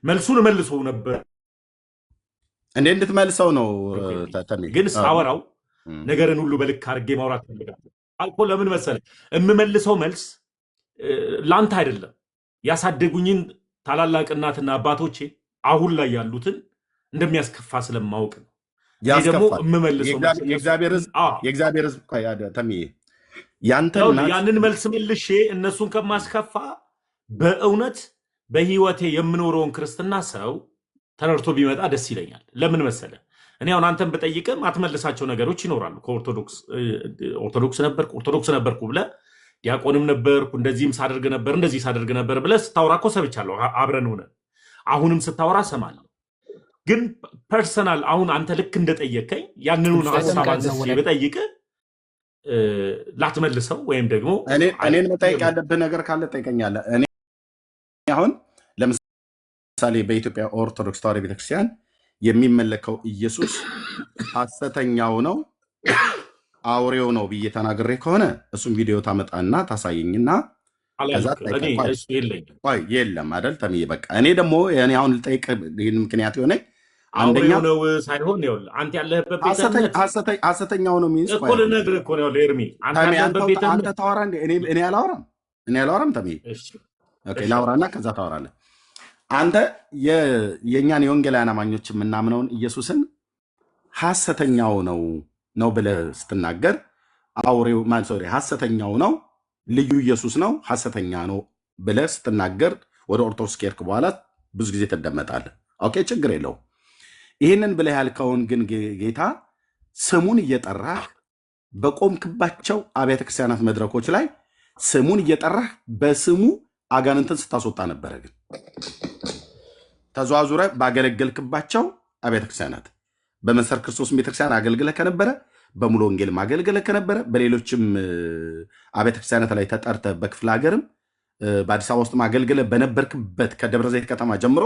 መልሱን መልሰው ነበር እንዴ እንድትመልሰው ነው ተሚ ግን ሳወራው ነገርን ሁሉ በልክ አድርጌ ማውራት ፈልጋለሁ አልኮ ለምን መሰለህ የምመልሰው መልስ ላንተ አይደለም ያሳደጉኝን ታላላቅ እናትና አባቶቼ አሁን ላይ ያሉትን እንደሚያስከፋ ስለማውቅ ነው ደግሞ የምመልሰው የእግዚአብሔር ሕዝብ ተሚ ያንን መልስ መልሼ እነሱን ከማስከፋ በእውነት በህይወቴ የምኖረውን ክርስትና ሰው ተረርቶ ቢመጣ ደስ ይለኛል ለምን መሰለ እኔ አሁን አንተን በጠይቅም አትመልሳቸው ነገሮች ይኖራሉ ኦርቶዶክስ ነበርኩ ብለ ዲያቆንም ነበርኩ እንደዚህም ሳደርግ ነበር ብለ ስታወራ እኮ ሰብቻለሁ አብረን ሆነ አሁንም ስታወራ ሰማለሁ ግን ፐርሰናል አሁን አንተ ልክ እንደጠየቀኝ ያንኑ ሐሳብ አንስቼ በጠይቅ ላትመልሰው ወይም ደግሞ እኔን መጠየቅ ያለብህ ነገር ካለ ጠይቀኛለህ እኔ አሁን ለምሳሌ በኢትዮጵያ ኦርቶዶክስ ተዋሕዶ ቤተክርስቲያን የሚመለከው ኢየሱስ ሐሰተኛው ነው አውሬው ነው ብዬ ተናግሬ ከሆነ እሱም ቪዲዮ ታመጣና ታሳየኝና የለም አይደል ተምዬ በቃ እኔ ደግሞ እኔ አሁን ልጠይቅ ይህን ምክንያት የሆነ አንደኛው ነው ሳይሆን ይኸውልህ አንተ ያለህበት ሐሰተኛው ነው ሚንስ እኮ ልነግርህ እኮ ነው ኤርሚ አንተ ታወራ እንደ እኔ አላወራም ተምዬ ኦኬ ላውራና ከዛ ታወራለህ አንተ የእኛን የወንጌላውያን አማኞች የምናምነውን ኢየሱስን ሐሰተኛው ነው ብለህ ስትናገር አውሬው ሐሰተኛው ነው ልዩ ኢየሱስ ነው ሐሰተኛ ነው ብለህ ስትናገር ወደ ኦርቶዶክስ ከሄድክ በኋላ ብዙ ጊዜ ትደመጣለህ ኦኬ ችግር የለው ይህንን ብለህ ያልከውን ግን ጌታ ስሙን እየጠራህ በቆምክባቸው አብያተ ክርስቲያናት መድረኮች ላይ ስሙን እየጠራህ በስሙ አጋንንትን ስታስወጣ ነበረ ግን ተዘዋዙረ ባገለገልክባቸው አብያተ ክርስቲያናት በመሰረት ክርስቶስ ቤተክርስቲያን አገልግለህ ከነበረ በሙሉ ወንጌል ማገልግለህ ከነበረ በሌሎችም አብያተ ክርስቲያናት ላይ ተጠርተህ በክፍለ ሀገርም በአዲስ አበባ ውስጥ ማገልግለህ በነበርክበት ከደብረ ዘይት ከተማ ጀምሮ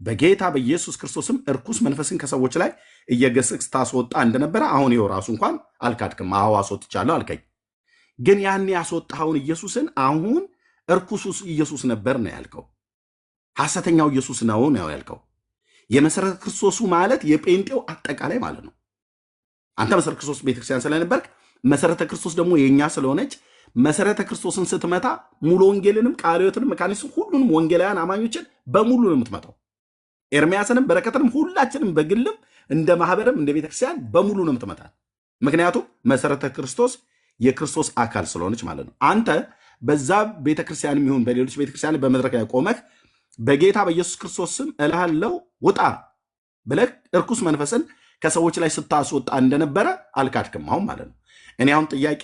በጌታ በኢየሱስ ክርስቶስም እርኩስ መንፈስን ከሰዎች ላይ እየገሰጽ ታስወጣ እንደነበረ አሁን ይኸው ራሱ እንኳን አልካድክም አዎ አስወጥቻለሁ አልከኝ ግን ያን ያስወጣኸውን ኢየሱስን አሁን እርኩሱ ኢየሱስ ነበር ነው ያልከው ሐሰተኛው ኢየሱስ ነው ያልከው የመሰረተ ክርስቶሱ ማለት የጴንጤው አጠቃላይ ማለት ነው አንተ መሰረተ ክርስቶስ ቤተክርስቲያን ስለነበርክ መሰረተ ክርስቶስ ደግሞ የኛ ስለሆነች መሰረተ ክርስቶስን ስትመታ ሙሉ ወንጌልንም ቃለ ሕይወትንም መካኒስም ሁሉንም ወንጌላውያን አማኞችን በሙሉ ነው የምትመታው ኤርሚያስንም በረከትንም ሁላችንም በግልም እንደ ማህበርም እንደ ቤተክርስቲያን በሙሉ ነው የምትመታው ምክንያቱም መሰረተ ክርስቶስ የክርስቶስ አካል ስለሆነች ማለት ነው አንተ በዛ ቤተክርስቲያን የሚሆን በሌሎች ቤተክርስቲያን በመድረክ ላይ ቆመህ በጌታ በኢየሱስ ክርስቶስ ስም እልሃለሁ ውጣ ብለህ እርኩስ መንፈስን ከሰዎች ላይ ስታስወጣ እንደነበረ አልካድክም አሁን ማለት ነው እኔ አሁን ጥያቄ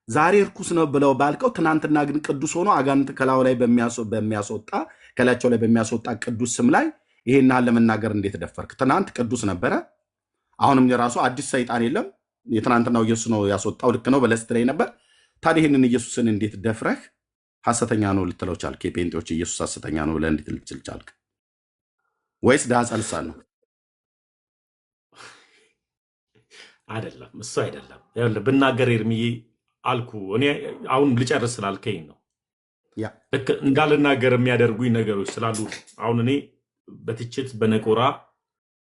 ዛሬ እርኩስ ነው ብለው ባልከው ትናንትና ግን ቅዱስ ሆኖ አጋንንት ከላዩ ላይ በሚያስወጣ ከላያቸው ላይ በሚያስወጣ ቅዱስ ስም ላይ ይሄን ለመናገር እንዴት ደፈርክ ትናንት ቅዱስ ነበረ አሁንም የራሱ አዲስ ሰይጣን የለም የትናንትናው ኢየሱስ ነው ያስወጣው ልክ ነው በለስት ላይ ነበር ታዲያ ይህንን ኢየሱስን እንዴት ደፍረህ ሐሰተኛ ነው ልትለው ቻልክ የጴንጤዎች ኢየሱስ ሐሰተኛ ነው ብለህ እንዴት ልትል ቻልክ ወይስ ዳስ አልሳን ነው አይደለም እሱ አይደለም ያለ ብናገር ኤርሚዬ አልኩ እኔ አሁን ልጨርስ ስላልከኝ ነው ልክ እንዳልናገር የሚያደርጉኝ ነገሮች ስላሉ አሁን እኔ በትችት በነቆራ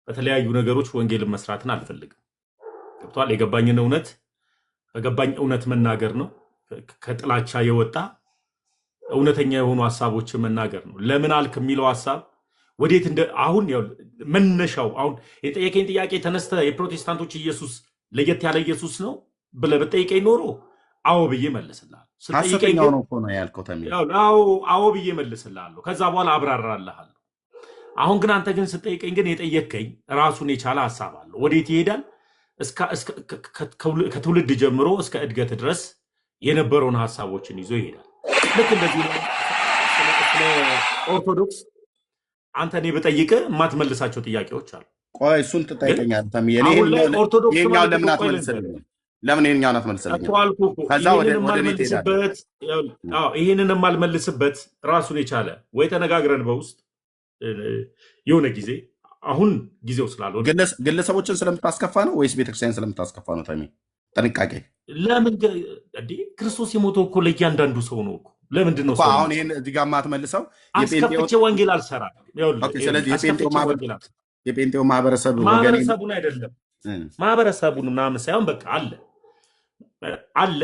በተለያዩ ነገሮች ወንጌልን መስራትን አልፈልግም ገብቷል የገባኝን እውነት በገባኝ እውነት መናገር ነው ከጥላቻ የወጣ እውነተኛ የሆኑ ሐሳቦችን መናገር ነው ለምን አልክ የሚለው ሐሳብ ወዴት እንደ አሁን መነሻው አሁን የጠየቀኝ ጥያቄ ተነስተ የፕሮቴስታንቶች ኢየሱስ ለየት ያለ ኢየሱስ ነው ብለህ በጠይቀኝ ኖሮ አዎ ብዬ መልስልሃለሁ ሐሰተኛው ነው እኮ ነው ያልከው ተሚል አዎ ብዬ መልስልሃለሁ ከዛ በኋላ አብራራልሃለሁ አሁን ግን አንተ ግን ስጠይቀኝ ግን የጠየቀኝ ራሱን የቻለ ሐሳብ አለ ወዴት ይሄዳል ከትውልድ ጀምሮ እስከ እድገት ድረስ የነበረውን ሐሳቦችን ይዞ ይሄዳል ልክ እንደዚህ ነው ኦርቶዶክስ አንተ እኔ በጠይቀ የማትመልሳቸው ጥያቄዎች አሉ ቆይ እሱን ትጠይቀኛለህ ተሚ የኛው ለምን አትመልስልኝ ለምን የኛው አትመልስልኝ ከዛ ወደ ይሄንን የማልመልስበት ራሱን የቻለ ወይ ተነጋግረን በውስጥ የሆነ ጊዜ አሁን ጊዜው ስላልሆነ ግለሰቦችን ስለምታስከፋ ነው ወይስ ቤተክርስቲያን ስለምታስከፋ ነው ተሚ ጥንቃቄ ለምን ክርስቶስ የሞተው እኮ ለእያንዳንዱ ሰው ነው እኮ ለምንድን ነው እኮ አሁን ይሄን እዚህ ጋር ማትመልሰው? አስከፍቼ ወንጌል አልሰራም። ስለዚህ የጴንጤው ማህበረሰቡን አይደለም ማህበረሰቡን ምናምን ሳይሆን በቃ አለ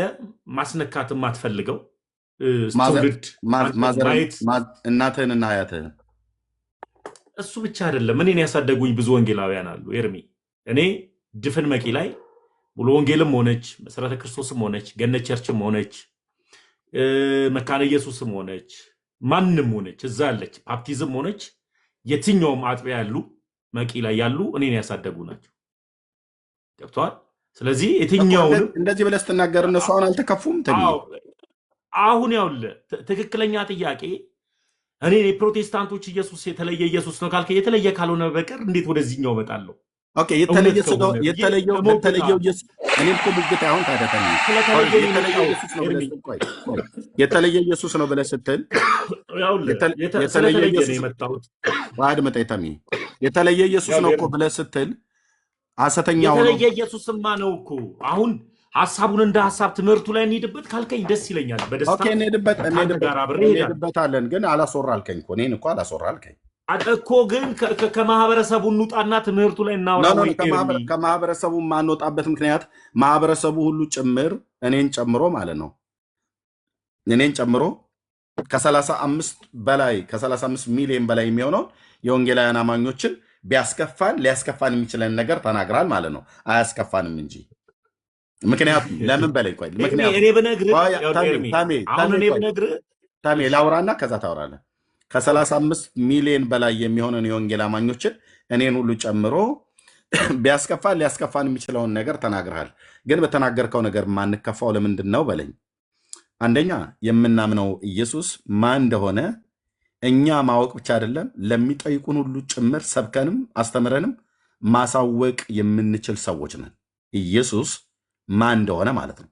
ማስነካት የማትፈልገው ትውልድ ማየት እናትህንና አያትህን እሱ ብቻ አይደለም። እኔን ያሳደጉኝ ብዙ ወንጌላውያን አሉ ኤርሚ። እኔ ድፍን መቂ ላይ ሙሉ ወንጌልም ሆነች መሰረተ ክርስቶስም ሆነች ገነት ቸርችም ሆነች መካነ ኢየሱስም ሆነች ማንም ሆነች እዛ ያለች ባፕቲዝም ሆነች የትኛውም አጥቢያ ያሉ መቂ ላይ ያሉ እኔን ያሳደጉ ናቸው። ገብቷል? ስለዚህ የትኛውንም እንደዚህ ብለህ ስትናገር እነሱ አሁን አልተከፉም? አሁን ያውልህ ትክክለኛ ጥያቄ እኔ የፕሮቴስታንቶች ኢየሱስ የተለየ ኢየሱስ ነው ካልከ የተለየ ካልሆነ በቀር እንዴት ወደዚህኛው እመጣለሁ? ኦኬ የተለየው ኢየሱስ እኔም እኮ ሙግት አሁን ታደተኝ የተለየ ኢየሱስ ነው ብለህ ስትል የተለየ ኢየሱስ የመጣሁት አድመጣ ተሚ የተለየ ኢየሱስ ነው እኮ ብለህ ስትል ሐሰተኛው ነው። የተለየ ኢየሱስማ ነው እኮ አሁን ሐሳቡን እንደ ሐሳብ ትምህርቱ ላይ እንሂድበት ካልከኝ ደስ ይለኛል። በደስታ ኦኬ እንሄድበታለን። ግን አላስወራ አልከኝ እኮ እኔን እኮ አላስወራ አልከኝ እኮ ግን ከማህበረሰቡ እንውጣና ትምህርቱ ላይ እናውራ። ከማህበረሰቡ የማንወጣበት ምክንያት ማህበረሰቡ ሁሉ ጭምር እኔን ጨምሮ ማለት ነው እኔን ጨምሮ ከ35 ሚሊዮን በላይ የሚሆነው የወንጌላውያን አማኞችን ሊያስከፋን የሚችለን ነገር ተናግራል ማለት ነው። አያስከፋንም እንጂ ምክንያቱም ለምን በለኝ ቆይ ታሜ ላውራና ከዛ ታወራለህ። ከ35 ሚሊዮን በላይ የሚሆነን የወንጌል አማኞችን እኔን ሁሉ ጨምሮ ሊያስከፋን የሚችለውን ነገር ተናግረሃል። ግን በተናገርከው ነገር ማንከፋው ለምንድን ነው በለኝ። አንደኛ የምናምነው ኢየሱስ ማን እንደሆነ እኛ ማወቅ ብቻ አይደለም ለሚጠይቁን ሁሉ ጭምር ሰብከንም አስተምረንም ማሳወቅ የምንችል ሰዎች ነን። ኢየሱስ ማን እንደሆነ ማለት ነው።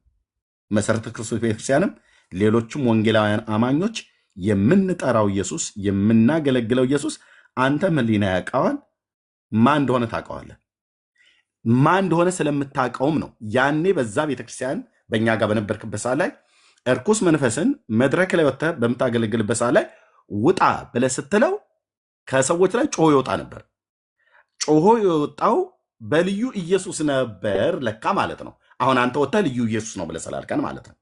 መሰረተ ክርስቶስ ቤተክርስቲያንም ሌሎችም ወንጌላውያን አማኞች የምንጠራው ኢየሱስ የምናገለግለው ኢየሱስ አንተ ህሊና ያውቀዋል። ማን እንደሆነ ታውቀዋለህ። ማን እንደሆነ ስለምታውቀውም ነው ያኔ በዛ ቤተክርስቲያን በእኛ ጋር በነበርክበት ሰዓት ላይ እርኩስ መንፈስን መድረክ ላይ ወጥተህ በምታገለግልበት ሰዓት ላይ ውጣ ብለህ ስትለው ከሰዎች ላይ ጮሆ ይወጣ ነበር። ጮሆ የወጣው በልዩ ኢየሱስ ነበር ለካ ማለት ነው። አሁን አንተ ወጥተህ ልዩ ኢየሱስ ነው ብለህ ስላልከን ማለት ነው።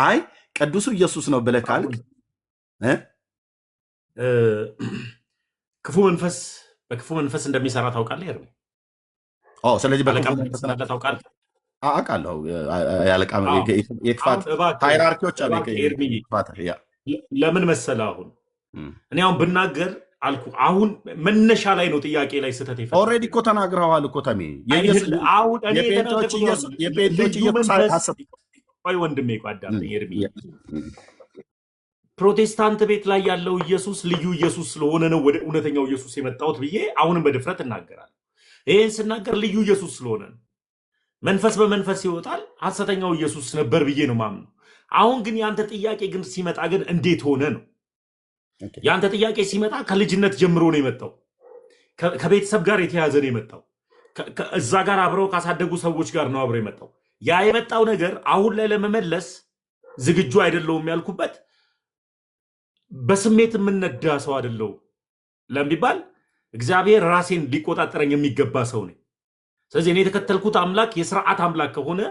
አይ ቅዱሱ ኢየሱስ ነው ብለህ ካልክ ክፉ መንፈስ በክፉ መንፈስ እንደሚሰራ ታውቃለህ ኤርሚ? ስለዚህ ታውቃለህ? አውቃለሁ። የክፋት ሃይራርኪዎች አሉ። ለምን መሰለህ አሁን እኔ አሁን ብናገር አልኩ አሁን መነሻ ላይ ነው ጥያቄ ላይ ስህተት ይፈጠራል። ኦልሬዲ እኮ ተናግረዋል እኮ ተሜ ቆይ ወንድሜ ቋዳም ኤርሚ ፕሮቴስታንት ቤት ላይ ያለው ኢየሱስ ልዩ ኢየሱስ ስለሆነ ነው ወደ እውነተኛው ኢየሱስ የመጣሁት ብዬ አሁንም በድፍረት እናገራለሁ። ይህን ስናገር ልዩ ኢየሱስ ስለሆነ ነው። መንፈስ በመንፈስ ይወጣል ሐሰተኛው ኢየሱስ ነበር ብዬ ነው ማምነው። አሁን ግን ያንተ ጥያቄ ግን ሲመጣ ግን እንዴት ሆነ ነው ያንተ ጥያቄ ሲመጣ ከልጅነት ጀምሮ ነው የመጣው። ከቤተሰብ ጋር የተያዘ ነው የመጣው። እዛ ጋር አብረው ካሳደጉ ሰዎች ጋር ነው አብረው የመጣው። ያ የመጣው ነገር አሁን ላይ ለመመለስ ዝግጁ አይደለሁም ያልኩበት በስሜት የምነዳ ሰው አይደለሁም ለሚባል እግዚአብሔር ራሴን ሊቆጣጠረኝ የሚገባ ሰው ነኝ። ስለዚህ እኔ የተከተልኩት አምላክ የስርዓት አምላክ ከሆነ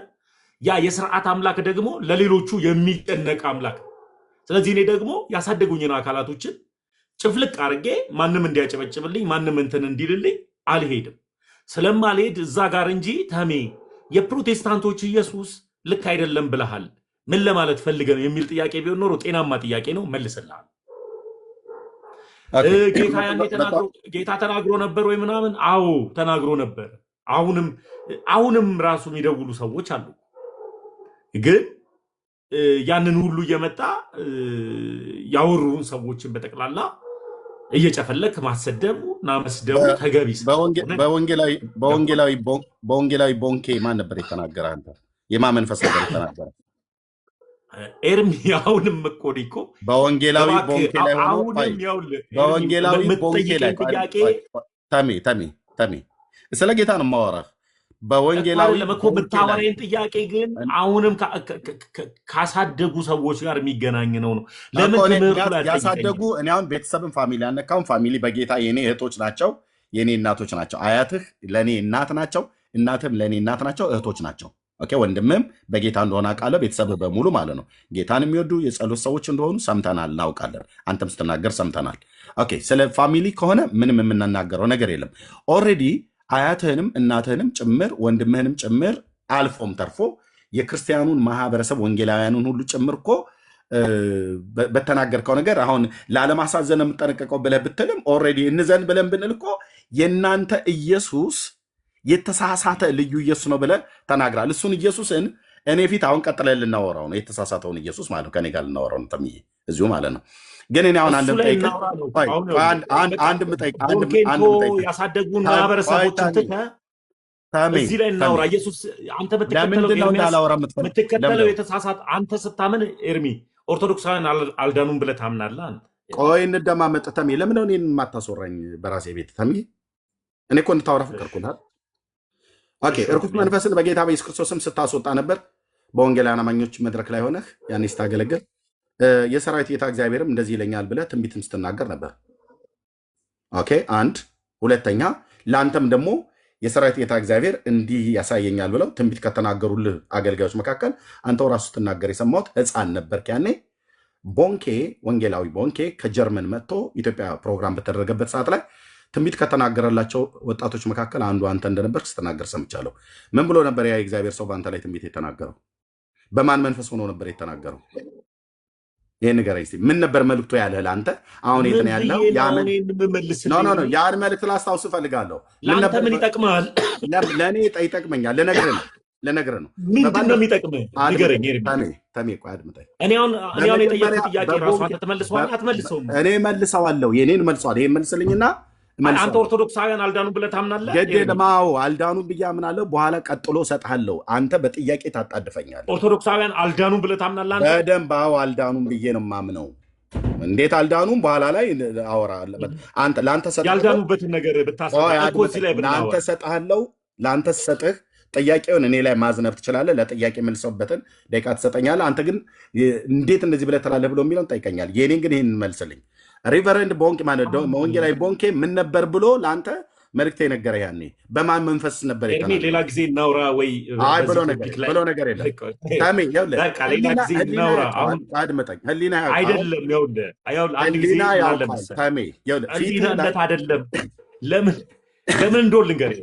ያ የስርዓት አምላክ ደግሞ ለሌሎቹ የሚጨነቅ አምላክ። ስለዚህ እኔ ደግሞ ያሳደጉኝን አካላቶችን ጭፍልቅ አድርጌ ማንም እንዲያጨበጭብልኝ ማንም እንትን እንዲልልኝ አልሄድም። ስለማልሄድ እዛ ጋር እንጂ ተሜ የፕሮቴስታንቶች ኢየሱስ ልክ አይደለም ብለሃል ምን ለማለት ፈልገ ነው የሚል ጥያቄ ቢሆን ኖሮ ጤናማ ጥያቄ ነው መልስልሃል። ጌታ ተናግሮ ነበር ወይ ምናምን? አዎ ተናግሮ ነበር። አሁንም ራሱ የሚደውሉ ሰዎች አሉ። ግን ያንን ሁሉ እየመጣ ያወሩን ሰዎችን በጠቅላላ እየጨፈለክ ማሰደቡ እና መስደቡ ተገቢ። በወንጌላዊ ቦንኬ ማን ነበር የተናገረ? አንተ የማን መንፈስ ነበር የተናገረ? ኤርሚ አሁንም መቆዲ እኮ በወንጌላዊ ቦንኬ ላይ ሆኖ በወንጌላዊ ቦንኬ ላይ ተሜ ስለ ጌታ ነው የማወራህ። በወንጌላዊ ለመኮ ብታወራኝ ጥያቄ ግን አሁንም ካሳደጉ ሰዎች ጋር የሚገናኝ ነው። ለምን ትምህርቱ ላይ ያሳደጉ እኔ አሁን ቤተሰብን ፋሚሊ ያነካውን ፋሚሊ በጌታ የኔ እህቶች ናቸው፣ የኔ እናቶች ናቸው። አያትህ ለኔ እናት ናቸው፣ እናትም ለኔ እናት ናቸው፣ እህቶች ናቸው። ኦኬ ወንድምም በጌታ እንደሆነ አውቃለሁ። ቤተሰብ በሙሉ ማለት ነው ጌታን የሚወዱ የጸሎት ሰዎች እንደሆኑ ሰምተናል፣ እናውቃለን። አንተም ስትናገር ሰምተናል። ኦኬ ስለ ፋሚሊ ከሆነ ምንም የምናናገረው ነገር የለም። ኦልሬዲ አያትህንም እናትህንም ጭምር ወንድምህንም ጭምር አልፎም ተርፎ የክርስቲያኑን ማህበረሰብ ወንጌላውያኑን ሁሉ ጭምር እኮ በተናገርከው ነገር አሁን ላለማሳዘን የምጠነቀቀው ብለህ ብትልም ኦልሬዲ እንዘን ብለን ብንል እኮ የእናንተ ኢየሱስ የተሳሳተ ልዩ ኢየሱስ ነው ብለህ ተናግራል። እሱን ኢየሱስን እኔ ፊት አሁን ቀጥለን ልናወራው ነው፣ የተሳሳተውን ኢየሱስ ማለት ነው። ከኔ ጋር ልናወራው ነው ተምዬ እዚሁ ማለት ነው። ግን እኔ አሁን አንድ ያሳደጉን ማህበረሰቦችን እዚህ ላይ እናውራ። ኢየሱስ አንተ የምትከተለው የተሳሳተ አንተ ስታምን ኤርሚ ኦርቶዶክሳውያን አልዳኑም ብለህ ታምናለህ። ቆይ እንደማመጥ ተምዬ ለምን ነው እኔን የማታስወራኝ በራሴ ቤት ተምዬ? እኔ እኮ እንድታወራ ፈቀድኩልህ። ኦኬ እርኩስ መንፈስን በጌታ በኢየሱስ ክርስቶስም ስታስወጣ ነበር በወንጌላውያን አማኞች መድረክ ላይ ሆነህ ያኔ ስታገለግል የሰራዊት ጌታ እግዚአብሔርም እንደዚህ ይለኛል ብለህ ትንቢትም ስትናገር ነበር። ኦኬ አንድ ሁለተኛ ለአንተም ደግሞ የሰራዊት ጌታ እግዚአብሔር እንዲህ ያሳየኛል ብለው ትንቢት ከተናገሩልህ አገልጋዮች መካከል አንተው ራሱ ስትናገር የሰማሁት ሕፃን ነበርክ። ያኔ ቦንኬ ወንጌላዊ ቦንኬ ከጀርመን መጥቶ ኢትዮጵያ ፕሮግራም በተደረገበት ሰዓት ላይ ትንቢት ከተናገረላቸው ወጣቶች መካከል አንዱ አንተ እንደነበር ስትናገር ሰምቻለሁ። ምን ብሎ ነበር ያ የእግዚአብሔር ሰው በአንተ ላይ ትንቢት የተናገረው? በማን መንፈስ ሆኖ ነበር የተናገረው? ይህ ንገረኝ እስኪ። ምን ነበር መልክቶ ያለህ ለአንተ? አሁን የት ነው ያለው? ያን መልክት ላስታውስ እፈልጋለሁ። ለአንተ ምን ይጠቅማል? ለእኔ ይጠቅመኛል። ልነግርህ ነው። ምንድን ነው የሚጠቅምህ? ንገረኝ። ተሜ ቆይ አድምጠኝ። እኔ አሁን የጠየቅኩት ጥያቄ ራሱ አንተ ትመልሰዋለህ አትመልሰውም? እኔ መልሰዋለሁ። የኔን መልሰዋል። ይሄን መልስልኝና አንተ ኦርቶዶክሳውያን አልዳኑ ብለህ ታምናለህ? ገደለማው አልዳኑ ብዬ አምናለሁ። በኋላ ቀጥሎ እሰጥሃለሁ። አንተ በጥያቄ ታጣድፈኛለህ። ኦርቶዶክሳውያን አልዳኑ ብለህ ታምናለህ? በደንብ አዎ፣ አልዳኑም ብዬ ነው የማምነው። እንዴት አልዳኑም? በኋላ ላይ አወራለሁ። አንተ ለአንተ ሰጥሃለሁ። ያልዳኑበትን ነገር ለአንተ ሰጥሃለሁ። ለአንተ ስሰጥህ ጥያቄውን እኔ ላይ ማዝነብ ትችላለህ። ለጥያቄ መልሰውበትን ደቂቃ ትሰጠኛለህ። አንተ ግን እንዴት እንደዚህ ብለህ ትላለህ ብሎ የሚለውን ጠይቀኛል። የኔን ግን ይህን መልስልኝ። ሪቨረንድ ቦንኬ ማለት ወንጌላዊ ቦንኬ ምን ነበር ብሎ ለአንተ መልክት የነገረ? ያኔ በማን መንፈስ ነበር? ሌላ ጊዜ እናውራ ወይ ብሎ ነገር የለም። አድመጠኝ። ህሊና አይደለም። ለምን እንደሆነ ልንገርህ።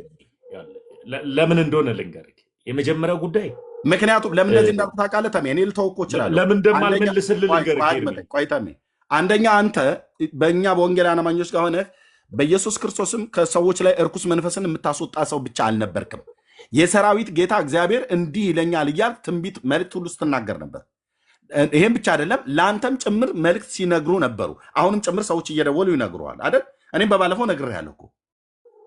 ለምን እንደሆነ ልንገርህ። የመጀመሪያው ጉዳይ ምክንያቱም ለምን እንደዚህ እንዳልኩ ታውቃለህ ተሜ? እኔ ልተወው እችላለሁ። ለምን እንደማልመልስልህ ልንገርህ። ቆይ ተሜ፣ አንደኛ አንተ በእኛ በወንጌላውያን አማኞች ጋር ሆነህ በኢየሱስ ክርስቶስም ከሰዎች ላይ እርኩስ መንፈስን የምታስወጣ ሰው ብቻ አልነበርክም። የሰራዊት ጌታ እግዚአብሔር እንዲህ ይለኛል እያልክ ትንቢት መልእክት ሁሉ ስትናገር ነበር። ይሄም ብቻ አይደለም፣ ለአንተም ጭምር መልእክት ሲነግሩ ነበሩ። አሁንም ጭምር ሰዎች እየደወሉ ይነግሩሃል አይደል? እኔም በባለፈው ነግሬሃለሁ እኮ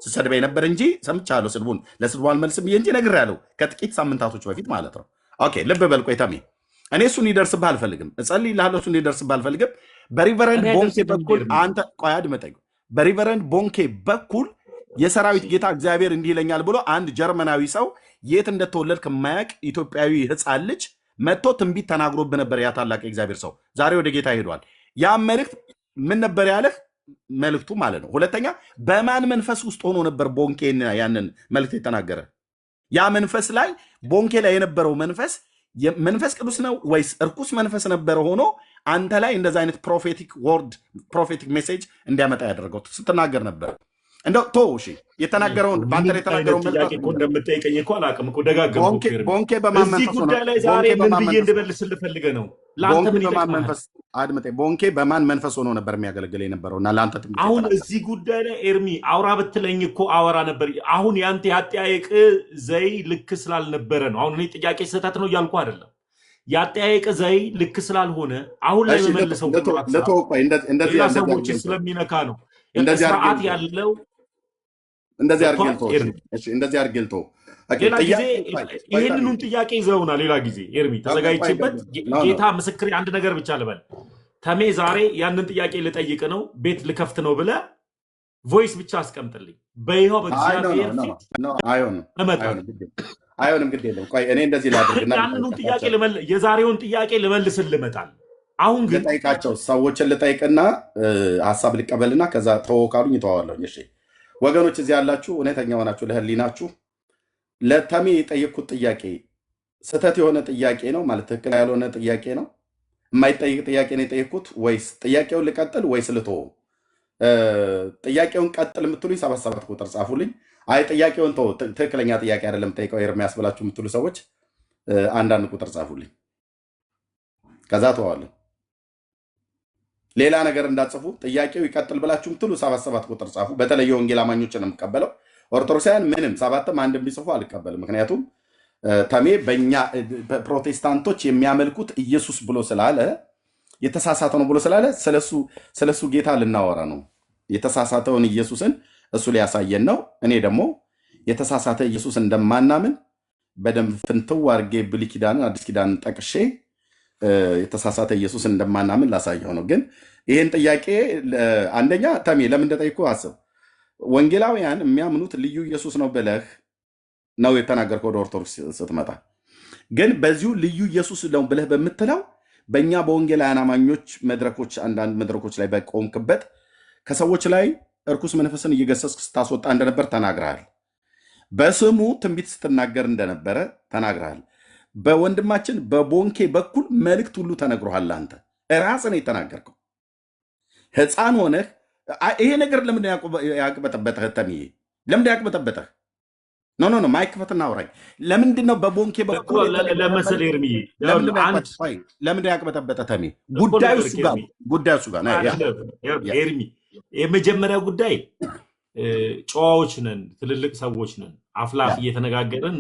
ስሰድበኝ ነበር እንጂ ሰምቻለሁ። ስድቡን ለስድቡ አልመልስም ብዬ እንጂ ነግሬሃለሁ፣ ከጥቂት ሳምንታቶች በፊት ማለት ነው። ኦኬ ልብ በል። ቆይ ተሜ፣ እኔ እሱን ሊደርስብህ አልፈልግም። እጸልይልሃለሁ፣ እሱን ሊደርስብህ አልፈልግም። በሪቨረንድ ቦንኬ በኩል አንተ ቆይ አድመጠኝ። በሪቨረንድ ቦንኬ በኩል የሰራዊት ጌታ እግዚአብሔር እንዲህ ይለኛል ብሎ አንድ ጀርመናዊ ሰው የት እንደተወለድክ የማያውቅ ኢትዮጵያዊ ሕፃን ልጅ መጥቶ ትንቢት ተናግሮብህ ነበር። ያ ታላቅ የእግዚአብሔር ሰው ዛሬ ወደ ጌታ ሄዷል። ያ መልእክት ምን ነበር ያለህ? መልእክቱ ማለት ነው። ሁለተኛ በማን መንፈስ ውስጥ ሆኖ ነበር ቦንኬን ያንን መልእክት የተናገረ? ያ መንፈስ ላይ ቦንኬ ላይ የነበረው መንፈስ ቅዱስ ነው ወይስ እርኩስ መንፈስ ነበረ ሆኖ አንተ ላይ እንደዛ አይነት ፕሮፌቲክ ወርድ ፕሮፌቲክ ሜሴጅ እንዲያመጣ ያደረገው ስትናገር ነበር? እንደው ቶ እሺ፣ የተናገረውን በአንተ ላይ የተናገረውን እንደምጠይቀኝ እኮ አላውቅም እኮ ደጋግመህ ቦንኬ በማን መንፈስ ጉዳይ ላይ ዛሬ ምን ብዬ እንድመልስልህ ፈልገህ ነው? ለአንተ ምን ይጠቅማል? አድምጠኝ። ቦንኬ በማን መንፈስ ሆኖ ነበር የሚያገለግል የነበረው? እና ለአንተ አሁን እዚህ ጉዳይ ላይ ኤርሚ አውራ ብትለኝ እኮ አወራ ነበር። አሁን ያንተ ያጠያየቅ ዘይ ልክ ስላልነበረ ነው። አሁን እኔ ጥያቄ ስህተት ነው እያልኩ አይደለም። ያጠያየቅ ዘይ ልክ ስላልሆነ አሁን ላይ መመልሰው ሌላ ሰዎች ስለሚነካ ነው። ስርዓት ያለው እንደዚህ አድርጌልቶ ሌላ ጊዜ ይህንኑን ጥያቄ ይዘውና ሌላ ጊዜ ኤርሚ ተዘጋጅችበት። ጌታ ምስክሬ፣ አንድ ነገር ብቻ ልበል። ተሜ ዛሬ ያንን ጥያቄ ልጠይቅ ነው፣ ቤት ልከፍት ነው ብለህ ቮይስ ብቻ አስቀምጥልኝ። በይኸው በእግዚአብሔር ፊት አይሆንም፣ ግድ የለም። ቆይ እኔ እንደዚህ ላድርግና ያንኑን ጥያቄ የዛሬውን ጥያቄ ልመልስልህ እመጣለሁ። አሁን ግን ልጠይቃቸው፣ ሰዎችን ልጠይቅና ሀሳብ ልቀበልና ከዛ ተወው ካሉኝ እተዋለሁኝ። እሺ ወገኖች፣ እዚህ ያላችሁ እውነተኛ ሆናችሁ ለህሊናችሁ ለተሜ የጠየቅኩት ጥያቄ ስህተት የሆነ ጥያቄ ነው ማለት ትክክል ያልሆነ ጥያቄ ነው? የማይጠይቅ ጥያቄ ነው የጠየቅኩት? ወይስ ጥያቄውን ልቀጥል ወይስ ልተወው? ጥያቄውን ቀጥል የምትሉኝ 77 ቁጥር ጻፉልኝ። አይ ጥያቄውን ተወው፣ ትክክለኛ ጥያቄ አይደለም ጠይቀው ኤርሚያስ ብላችሁ የምትሉ ሰዎች አንዳንድ ቁጥር ጻፉልኝ፣ ከዛ ተዋለሁ። ሌላ ነገር እንዳጽፉ ጥያቄው ይቀጥል ብላችሁ የምትሉ 77 ቁጥር ጻፉ። በተለይ የወንጌል አማኞችን ነው የምቀበለው። ኦርቶዶክሳውያን ምንም 7ም 1ም ቢጽፉ አልቀበልም። ምክንያቱም ተሜ በእኛ ፕሮቴስታንቶች የሚያመልኩት ኢየሱስ ብሎ ስላለ የተሳሳተ ነው ብሎ ስላለ ስለሱ ጌታ ልናወራ ነው። የተሳሳተውን ኢየሱስን እሱ ሊያሳየን ነው። እኔ ደግሞ የተሳሳተ ኢየሱስ እንደማናምን በደንብ ፍንትው አድርጌ ብሉይ ኪዳንን አዲስ ኪዳንን ጠቅሼ የተሳሳተ ኢየሱስ እንደማናምን ላሳየው ነው። ግን ይህን ጥያቄ አንደኛ ተሜ ለምን እንደጠይቁ አስብ። ወንጌላውያን የሚያምኑት ልዩ ኢየሱስ ነው ብለህ ነው የተናገርከው ወደ ኦርቶዶክስ ስትመጣ። ግን በዚሁ ልዩ ኢየሱስ ነው ብለህ በምትለው በእኛ በወንጌላውያን አማኞች መድረኮች፣ አንዳንድ መድረኮች ላይ በቆምክበት ከሰዎች ላይ እርኩስ መንፈስን እየገሰስክ ስታስወጣ እንደነበር ተናግረሃል። በስሙ ትንቢት ስትናገር እንደነበረ ተናግረሃል። በወንድማችን በቦንኬ በኩል መልእክት ሁሉ ተነግሮሃል። አንተ ራስህ ነው የተናገርከው። ሕፃን ሆነህ ይሄ ነገር ለምንድን ያቅበጠበጠህ? ተምዬ ለምንድን ያቅበጠበጠህ? ኖ ማይክ ፈትና አውራኝ። ለምንድን ነው በቦንኬ በኩል ለመሰል ኤርሚዬ ለምንድን ያቅበጠበጠህ? ተሜ ጉዳዩ እሱ ጋር ኤርሚ የመጀመሪያው ጉዳይ ጨዋዎች ነን፣ ትልልቅ ሰዎች ነን። አፍላፍ እየተነጋገርን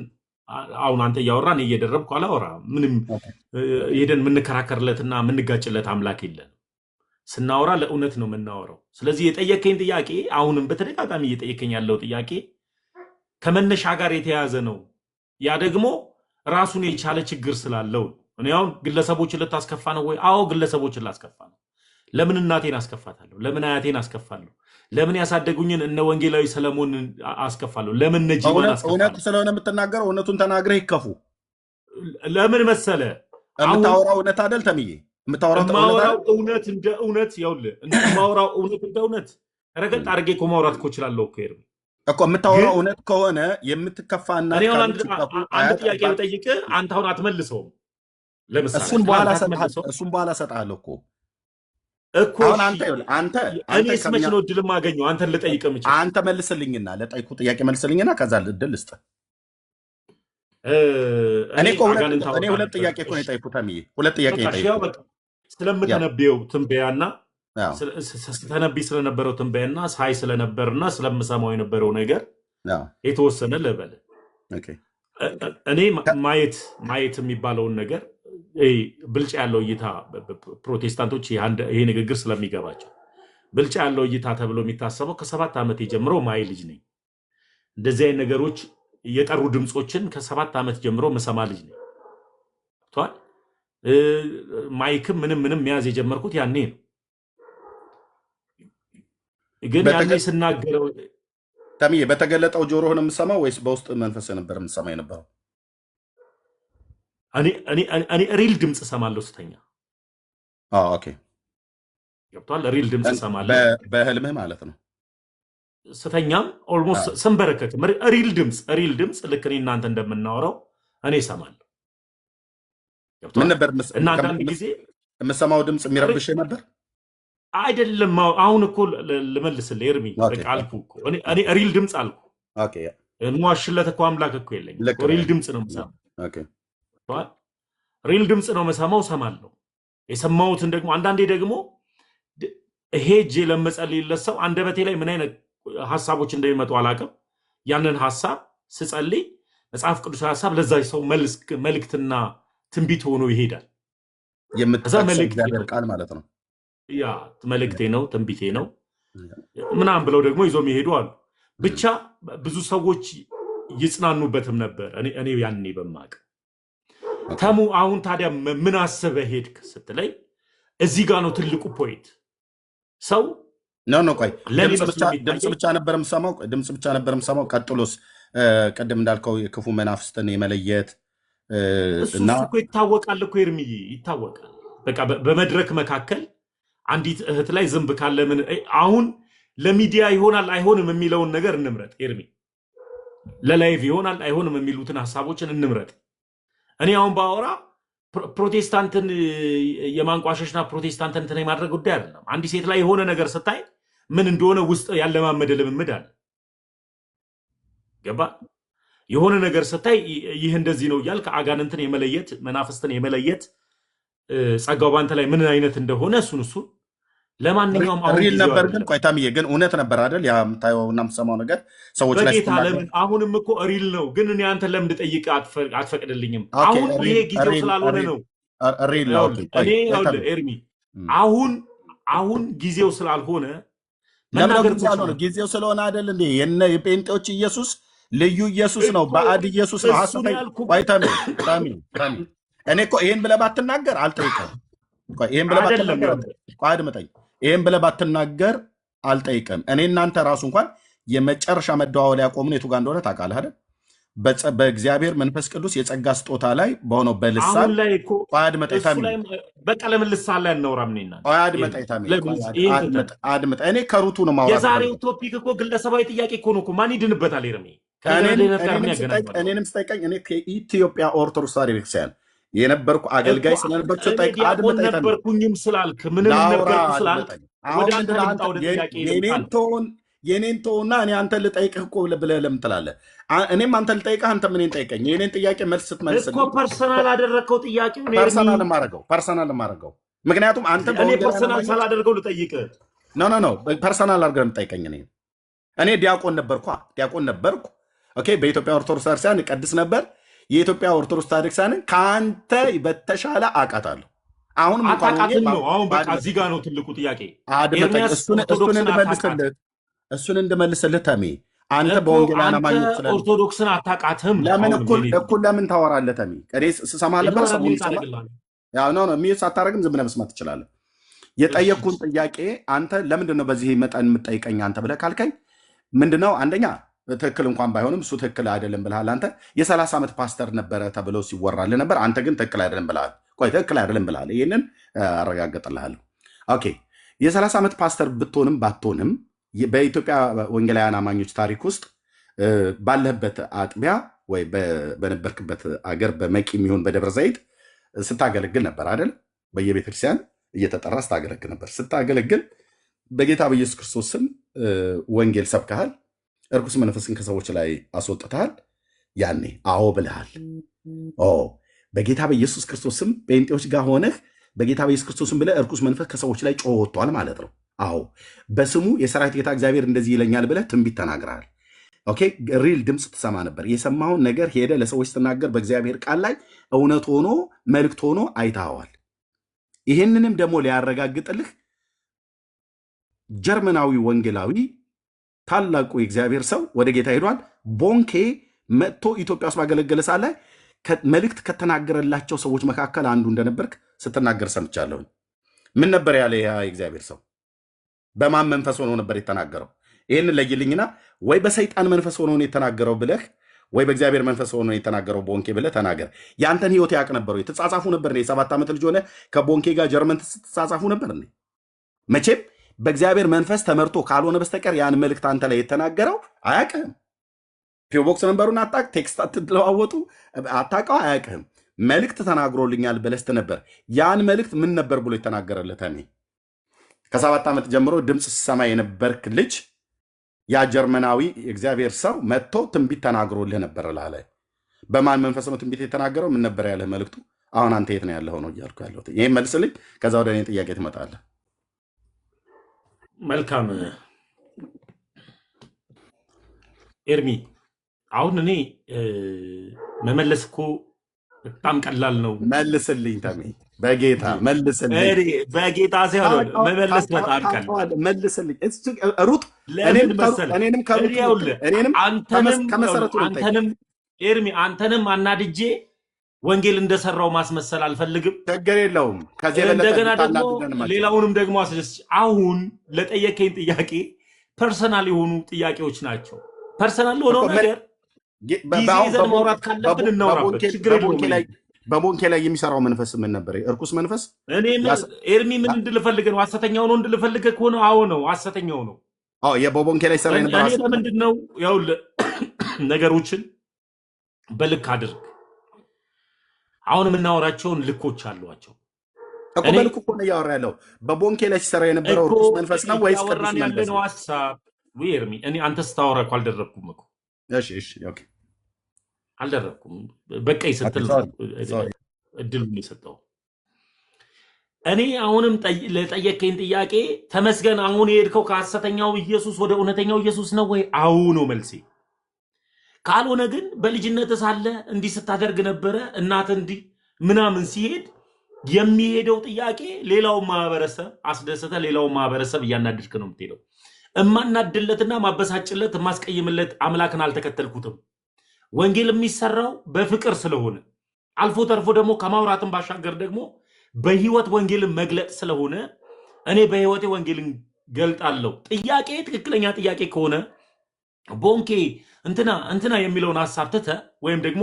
አሁን አንተ እያወራን እየደረብኩ አላወራ። ምንም ሄደን የምንከራከርለትና የምንጋጭለት አምላክ የለን። ስናወራ ለእውነት ነው የምናወራው። ስለዚህ የጠየከኝ ጥያቄ አሁንም በተደጋጋሚ እየጠየከኝ ያለው ጥያቄ ከመነሻ ጋር የተያያዘ ነው። ያ ደግሞ ራሱን የቻለ ችግር ስላለው እኔ አሁን ግለሰቦችን ልታስከፋ ነው ወይ? አዎ ግለሰቦችን ላስከፋ ነው። ለምን እናቴን አስከፋታለሁ? ለምን አያቴን አስከፋለሁ? ለምን ያሳደጉኝን እነ ወንጌላዊ ሰለሞን አስከፋለሁ? ለምን ነጂባን አስከፋለሁ? እውነት ስለሆነ የምትናገረው እውነቱን ተናግረህ ይከፉ። ለምን መሰለ የምታወራው እውነት አይደል ተምዬ? የማወራው እውነት እንደ እውነት ይኸውልህ፣ የማወራው እውነት እንደ እውነት ረገጥ አድርጌ እኮ ማውራት እኮ እችላለሁ እኮ ኤርሚ እኮ የምታወራው እውነት ከሆነ የምትከፋና አንድ ጥያቄ ብጠይቅህ አንተ አሁን አትመልሰውም። ለምሳሌ እሱን በኋላ እሰጥሃለሁ እኮ እኔስ መች ነው እድል የማገኘው አንተን ልጠይቅ የምችል? አንተ መልስልኝና ለጠይቁ ጥያቄ መልስልኝና ከዛ እድል ልስጥ። እኔ ሁለት ጥያቄ እኮ ነው የጠየኩት ተምዬ፣ ሁለት ጥያቄ የጠየኩት ስለምተነብየው ትንበያና ስተነብይ ስለነበረው ትንበያና ሳይ ስለነበርና ስለምሰማው የነበረው ነገር የተወሰነ ልበል። እኔ ማየት የሚባለውን ነገር ብልጫ ያለው እይታ ፕሮቴስታንቶች ይሄ ንግግር ስለሚገባቸው ብልጫ ያለው እይታ ተብሎ የሚታሰበው ከ7 ዓመት ጀምሮ ማይ ልጅ ነኝ። እንደዚህ አይነት ነገሮች የጠሩ ድምፆችን ከ7 ዓመት ጀምሮ መሰማ ልጅ ነኝ። ማይክም ምንም መያዝ የጀመርኩት ያኔ ነው። ግን ያኔ ስናገረው ተምዬ በተገለጠው ጆሮ ሆነ የምሰማው ወይስ በውስጥ መንፈስ ነበር የምሰማ የነበረው? እኔ ሪል ድምፅ እሰማለሁ ስተኛ። ኦኬ ገብቷል። ሪል ድምፅ እሰማለሁ በህልምህ ማለት ነው። ስተኛም ኦልሞስት ስንበረከክ ሪል ድምፅ ልክ እኔ እናንተ እንደምናወራው እኔ እሰማለሁ። ምን ነበር እናንተ አንድ ጊዜ የምሰማው ድምፅ የሚረብሽ ነበር? አይደለም። አሁን እኮ ልመልስልህ ኤርሚ፣ በቃ አልኩ እኮ እኔ ሪል ድምፅ አልኩ። ዋሽለት እኮ አምላክ እኮ የለኝ። ሪል ድምፅ ነው የምሰማው። ሪል ድምፅ ነው መሰማው፣ ሰማለሁ። የሰማሁትን ደግሞ አንዳንዴ ደግሞ ሄጄ ለመጸልይለት ሰው አንደበቴ ላይ ምን አይነት ሀሳቦች እንደሚመጡ አላውቅም። ያንን ሀሳብ ስጸልይ መጽሐፍ ቅዱሳዊ ሀሳብ ለዛ ሰው መልእክትና ትንቢት ሆኖ ይሄዳል። የምትጠቅሰው ቃል ማለት ነው። ያ መልእክቴ ነው፣ ትንቢቴ ነው ምናምን ብለው ደግሞ ይዞ የሚሄዱ አሉ። ብቻ ብዙ ሰዎች ይጽናኑበትም ነበር እኔ ያኔ በማቅ ተሙ። አሁን ታዲያ ምን አስበህ ሄድክ ስትለኝ እዚህ ጋር ነው ትልቁ ፖይንት። ሰው ኖ ቆይ ድምፅ ብቻ ነበር የምሰማው። ቀጥሎስ ቅድም እንዳልከው የክፉ መናፍስትን የመለየት እና እሱ እኮ ይታወቃል እኮ ኤርሚዬ፣ ይታወቃል። በቃ በመድረክ መካከል አንዲት እህት ላይ ዝንብ ካለ ምን አሁን ለሚዲያ ይሆናል አይሆንም የሚለውን ነገር እንምረጥ ኤርሚ። ለላይቭ ይሆናል አይሆንም የሚሉትን ሐሳቦችን እንምረጥ። እኔ አሁን ባወራ ፕሮቴስታንትን የማንቋሸሽና ፕሮቴስታንትን እንትን የማድረግ ጉዳይ አይደለም። አንድ ሴት ላይ የሆነ ነገር ስታይ ምን እንደሆነ ውስጥ ያለማመደ ልምምድ አለ። ገባ? የሆነ ነገር ስታይ ይህ እንደዚህ ነው እያልክ አጋንንትን የመለየት መናፍስትን የመለየት ጸጋው ባንተ ላይ ምን አይነት እንደሆነ እሱን ለማንኛውም አሁን ሪል ነበር። ግን ቆይታምዬ ግን እውነት ነበር አይደል? ያ የምታየውና የምትሰማው ነገር ሰዎች ላይ በጌታ ለምን አሁንም እኮ ሪል ነው። ግን እኔ አንተን ለምን ልጠይቅ አትፈቅድልኝም? አሁን ይሄ ጊዜው ስላልሆነ ነው። ሪል ነው እኔ ኤርሚ አሁን ጊዜው ስላልሆነ ጊዜው ስለሆነ አይደል እንዴ? የጴንጤዎች ኢየሱስ ልዩ ኢየሱስ ነው፣ ባዕድ ኢየሱስ ነው። ታሚ እኔ እኮ ይሄን ብለህ ባትናገር አልጠይቅም። ይሄን ብለህ ባትናገር አልጠይቅም። እኔ እናንተ ራሱ እንኳን የመጨረሻ መደዋወል ያቆምን የቱ ጋር እንደሆነ ታውቃለህ አይደል? በእግዚአብሔር መንፈስ ቅዱስ የጸጋ ስጦታ ላይ በሆነው በልሳን በቃ ለምን ልሳን ላይ አናወራም? እኔ ከሩቱ ነው ማውራት። የዛሬው ቶፒክ እኮ ግለሰባዊ ጥያቄ እኮ ነው። ማን ይድንበታል? ኤርሚ እኔንም ስጠይቀኝ እኔ ከኢትዮጵያ ኦርቶዶክስ ተዋሕዶ ቤተክርስቲያን የነበርኩ አገልጋይ ስለነበርኩ ነበርኩኝም ስላልክ ምንም ነበርኩ ስላልክ ወደ ጥያቄ የኔን ተውና እኔ አንተን ልጠይቅህ እኮ ብለህ ለምን ትላለህ? እኔም አንተን ልጠይቅህ አንተም እኔን ጠይቀኝ። የኔን ጥያቄ መልስ ስትመልስ እኮ ፐርሰናል አደረግከው ጥያቄ ፐርሰናል ማረገው ምክንያቱም አንተ እኔ ፐርሰናል ሳላደርገው ልጠይቅህ ኖ ፐርሰናል አድርገህ የምጠይቀኝ እኔ ዲያቆን ነበርኩ። ኦኬ በኢትዮጵያ ኦርቶዶክስ ቤተክርስቲያን ቀድስ ነበር። የኢትዮጵያ ኦርቶዶክስ ቤተክርስቲያንን ከአንተ በተሻለ አውቃታለሁ። አሁን በቃ እዚህ ጋር ነው ትልቁ ጥያቄ። እሱን እንድመልስልህ ተሜ አንተ በወንጌል አማኞች ኦርቶዶክስን አታውቃትም። ለምን እኩል ለምን ታወራለህ ተሜ? እኔ ስሰማ ነበር ሰሞኑን ሚዩት ሳታደርግም ዝም ብለህ መስማት ትችላለህ። የጠየቅኩን ጥያቄ አንተ ለምንድን ነው በዚህ መጠን የምጠይቀኝ አንተ ብለህ ካልከኝ ምንድነው አንደኛ ትክክል እንኳን ባይሆንም እሱ ትክክል አይደለም ብልሃል። አንተ የ30 ዓመት ፓስተር ነበረ ተብሎ ሲወራልህ ነበር። አንተ ግን ትክክል አይደለም ብልሃል። ትክክል አይደለም ብልሃል። ይህንን አረጋግጥልሃለሁ። ኦኬ የ30 ዓመት ፓስተር ብትሆንም ባትሆንም በኢትዮጵያ ወንጌላውያን አማኞች ታሪክ ውስጥ ባለህበት አጥቢያ ወይ በነበርክበት አገር በመቂ የሚሆን በደብረ ዘይት ስታገለግል ነበር አይደል? በየቤተክርስቲያን እየተጠራ ስታገለግል ነበር። ስታገለግል በጌታ በኢየሱስ ክርስቶስ ስም ወንጌል ሰብከሃል። እርኩስ መንፈስን ከሰዎች ላይ አስወጥተሃል። ያኔ አዎ ብልሃል። በጌታ በኢየሱስ ክርስቶስ ስም ጴንጤዎች ጋር ሆነህ በጌታ በኢየሱስ ክርስቶስ ስም ብለህ እርኩስ መንፈስ ከሰዎች ላይ ጮህ ወጥቷል ማለት ነው። አዎ በስሙ የሰራዊት ጌታ እግዚአብሔር እንደዚህ ይለኛል ብለህ ትንቢት ተናግረሃል። ኦኬ ሪል ድምፅ ትሰማ ነበር። የሰማውን ነገር ሄደ ለሰዎች ስትናገር በእግዚአብሔር ቃል ላይ እውነት ሆኖ መልእክት ሆኖ አይተኸዋል። ይህንንም ደግሞ ሊያረጋግጥልህ ጀርመናዊ ወንጌላዊ ታላቁ የእግዚአብሔር ሰው ወደ ጌታ ሄዷል። ቦንኬ መጥቶ ኢትዮጵያ ውስጥ ባገለገለ ሰዓት ላይ መልእክት ከተናገረላቸው ሰዎች መካከል አንዱ እንደነበርክ ስትናገር ሰምቻለሁ። ምን ነበር ያለ ያ የእግዚአብሔር ሰው? በማን መንፈስ ሆኖ ነበር የተናገረው? ይህንን ለይልኝና ወይ በሰይጣን መንፈስ ሆኖ የተናገረው ብለህ ወይ በእግዚአብሔር መንፈስ ሆኖ የተናገረው ቦንኬ ብለህ ተናገር። ያንተን ህይወት ያውቅ ነበሩ? የተጻጻፉ ነበር? የ7 ዓመት ልጅ ሆነ ከቦንኬ ጋር ጀርመን ትጻጻፉ ነበር? መቼም በእግዚአብሔር መንፈስ ተመርቶ ካልሆነ በስተቀር ያን መልእክት አንተ ላይ የተናገረው አያውቅህም። ፒቦክስ ነንበሩን አታውቅ፣ ቴክስት አትለዋወጡ፣ አታውቀው፣ አያውቅህም። መልእክት ተናግሮልኛል ብለስት ነበር። ያን መልእክት ምን ነበር ብሎ የተናገረለት? እኔ ከ7 ዓመት ጀምሮ ድምፅ ሲሰማ የነበርክ ልጅ ያ ጀርመናዊ የእግዚአብሔር ሰው መጥቶ ትንቢት ተናግሮልህ ነበር ላለ። በማን መንፈስ ነው ትንቢት የተናገረው? ምን ነበር ያለህ መልእክቱ? አሁን አንተ የት ነው ያለኸው ነው እያልኩ ያለሁት። ይህም መልስልኝ፣ ከዛ ወደ እኔ ጥያቄ ትመጣለህ። መልካም ኤርሚ፣ አሁን እኔ መመለስ እኮ በጣም ቀላል ነው። መልስልኝ ተሜ፣ በጌታ መልስልኝ። በጌታ ሳይሆን መመለስ በጣም ቀላል። መልስልኝ ሩጥ። እኔንም ከመሰረቱ ኤርሚ አንተንም አናድጄ ወንጌል እንደሰራው ማስመሰል አልፈልግም። ችግር የለውም። ከዚህ የበለጠ እንደገና ደግሞ ልታናድደን ማችል። ሌላውንም ደግሞ አስደስች። አሁን ለጠየቀኝ ጥያቄ ፐርሰናል የሆኑ ጥያቄዎች ናቸው። ፐርሰናል ሆነው እኮ ምን ነገር ጌ- በ- ጊዜ በአሁን ይዘን በቦ- ማውራት ካለብን በቦ- እናውራበት፣ በቦንኬ ችግር በቦንኬ የለውም። ላይ በቦንኬ ላይ የሚሰራው መንፈስ ምን ነበር? እርኩስ መንፈስ እኔ ኤርሚ ምን እንድልፈልግ ነው? ሐሰተኛው ነው እንድልፈልግ ከሆነ አዎ ነው፣ ሐሰተኛው ነው። የበቦንኬ ላይ ሰራ የነበረ እኔ ለምንድን ነው ይኸውልህ ነገሮችን በልክ አድርግ። አሁን የምናወራቸውን ልኮች አሏቸው። እኮ በልኩ እኮ ነው እያወራ ያለው። በቦንኬ ላይ ሲሰራ የነበረው እኮ እርኩስ መንፈስ ነው ወይስ ቅዱስ እያወራን መንፈስ ያለነው ነው? ሀሳብ ወይ ኤርሚ፣ እኔ አንተ ስታወራ እኮ አልደረግኩም እኮ እሺ እሺ ኦኬ አልደረግኩም። በቃኝ ስትል ሶሪ እድሉን የሰጠው እኔ አሁንም ለጠየቀኝ ጥያቄ ተመስገን። አሁን የሄድከው ከሐሰተኛው ኢየሱስ ወደ እውነተኛው ኢየሱስ ነው ወይ? አዎ ነው መልሴ። ካልሆነ ግን በልጅነት ሳለ እንዲህ ስታደርግ ነበረ እናት እንዲህ ምናምን ሲሄድ የሚሄደው ጥያቄ ሌላውን ማህበረሰብ አስደሰተ፣ ሌላውን ማህበረሰብ እያናድድክ ነው የምትሄደው። እማናድለትና ማበሳጭለት የማስቀይምለት አምላክን አልተከተልኩትም። ወንጌል የሚሰራው በፍቅር ስለሆነ አልፎ ተርፎ ደግሞ ከማውራትን ባሻገር ደግሞ በህይወት ወንጌልን መግለጥ ስለሆነ እኔ በህይወቴ ወንጌልን ገልጣለሁ። ጥያቄ ትክክለኛ ጥያቄ ከሆነ ቦንኬ እንትና የሚለውን ሀሳብ ትተህ ወይም ደግሞ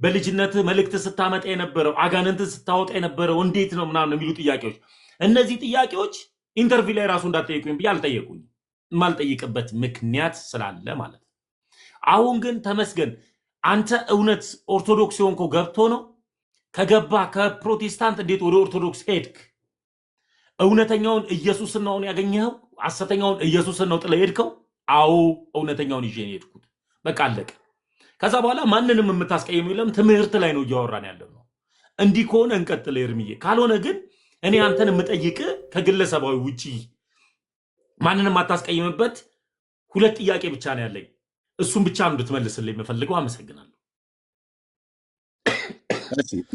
በልጅነት መልእክት ስታመጣ የነበረው አጋንንትን ስታወጣ የነበረው እንዴት ነው ምናምን የሚሉ ጥያቄዎች፣ እነዚህ ጥያቄዎች ኢንተርቪው ላይ ራሱ እንዳትጠይቁኝ ብዬ አልጠየቁኝ። የማልጠይቅበት ምክንያት ስላለ ማለት ነው። አሁን ግን ተመስገን አንተ እውነት ኦርቶዶክስ የሆንከው ገብቶ ነው? ከገባ ከፕሮቴስታንት እንዴት ወደ ኦርቶዶክስ ሄድክ? እውነተኛውን ኢየሱስን ነው ያገኘኸው? ሐሰተኛውን ኢየሱስን ነው ጥለህ ሄድከው? አዎ እውነተኛውን ይዤ ነው የሄድኩት። በቃ አለቀ። ከዛ በኋላ ማንንም የምታስቀይም የለም። ትምህርት ላይ ነው እያወራን ያለ ነው። እንዲህ ከሆነ እንቀጥል ኤርሚዬ። ካልሆነ ግን እኔ አንተን የምጠይቅ ከግለሰባዊ ውጪ ማንንም አታስቀይምበት ሁለት ጥያቄ ብቻ ነው ያለኝ። እሱም ብቻ እንድትመልስልኝ የምፈልገው። አመሰግናለሁ።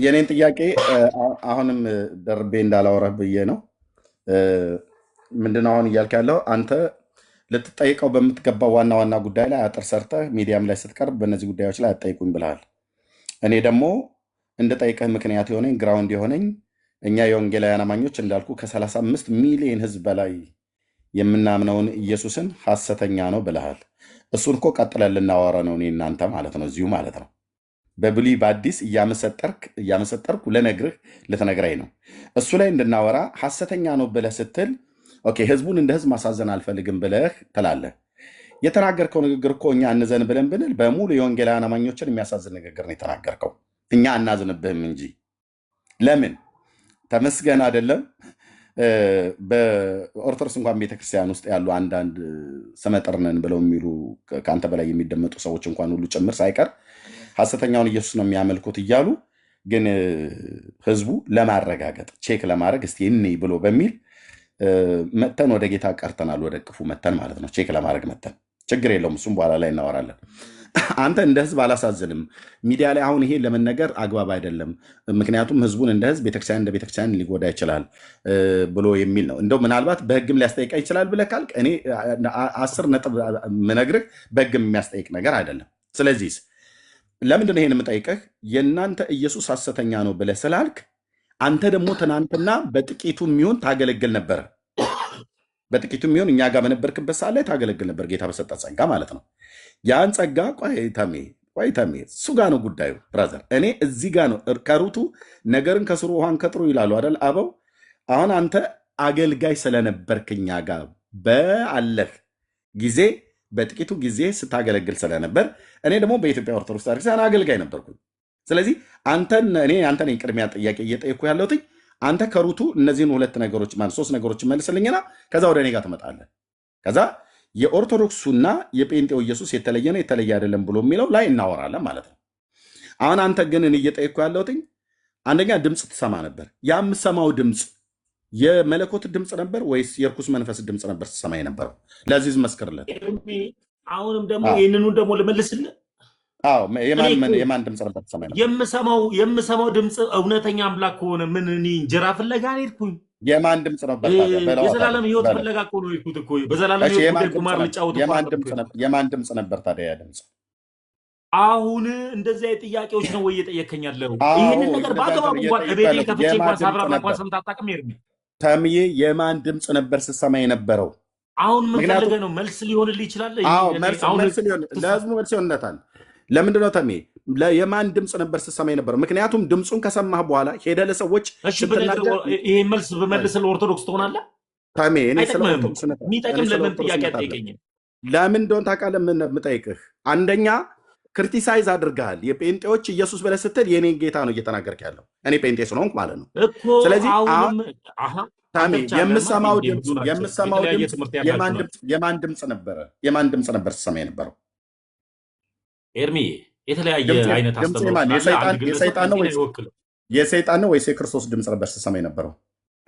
የኔን ጥያቄ አሁንም ደርቤ እንዳላወራህ ብዬ ነው። ምንድነው አሁን እያልክ ያለው? አንተ ልትጠይቀው በምትገባው ዋና ዋና ጉዳይ ላይ አጥር ሰርተህ ሚዲያም ላይ ስትቀርብ በእነዚህ ጉዳዮች ላይ አትጠይቁኝ ብለሃል። እኔ ደግሞ እንድጠይቅህ ምክንያት የሆነኝ ግራውንድ የሆነኝ እኛ የወንጌላውያን አማኞች እንዳልኩ ከ35 ሚሊዮን ሕዝብ በላይ የምናምነውን ኢየሱስን ሐሰተኛ ነው ብለሃል። እሱን እኮ ቀጥለን ልናወራ ነው እኔ እናንተ ማለት ነው፣ እዚሁ ማለት ነው። በብሉይ በአዲስ እያመሰጠርኩ ልነግርህ ልትነግረኝ ነው። እሱ ላይ እንድናወራ ሐሰተኛ ነው ብለህ ስትል ኦኬ ህዝቡን እንደ ህዝብ ማሳዘን አልፈልግም ብለህ ትላለህ። የተናገርከው ንግግር እኮ እኛ እንዘን ብለን ብንል በሙሉ የወንጌላውያን አማኞችን የሚያሳዝን ንግግር ነው የተናገርከው። እኛ አናዝንብህም እንጂ ለምን ተመስገን አይደለም። በኦርቶዶክስ እንኳን ቤተክርስቲያን ውስጥ ያሉ አንዳንድ ስመጥር ነን ብለው የሚሉ ከአንተ በላይ የሚደመጡ ሰዎች እንኳን ሁሉ ጭምር ሳይቀር ሐሰተኛውን ኢየሱስ ነው የሚያመልኩት እያሉ ግን ህዝቡ ለማረጋገጥ ቼክ ለማድረግ እስቲ እኔ ብሎ በሚል መተን ወደ ጌታ ቀርተናል። ወደ ቅፉ መተን ማለት ነው። ቼክ ለማድረግ መተን ችግር የለውም። እሱም በኋላ ላይ እናወራለን። አንተ እንደ ህዝብ አላሳዝንም ሚዲያ ላይ አሁን ይሄ ለመነገር አግባብ አይደለም፣ ምክንያቱም ህዝቡን እንደ ህዝብ ቤተክርስቲያን እንደ ቤተክርስቲያን ሊጎዳ ይችላል ብሎ የሚል ነው። እንደው ምናልባት በህግም ሊያስጠይቃ ይችላል ብለህ ካልክ እኔ 10 ነጥብ ምነግርህ በህግም የሚያስጠይቅ ነገር አይደለም። ስለዚህ ለምንድን ነው ይሄን የምጠይቅህ? የእናንተ ኢየሱስ ሐሰተኛ ነው ብለህ ስላልክ አንተ ደግሞ ትናንትና በጥቂቱ የሚሆን ታገለግል ነበረ። በጥቂቱ የሚሆን እኛ ጋር በነበርክበት ሰዓት ላይ ታገለግል ነበር፣ ጌታ በሰጠ ጸጋ ማለት ነው። ያን ጸጋ ቆይተሜ እሱ ጋር ነው ጉዳዩ ብራዘር። እኔ እዚህ ጋር ነው ከሩቱ ነገርን ከስሩ ውሃን ከጥሩ ይላሉ አይደል አበው። አሁን አንተ አገልጋይ ስለነበርክ እኛ ጋር በአለህ ጊዜ በጥቂቱ ጊዜ ስታገለግል ስለነበር እኔ ደግሞ በኢትዮጵያ ኦርቶዶክስ ቤተክርስቲያን አገልጋይ ነበርኩኝ። ስለዚህ እኔ አንተን ቅድሚያ ጥያቄ እየጠየኩ ያለሁት አንተ ከሩቱ እነዚህን 2 ነገሮች ማለት 3 ነገሮች መልስልኝና ከዛ ወደ እኔ ጋር ትመጣለህ። ከዛ የኦርቶዶክሱና የጴንጤው ኢየሱስ የተለየ ነው የተለየ አይደለም ብሎ የሚለው ላይ እናወራለን ማለት ነው። አሁን አንተ ግን እኔ እየጠየኩ ያለሁት አንደኛ ድምፅ ትሰማ ነበር። ያ የምሰማው ድምፅ የመለኮት ድምፅ ነበር ወይስ የርኩስ መንፈስ ድምፅ ነበር ትሰማ የነበረው? ለዚህ መስክርለት። አሁንም ደግሞ ይህንኑ ደግሞ ልመልስልህ። የማን ድምፅ ነበር ትሰማ ነበር? የምሰማው ድምፅ እውነተኛ አምላክ ከሆነ ምን እኔ እንጀራ ፍለጋ ሄድኩኝ? የማን ድምፅ ነበር? የዘላለም ህይወት ፍለጋ እኮ ነው የሄድኩት እኮ። በዘላለም ህይወት ቁማር ልጫወት። የማን ድምፅ ነበር ታዲያ? ያ ድምፅ አሁን እንደዚህ ጥያቄዎች ነው ወይ እየጠየከኝ ያለው? ይሄንን ነገር በአግባቡ እንኳን ቤቴን ከፍቼ እንኳን ሳብራራ እንኳን ሰምተህ አታውቅም ኤርሚ? ተምዬ የማን ድምፅ ነበር ስትሰማ የነበረው? አሁን ምን ፈልገህ ነው? መልስ ሊሆንልህ ይችላል። ለህዝቡ መልስ ይሆንለታል። ለምንድን ነው ተምዬ የማን ድምፅ ነበር ስትሰማ የነበረው? ምክንያቱም ድምፁን ከሰማህ በኋላ ሄደህ ለሰዎች ይሄ መልስ በመልስል ኦርቶዶክስ ትሆናለህ። ተምዬ እኔ የሚጠቅም ለምን ጥያቄ አትጠይቀኝም? ለምን እንደሆነ ታውቃለህ? የምጠይቅህ አንደኛ ክሪቲሳይዝ አድርገሃል። የጴንጤዎች ኢየሱስ ብለህ ስትል የኔን ጌታ ነው እየተናገርክ ያለው። እኔ ጴንጤ ስለሆንኩ ማለት ነው። ስለዚህ የምሰማው ድምፅ የማን ድምፅ ነበረ? የማን ድምፅ ነበር ስትሰማ የነበረው? ኤርሚ የተለያየ አይነት የሰይጣን ነው ወይስ የክርስቶስ ድምፅ ነበር ስትሰማ የነበረው?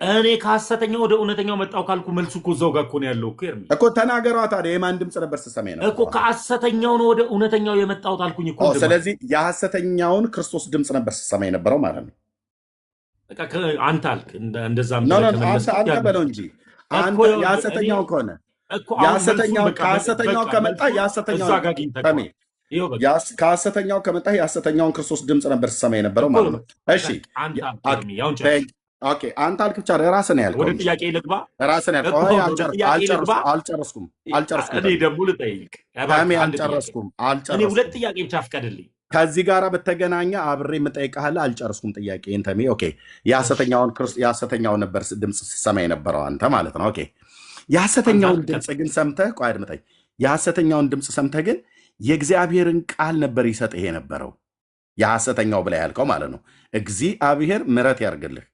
እኔ ከሐሰተኛው ወደ እውነተኛው መጣው ካልኩ መልሱ እኮ እዛው ጋር እኮ ነው ያለው እኮ ኤርሚ እኮ ተናገሯ። ታዲያ የማን ድምፅ ነበር ስትሰማ የነበረው? እኮ ከሐሰተኛው ነው ወደ እውነተኛው የመጣው ታልኩኝ እኮ። ስለዚህ የሐሰተኛውን ክርስቶስ ድምፅ ነበር ስትሰማ የነበረው ማለት ነው። በቃ አንተ አልክ እንደዛም አንተ በለው እንጂ የሐሰተኛው ከሆነ ከሐሰተኛው ከመጣ ከሐሰተኛው ከመጣ የሐሰተኛውን ክርስቶስ ድምፅ ነበር ስትሰማ የነበረው ማለት ነው። እሺ አንተ አልክ ብቻ ራስህ ነው ያልከው። ወደ ጥያቄ ልግባ። ራስህ ነው ያልከው። አልጨረስኩም። እኔ ደግሞ ልጠይቅ። አልጨረስኩም። እኔ ሁለት ጥያቄ ብቻ ፍቀድልኝ። ከዚህ ጋር በተገናኘ አብሬ የምጠይቅሃለሁ። አልጨረስኩም ጥያቄ እንተሜ። ኦኬ የሐሰተኛውን ነበር ድምፅ ስትሰማ የነበረው አንተ ማለት ነው። ኦኬ የሐሰተኛውን ድምፅ ግን ሰምተህ ቆይ አድምጠኝ። የሐሰተኛውን ድምፅ ሰምተህ ግን የእግዚአብሔርን ቃል ነበር ይሰጥህ የነበረው። የሐሰተኛው ብላ ያልከው ማለት ነው። እግዚአብሔር ምሕረት ያርግልህ።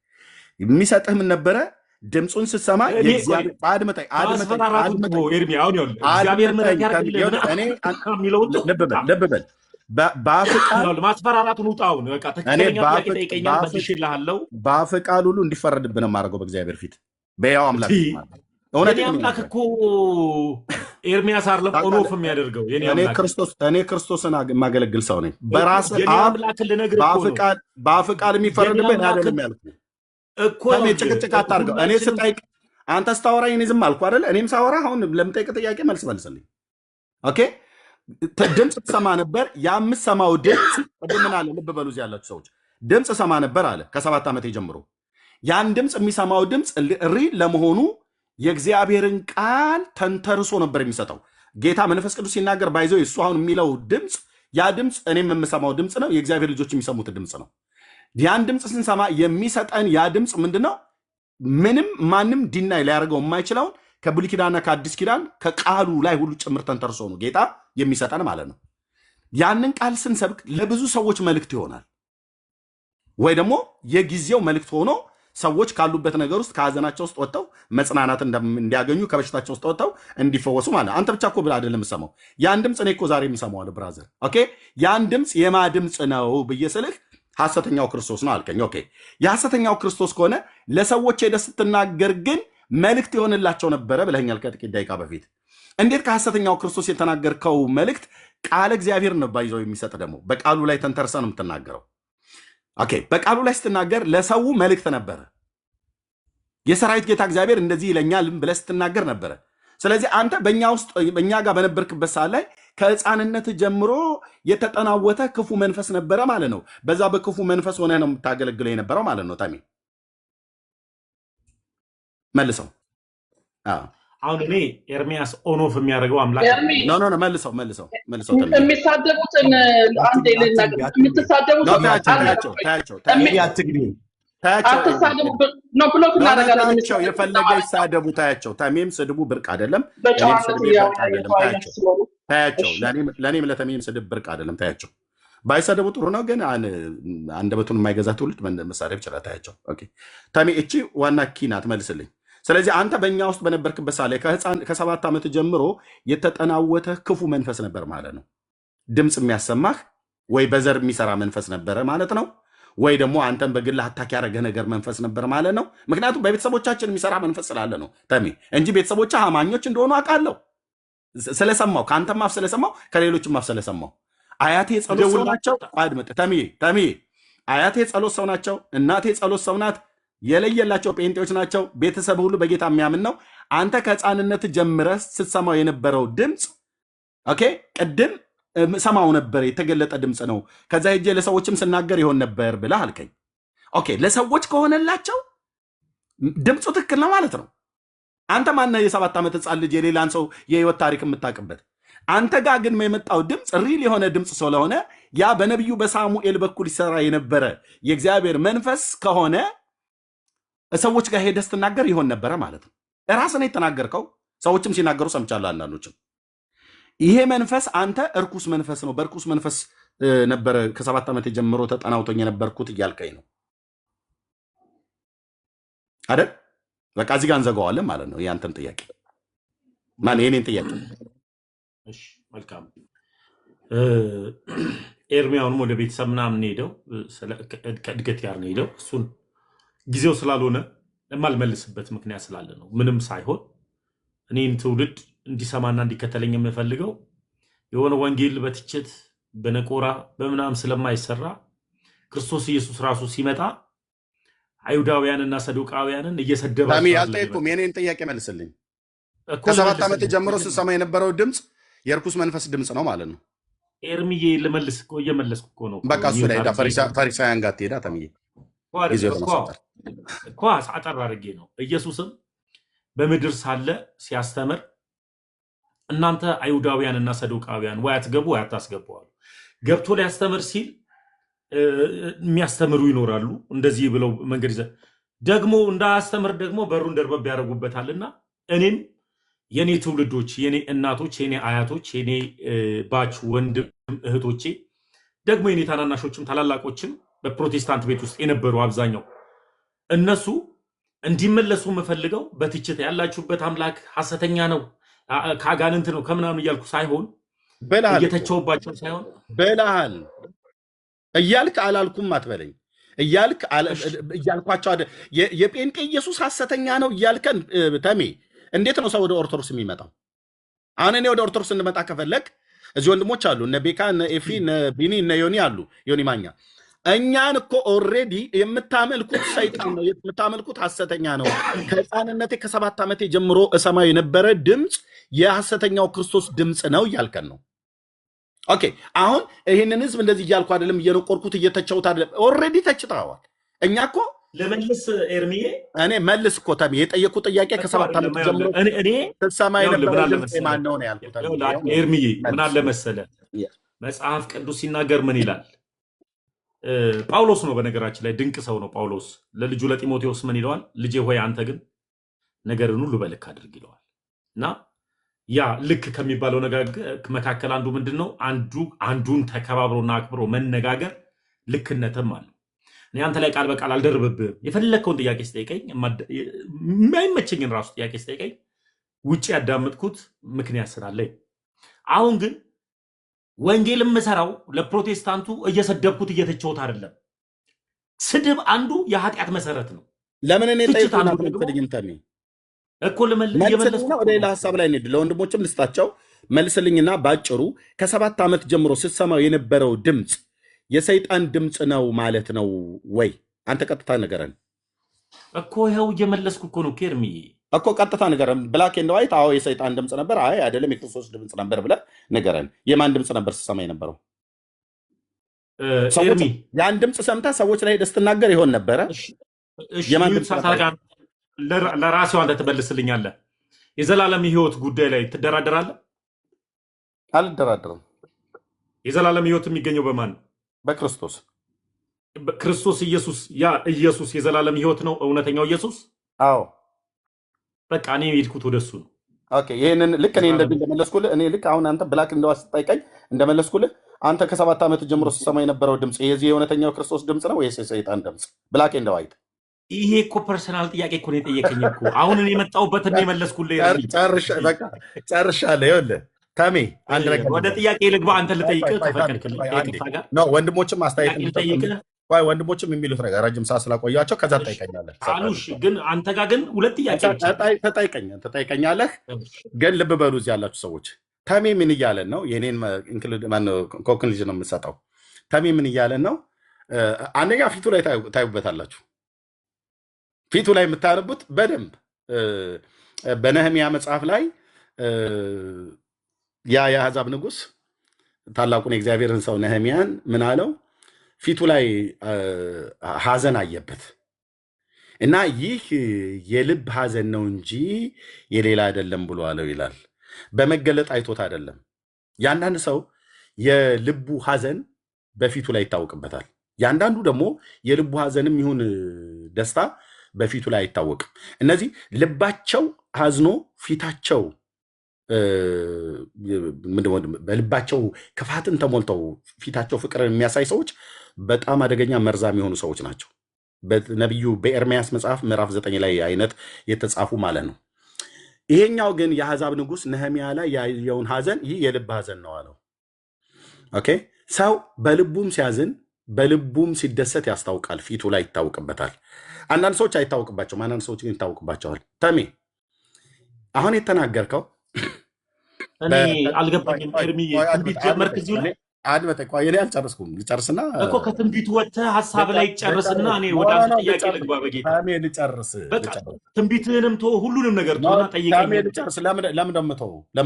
የሚሰጥህ ምን ነበረ? ድምፁን ስትሰማ ልብ በል ማስፈራራቱን ውጣውን በአፍ ቃል ሁሉ እንዲፈረድብህ ነው የማደርገው በእግዚአብሔር ፊት በያው አምላክ። የኔ አምላክ እኮ ኤርሚያስ አይደለም ኦኖፍ የሚያደርገው። እኔ ክርስቶስን የማገለግል ሰው ነኝ። በራስ በአፍ ቃል የሚፈረድብህ አይደለም ያልኩህ እኮ። ጭቅጭቅ አታርገው። እኔ ስጠይቅ አንተ ስታወራ እኔ ዝም አልኩ አይደለ? እኔም ሳወራ አሁን ለምጠይቅ ጥያቄ መልስ መልስልኝ። ኦኬ ድምፅ ትሰማ ነበር። የምትሰማው ድምፅ ምን አለ? ልብ በሉ እዚህ ያላችሁ ሰዎች፣ ድምፅ ሰማ ነበር አለ ከ7 ዓመቴ ጀምሮ። ያን ድምፅ የሚሰማው ድምፅ ሪል ለመሆኑ የእግዚአብሔርን ቃል ተንተርሶ ነበር የሚሰጠው። ጌታ መንፈስ ቅዱስ ሲናገር ባይዘው እሱ አሁን የሚለው ድምፅ ያ ድምፅ እኔም የምሰማው ድምፅ ነው። የእግዚአብሔር ልጆች የሚሰሙት ድምፅ ነው። ያን ድምፅ ስንሰማ የሚሰጠን ያ ድምፅ ምንድነው? ምንም ማንም ዲናይ ሊያደርገው የማይችለውን ከብሉይ ኪዳንና ከአዲስ ኪዳን ከቃሉ ላይ ሁሉ ጭምር ተንተርሶ ነው ጌታ የሚሰጠን ማለት ነው። ያንን ቃል ስንሰብክ ለብዙ ሰዎች መልእክት ይሆናል፣ ወይ ደግሞ የጊዜው መልእክት ሆኖ ሰዎች ካሉበት ነገር ውስጥ ከሀዘናቸው ውስጥ ወጥተው መጽናናት እንዲያገኙ ከበሽታቸው ውስጥ ወጥተው እንዲፈወሱ ማለት። አንተ ብቻ እኮ ብለህ አይደለም የምሰማው ያን ድምፅ። እኔ እኮ ዛሬ የምሰማዋለሁ ብራዘር። ኦኬ ያን ድምፅ የማ ድምፅ ነው ብዬ ስልህ ሐሰተኛው ክርስቶስ ነው አልከኝ። ኦኬ የሐሰተኛው ክርስቶስ ከሆነ ለሰዎች ሄደህ ስትናገር ግን መልእክት የሆንላቸው ነበረ ብለኛል ከጥቂት ደቂቃ በፊት። እንዴት ከሐሰተኛው ክርስቶስ የተናገርከው መልእክት ቃል እግዚአብሔር ነው ባይዘው የሚሰጥ ደግሞ በቃሉ ላይ ተንተርሰ ነው የምትናገረው። ኦኬ በቃሉ ላይ ስትናገር ለሰው መልእክት ነበረ። የሰራዊት ጌታ እግዚአብሔር እንደዚህ ይለኛል ብለህ ስትናገር ነበረ። ስለዚህ አንተ በእኛ ጋር በነበርክበት ሰዓት ላይ ከሕፃንነት ጀምሮ የተጠናወተ ክፉ መንፈስ ነበረ ማለት ነው። በዛ በክፉ መንፈስ ሆነ ነው የምታገለግለው የነበረው ማለት ነው። ታሚ መልሰው። አሁን እኔ ኤርሚያስ ኦኖፍ የሚያደርገው አምላክ መልሰው የሚሳደቡትን አንዴ ልናገር። የምትሳደቡት የፈለገ ይሳደቡ፣ ታያቸው። ተሜም ስድቡ ብርቅ አይደለም፣ ታያቸው። ለእኔም ለተሜም ስድብ ብርቅ አይደለም፣ ታያቸው። ባይሰደቡ ጥሩ ነው፣ ግን አንደበቱን የማይገዛ ትውልድ መሳደብ ይችላል። ታያቸው። ተሜ እቺ ዋና ኪ ናት፣ መልስልኝ። ስለዚህ አንተ በእኛ ውስጥ በነበርክበት ሳለ ከ7 ዓመት ጀምሮ የተጠናወተ ክፉ መንፈስ ነበር ማለት ነው። ድምፅ የሚያሰማህ ወይ በዘር የሚሰራ መንፈስ ነበረ ማለት ነው፣ ወይ ደግሞ አንተን በግል አታክ ያደረገ ነገር መንፈስ ነበር ማለት ነው። ምክንያቱም በቤተሰቦቻችን የሚሰራ መንፈስ ስላለ ነው ተሜ፣ እንጂ ቤተሰቦች አማኞች እንደሆኑ አውቃለሁ ስለሰማው፣ ከአንተም አፍ ስለሰማው፣ ከሌሎችም አፍ ስለሰማው። አያቴ ጸሎት ሰው ናቸው። ተሜ አያቴ ጸሎት ሰው ናቸው። እናቴ ጸሎት ሰው ናት። የለየላቸው ጴንጤዎች ናቸው። ቤተሰብ ሁሉ በጌታ የሚያምን ነው። አንተ ከሕፃንነት ጀምረህ ስትሰማው የነበረው ድምፅ ኦኬ፣ ቅድም ሰማው ነበር፣ የተገለጠ ድምፅ ነው። ከዛ ሄጄ ለሰዎችም ስናገር ይሆን ነበር ብለህ አልከኝ። ኦኬ፣ ለሰዎች ከሆነላቸው ድምፁ ትክክል ነው ማለት ነው። አንተ ማነህ የ7 ዓመት ህፃን ልጅ የሌላን ሰው የህይወት ታሪክ የምታውቅበት? አንተ ጋር ግን የመጣው ድምፅ ሪል የሆነ ድምፅ ስለሆነ ያ በነቢዩ በሳሙኤል በኩል ይሰራ የነበረ የእግዚአብሔር መንፈስ ከሆነ ሰዎች ጋር ሄደህ ስትናገር ይሆን ነበረ ማለት ነው። ራስህ ነው የተናገርከው። ሰዎችም ሲናገሩ ሰምቻለሁ። አንዳንዶችም ይሄ መንፈስ አንተ እርኩስ መንፈስ ነው፣ በእርኩስ መንፈስ ነበረ ከ7 ዓመት ጀምሮ ተጠናውቶኝ የነበርኩት እያልከኝ ነው አይደል? በቃ እዚህ ጋር እንዘጋዋለን ማለት ነው። ያንተን ጥያቄ ማን የኔን ጥያቄ? እሺ መልካም። ኤርሚያውንም ወደ ቤተሰብ ምናምን ሄደው ከእድገት ጋር ነው ሄደው እሱን ጊዜው ስላልሆነ የማልመልስበት ምክንያት ስላለ ነው። ምንም ሳይሆን እኔን ትውልድ እንዲሰማና እንዲከተለኝ የምፈልገው የሆነ ወንጌል በትችት በነቆራ በምናም ስለማይሰራ ክርስቶስ ኢየሱስ ራሱ ሲመጣ አይሁዳውያንና ሰዱቃውያንን እየሰደባቸው ታሚ ያልጠየቅኩም የኔን ጥያቄ መልስልኝ። ከ7 ዓመት ጀምሮ ስትሰማ የነበረው ድምፅ የእርኩስ መንፈስ ድምፅ ነው ማለት ነው? ኤርሚዬ ልመልስ እኮ እየመለስኩ እኮ ነው። በቃ እሱ ላይ ፈሪሳውያን ጋር ትሄዳ ታሚዬ እኮ አጠር አድርጌ ነው። ኢየሱስም በምድር ሳለ ሲያስተምር እናንተ አይሁዳውያንና ሰዱቃውያን ወይ አትገቡ ወይ አታስገቡዋሉ። ገብቶ ሊያስተምር ሲል የሚያስተምሩ ይኖራሉ። እንደዚህ ብለው መንገድ ይዘ ደግሞ እንዳያስተምር ደግሞ በሩን ደርበብ ያደርጉበታልና እኔም የኔ ትውልዶች፣ የኔ እናቶች፣ የኔ አያቶች፣ የኔ ባች ወንድም እህቶቼ ደግሞ የኔ ታናናሾችም ታላላቆችም በፕሮቴስታንት ቤት ውስጥ የነበሩ አብዛኛው እነሱ እንዲመለሱ የምፈልገው በትችት ያላችሁበት አምላክ ሐሰተኛ ነው ከአጋንንት ነው ከምናምን እያልኩ ሳይሆን እየተቸውባቸው ሳይሆን በላሃል እያልክ አላልኩም አትበለኝ። እያልኳቸው የጴንጤ ኢየሱስ ሐሰተኛ ነው እያልከን ተሜ እንዴት ነው ሰው ወደ ኦርቶዶክስ የሚመጣው? አሁን እኔ ወደ ኦርቶዶክስ እንመጣ ከፈለግ እዚህ ወንድሞች አሉ፣ እነ ቤካ፣ እነ ኤፊ፣ እነ ቢኒ፣ እነ ዮኒ አሉ። ዮኒ ማኛ እኛን እኮ ኦልሬዲ የምታመልኩት ሰይጣን ነው፣ የምታመልኩት ሐሰተኛ ነው። ከህፃንነቴ ከ7 ዓመቴ ጀምሮ እሰማው የነበረ ድምፅ የሐሰተኛው ክርስቶስ ድምፅ ነው እያልከን ነው። ኦኬ፣ አሁን ይህንን ህዝብ እንደዚህ እያልኩ አይደለም፣ እየነቆርኩት እየተቸውት አይደለም። ኦልሬዲ ተችተዋል። እኛ እኮ ለመልስ ኤርሚዬ እኔ መልስ እኮ ታሚ የጠየቁ ጥያቄ ከ7 ዓመት ጀምሮ እኔ ተሰማ የነበረው ድምፅ ማን ነው ያልኩት። ኤርሚዬ ምን አለ መሰለ መጽሐፍ ቅዱስ ሲናገር ምን ይላል? ጳውሎስ ነው በነገራችን ላይ ድንቅ ሰው ነው ጳውሎስ። ለልጁ ለጢሞቴዎስ ምን ይለዋል? ልጄ ሆይ አንተ ግን ነገርን ሁሉ በልክ አድርግ ይለዋል። እና ያ ልክ ከሚባለው መካከል አንዱ ምንድን ነው? አንዱን ተከባብሮና አክብሮ መነጋገር ልክነትም አለው። እኔ አንተ ላይ ቃል በቃል አልደርብብህም። የፈለግከውን ጥያቄ ስጠይቀኝ፣ የማይመቸኝን ራሱ ጥያቄ ስጠይቀኝ ውጭ ያዳመጥኩት ምክንያት ስላለኝ፣ አሁን ግን ወንጌል የምሰራው ለፕሮቴስታንቱ እየሰደብኩት እየተቸውት አይደለም። ስድብ አንዱ የኃጢአት መሰረት ነው። ለምን እኔ ትችት አንዱ እኮ ወደ ሌላ ሀሳብ ላይ እንሂድ። ለወንድሞችም ልስጣቸው መልስልኝና ባጭሩ ከ7 ዓመት ጀምሮ ስትሰማው የነበረው ድምፅ የሰይጣን ድምፅ ነው ማለት ነው ወይ? አንተ ቀጥታ ንገረን እኮ። ይኸው እየመለስኩ እኮ ነው ኬርሚዬ እኮ ቀጥታ ንገረን። ብላክ ኤንድ ዋይት። አዎ የሰይጣን ድምፅ ነበር፣ አይ አይደለም የክርስቶስ ድምፅ ነበር ብለህ ንገረን። የማን ድምፅ ነበር ስትሰማ የነበረው? ያን ድምፅ ሰምተህ ሰዎች ላይ ሄደህ ስትናገር ይሆን ነበረ? የማን ድምፅ ነበር? ለራሴው አንተ ትመልስልኛለህ። የዘላለም ህይወት ጉዳይ ላይ ትደራደራለህ? አልደራደርም። የዘላለም ህይወት የሚገኘው በማን ነው? በክርስቶስ። ክርስቶስ ኢየሱስ። ያ ኢየሱስ የዘላለም ህይወት ነው፣ እውነተኛው ኢየሱስ። አዎ በቃ እኔ የሄድኩት ወደሱ ነው። ኦኬ፣ ይሄንን ልክ እኔ እንደመለስኩልህ፣ እኔ ልክ አሁን አንተ ብላክ እንደዋ ስጠይቀኝ እንደመለስኩልህ፣ አንተ ከ7 ዓመት ጀምሮ ስትሰማ የነበረው ድምፅ የዚህ የእውነተኛው ክርስቶስ ድምፅ ነው ወይስ የሰይጣን ድምፅ? ብላክ ኤንድ ዋይት። ይሄ እኮ ፐርሰናል ጥያቄ እኮ ነው የጠየቀኝ እኮ። አሁን እኔ የመጣሁበትን ነው የመለስኩልህ። ጨርሻለሁ። ይኸውልህ ታሜ አንድ ነገር ወደ ጥያቄ ልግባ። አንተ ልጠይቅህ ከፈቀድክልኝ ጋር ወንድሞችም አስተያየት ወንድሞችም የሚሉት ነገር ረጅም ሰዓት ስላቆያቸው ከዛ ትጠይቀኛለህ አሉሽ። ግን አንተ ጋር ግን 2 ጥያቄ ትጠይቀኛለህ። ግን ልብ በሉ እዚህ ያላችሁ ሰዎች ታሜ ምን እያለን ነው? የኔን ኮንክሉዥን ነው የምሰጠው። ታሜ ምን እያለን ነው? አንደኛ ፊቱ ላይ ታዩበታላችሁ። ፊቱ ላይ የምታነቡት በደንብ በነህምያ መጽሐፍ ላይ ያ የአሕዛብ ንጉሥ ታላቁን የእግዚአብሔርን ሰው ነህምያን ምን አለው? ፊቱ ላይ ሐዘን አየበት እና ይህ የልብ ሐዘን ነው እንጂ የሌላ አይደለም ብሎ አለው ይላል። በመገለጥ አይቶት አይደለም። የአንዳንድ ሰው የልቡ ሐዘን በፊቱ ላይ ይታወቅበታል። የአንዳንዱ ደግሞ የልቡ ሐዘንም ይሁን ደስታ በፊቱ ላይ አይታወቅም። እነዚህ ልባቸው ሐዝኖ ፊታቸው በልባቸው ክፋትን ተሞልተው ፊታቸው ፍቅርን የሚያሳይ ሰዎች በጣም አደገኛ መርዛም የሆኑ ሰዎች ናቸው። በነቢዩ በኤርምያስ መጽሐፍ ምዕራፍ 9 ላይ አይነት የተጻፉ ማለት ነው። ይሄኛው ግን የአሕዛብ ንጉሥ ነህምያ ላይ ያየውን ሐዘን ይህ የልብ ሐዘን ነው አለው። ኦኬ። ሰው በልቡም ሲያዝን በልቡም ሲደሰት ያስታውቃል፣ ፊቱ ላይ ይታወቅበታል። አንዳንድ ሰዎች አይታወቅባቸውም፣ አንዳንድ ሰዎች ግን ይታወቅባቸዋል። ተሜ አሁን የተናገርከው እኔ አልገባኝም። ኤርሚ ትንቢት ጀመርክ እዚሁ ላይ ቆይ፣ እኔ አልጨርስኩም። ልጨርስና እኮ ከትንቢቱ ወጥተህ ሀሳብ ላይ ጨርስና እኔ ወደ አንተ ጥያቄ ልግባ። በጌታ ልጨርስ። በቃ ትንቢትህንም ተወው፣ ሁሉንም ነገር ተወና ጠይቀኝ። ልጨርስ። ለምን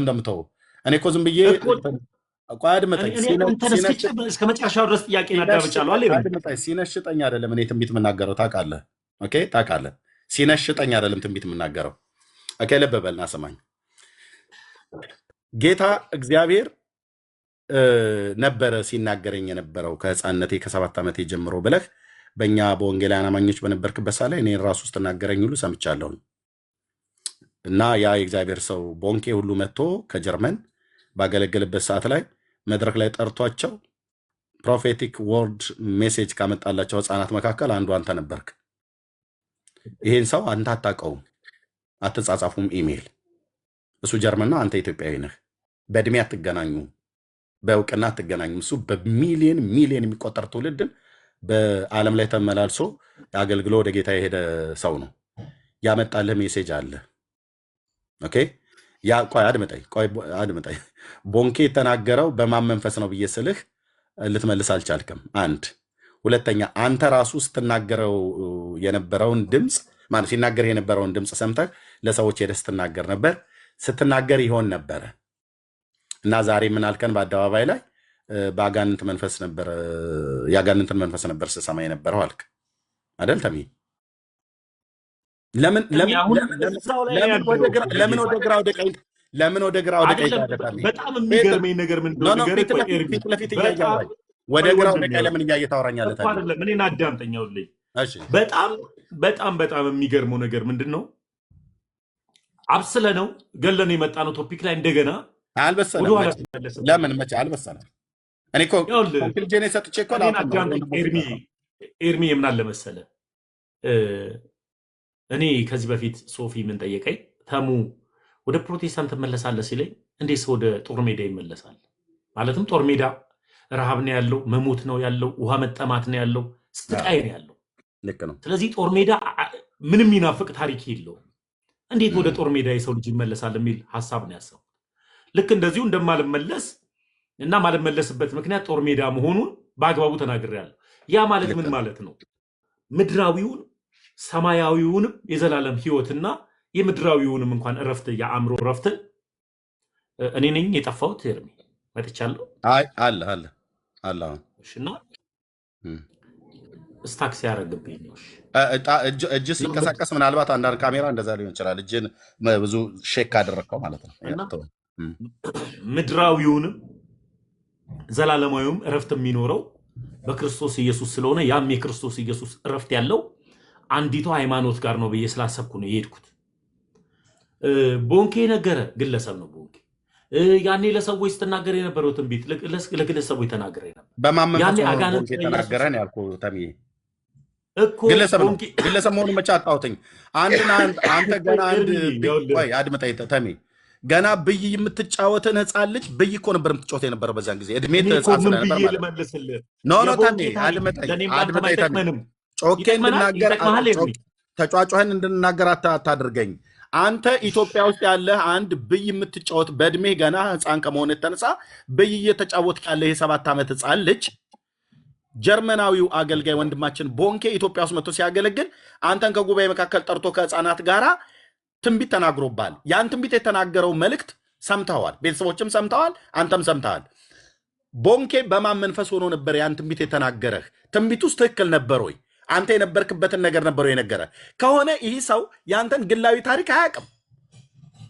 እንደምተው እኔ እኮ ዝም ብዬ ቆይ አድምጠኝ። እስከ መጨረሻው ድረስ ጥያቄ እናዳምጫለሁ። ሲነሽጠኝ አይደለም እኔ ትንቢት የምናገረው ታውቃለህ። ኦኬ፣ ታውቃለህ። ሲነሽጠኝ አይደለም ትንቢት የምናገረው። ኦኬ፣ ልብ በልና ስማኝ። ጌታ እግዚአብሔር ነበረ ሲናገረኝ የነበረው ከህፃንነቴ ከ7 ዓመቴ ጀምሮ ብለህ በእኛ በወንጌላውያን አማኞች በነበርክበት ሰዓት ላይ እኔን ራሱ ስትናገረኝ ሁሉ ሰምቻለሁ። እና ያ የእግዚአብሔር ሰው ቦንኬ ሁሉ መጥቶ ከጀርመን ባገለገለበት ሰዓት ላይ መድረክ ላይ ጠርቷቸው ፕሮፌቲክ ወርድ ሜሴጅ ካመጣላቸው ህፃናት መካከል አንዱ አንተ ነበርክ። ይሄን ሰው አንተ አታውቀውም፣ አትጻጻፉም ኢሜይል። እሱ ጀርመን ነው፣ አንተ ኢትዮጵያዊ ነህ። በእድሜ አትገናኙ፣ በእውቅና አትገናኙም። እሱ በሚሊየን የሚቆጠር ትውልድን በዓለም ላይ ተመላልሶ አገልግሎ ወደ ጌታ የሄደ ሰው ነው። ያመጣልህ ሜሴጅ አለ። ኦኬ፣ ያ ቆይ አድምጠኝ። ቦንኬ የተናገረው በማን መንፈስ ነው ብዬ ስልህ ልትመልስ አልቻልክም። አንድ ሁለተኛ፣ አንተ ራሱ ስትናገረው የነበረውን ድምፅ ማለት ሲናገር የነበረውን ድምፅ ሰምተህ ለሰዎች ሄደህ ስትናገር ነበር፣ ስትናገር ይሆን ነበረ እና ዛሬ ምን አልከን? በአደባባይ ላይ በአጋንንት መንፈስ ነበር፣ የአጋንንትን መንፈስ ነበር ስሰማ የነበረው አልክ አይደል? ተሚ ለምን ወደ ግራ ወደ ቀኝ በጣም የሚገርመኝ ነገር ምንድን ነው? ፊት ለፊት እያየህ ወደ ግራ ወደ ቀኝ ለምን እያየህ ታወራኛለህ? እኔን አዳምጠኛውልኝ። በጣም የሚገርመው ነገር ምንድን ነው? አብስለ ነው ገለን የመጣ ነው ቶፒክ ላይ እንደገና አልበሰለም። ለምን መቼ አልበሰለም? እኔ እኮ ኮንክሉዥን ሰጥቼ እኮ ኤርሚ የምን አለ መሰለህ፣ እኔ ከዚህ በፊት ሶፊ ምን ጠየቀኝ፣ ተሙ ወደ ፕሮቴስታንት ትመለሳለህ ሲለኝ፣ እንዴት ሰው ወደ ጦር ሜዳ ይመለሳል? ማለትም ጦር ሜዳ ረሃብ ነው ያለው፣ መሞት ነው ያለው፣ ውሃ መጠማት ነው ያለው፣ ስቃይ ነው ያለው። ልክ ነው። ስለዚህ ጦር ሜዳ ምንም የሚናፍቅ ታሪክ የለውም። እንዴት ወደ ጦር ሜዳ የሰው ልጅ ይመለሳል የሚል ሀሳብ ነው ያሰብኩት። ልክ እንደዚሁ እንደማልመለስ እና ማልመለስበት ምክንያት ጦር ሜዳ መሆኑን በአግባቡ ተናግሬያለሁ። ያ ማለት ምን ማለት ነው? ምድራዊውን ሰማያዊውንም የዘላለም ህይወትና የምድራዊውንም እንኳን እረፍት የአእምሮ እረፍትን እኔ ነኝ የጠፋሁት። ኤርሚ መጥቻለሁ። አለ እና ስታክስ ያደረግብኝ ነው። እጅ ሲንቀሳቀስ ምናልባት አንዳንድ ካሜራ እንደዛ ሊሆን ይችላል። እጅን ብዙ ሼክ አደረግከው ማለት ነው። ምድራዊውንም ዘላለማዊውም እረፍት የሚኖረው በክርስቶስ ኢየሱስ ስለሆነ ያም የክርስቶስ ኢየሱስ እረፍት ያለው አንዲቷ ሃይማኖት ጋር ነው ብዬ ስላሰብኩ ነው የሄድኩት። ቦንኬ ነገረ ግለሰብ ነው። ቦንኬ ያኔ ለሰዎች ስትናገር የነበረው ትንቢት ለግለሰቦች ተናገረ ነበር። በማመን ቦንኬ ተናገረን ያልኩ ተሚ እኮ ግለሰብ መሆኑ መቼ አጣሁትኝ? አንተ ገና አድምጠኝ ተሚ፣ ገና ብይ የምትጫወትን ህፃን ልጅ ብይ እኮ ነበር የምትጫወት የነበረው በዛን ጊዜ እድሜ ህፃን ስለነበር ማለት ነው። ጮኬ እንድናገር ተጫጫኸን እንድናገር አታድርገኝ። አንተ ኢትዮጵያ ውስጥ ያለህ አንድ ብይ የምትጫወት በእድሜ ገና ህፃን ከመሆን የተነሳ ብይ እየተጫወት ያለ የ7 ዓመት ህፃን ልጅ ጀርመናዊው አገልጋይ ወንድማችን ቦንኬ ኢትዮጵያ ውስጥ መጥቶ ሲያገለግል አንተን ከጉባኤ መካከል ጠርቶ ከህፃናት ጋር ትንቢት ተናግሮባል። ያን ትንቢት የተናገረው መልእክት ሰምተዋል፣ ቤተሰቦችም ሰምተዋል፣ አንተም ሰምተዋል። ቦንኬ በማን መንፈስ ሆኖ ነበር ያን ትንቢት የተናገረህ? ትንቢቱስ ትክክል ነበር ወይ? አንተ የነበርክበትን ነገር ነበር የነገረ ከሆነ ይህ ሰው ያንተን ግላዊ ታሪክ አያውቅም።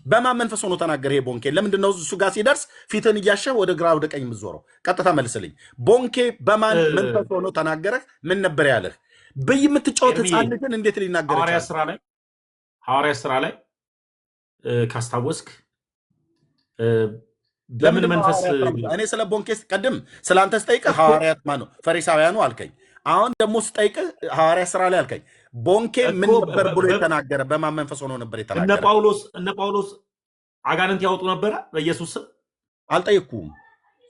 በማን መንፈስ ሆኖ ተናገረ? ይሄ ቦንኬ ለምንድነው እሱ ጋር ሲደርስ ፊትን እያሸህ ወደ ግራ ወደ ቀኝ የምትዞረው? ቀጥታ መልስልኝ። ቦንኬ በማን መንፈስ ሆኖ ተናገረህ? ምን ነበር ያለህ? በይ የምትጫወት ህፃን ልጅን እንዴት ሊናገር ይችላል? ሐዋርያ ስራ ላይ ካስታወስክ በምን መንፈስ እኔ ስለ ቦንኬ ቀድም ስላንተ ስጠይቅህ ሐዋርያት ማን ነው ፈሪሳውያኑ አልከኝ። አሁን ደግሞ ስጠይቅህ ሐዋርያ ስራ ላይ አልከኝ። ቦንኬ ምን ነበር ብሎ የተናገረ? በማን መንፈስ ሆኖ ነበር የተናገረ? እነ ጳውሎስ አጋንንት ያወጡ ነበረ በኢየሱስ ስም? አልጠየቅኩም።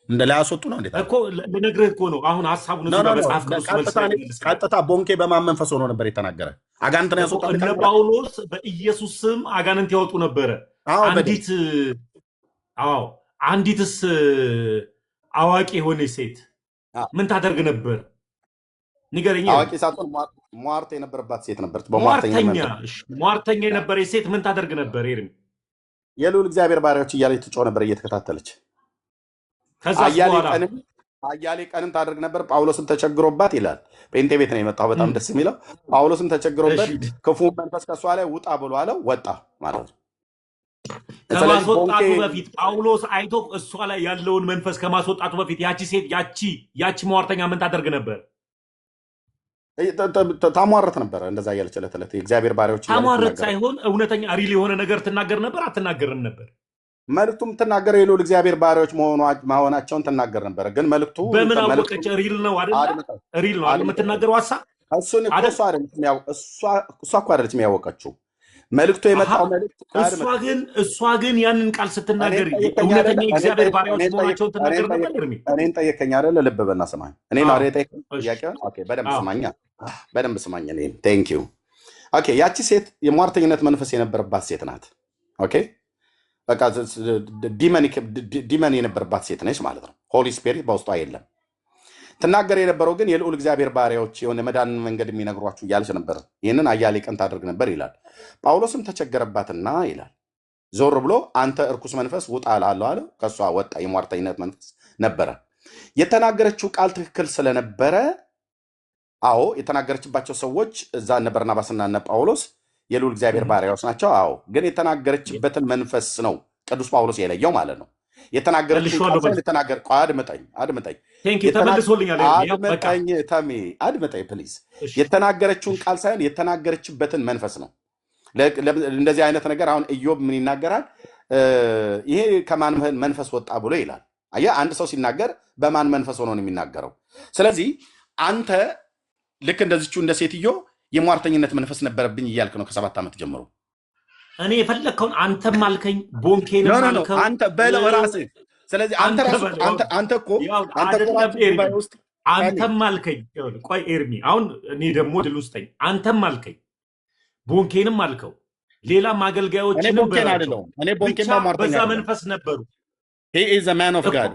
እንደ ላይ አስወጡ ነው እንዴት እኮ ልነግርህ እኮ ነው። አሁን ሐሳቡን እዚህ በመጽሐፍ ቅዱስ ቀጥታ ቦንኬ በማን መንፈስ ሆኖ ነበር የተናገረ? አጋንንት ነው ያስወጣ? እነ ጳውሎስ በኢየሱስ ስም አጋንንት ያወጡ ነበረ። አንዲትስ አዋቂ የሆነች ሴት ምን ታደርግ ነበር? ንገረኝ። አዋቂ ሳትሆን ሟርተ የነበረባት ሴት ነበረች። ሟርተኛ የነበረች ሴት ምን ታደርግ ነበር? ኤርሚ የልዑል እግዚአብሔር ባሪያዎች እያለች ትጮህ ነበር እየተከታተለች። አያሌ ቀንም ታደርግ ነበር። ጳውሎስም ተቸግሮባት ይላል። ጴንጤ ቤት ነው የመጣው። በጣም ደስ የሚለው ጳውሎስም ተቸግሮበት ክፉ መንፈስ ከሷ ላይ ውጣ ብሎ አለው። ወጣ ማለት ነው። ከማስወጣቱ በፊት ጳውሎስ አይቶ እሷ ላይ ያለውን መንፈስ ከማስወጣቱ በፊት ያቺ ሴት ያቺ ሟርተኛ ምን ታደርግ ነበር? ታሟረት ነበረ። እንደዛ እያለች ዕለት ዕለት የእግዚአብሔር ባሪያዎች ታሟረት ሳይሆን እውነተኛ ሪል የሆነ ነገር ትናገር ነበር። አትናገርም ነበር? መልእክቱም ትናገር የልዑል እግዚአብሔር ባሪያዎች መሆናቸውን ትናገር ነበር። ግን መልእክቱ በምን አወቀች? ሪል ነው አይደል? ሪል ነው አይደል የምትናገረው ሐሳብ? እሱን እኮ እሷ እኮ አይደለችም ያወቀችው። መልእክቱ የመጣው መልእክት እሷ ግን ያንን ቃል ስትናገር እውነተኛ የእግዚአብሔር ባሪያዎች መሆናቸውን ትናገር ነበር። እኔን ጠየቀኝ አይደለ? ልብ በልና ስማኝ። እኔ ነው የጠየቀኝ ጥያቄውን። ኦኬ፣ በደንብ ስማኝ፣ በደንብ ስማኝ። እኔ ቴንክ ዩ። ኦኬ፣ ያቺ ሴት የሟርተኝነት መንፈስ የነበረባት ሴት ናት። ኦኬ፣ በቃ ዲመን የነበረባት ሴት ነች ማለት ነው። ሆሊ ስፒሪት በውስጧ የለም። ትናገር የነበረው ግን የልዑል እግዚአብሔር ባሪያዎች የሆነ መዳን መንገድ የሚነግሯችሁ እያለች ነበር። ይህንን አያሌ ቀን ታደርግ ነበር ይላል። ጳውሎስም ተቸገረባትና ይላል ዞር ብሎ አንተ እርኩስ መንፈስ ውጣ እልሃለሁ አለ። ከእሷ ወጣ። የሟርተኝነት መንፈስ ነበረ። የተናገረችው ቃል ትክክል ስለነበረ አዎ፣ የተናገረችባቸው ሰዎች እዛ እነ በርናባስና እነ ጳውሎስ የልዑል እግዚአብሔር ባሪያዎች ናቸው። አዎ፣ ግን የተናገረችበትን መንፈስ ነው ቅዱስ ጳውሎስ የለየው ማለት ነው። የተናገረችውን ፕሊዝ። የተናገረችውን ቃል ሳይሆን የተናገረችበትን መንፈስ ነው። እንደዚህ አይነት ነገር አሁን ኢዮብ ምን ይናገራል? ይሄ ከማን መንፈስ ወጣ ብሎ ይላል። አየህ፣ አንድ ሰው ሲናገር በማን መንፈስ ሆኖ ነው የሚናገረው? ስለዚህ አንተ ልክ እንደዚቹ እንደ ሴትዮ የሟርተኝነት መንፈስ ነበረብኝ እያልክ ነው ከ7 ዓመት ጀምሮ። እኔ የፈለግከውን አንተም አልከኝ፣ ቦንኬን አልከው፣ አንተ በለው ራስህ። ስለዚህ አንተ እኮ አንተም አልከኝ። ቆይ ኤርሚ፣ አሁን እኔ ደግሞ ድል ውስጠኝ። አንተም አልከኝ፣ ቦንኬንም አልከው፣ ሌላም አገልጋዮችንም በዛ መንፈስ ነበሩ። ማን ኦፍ ጋድ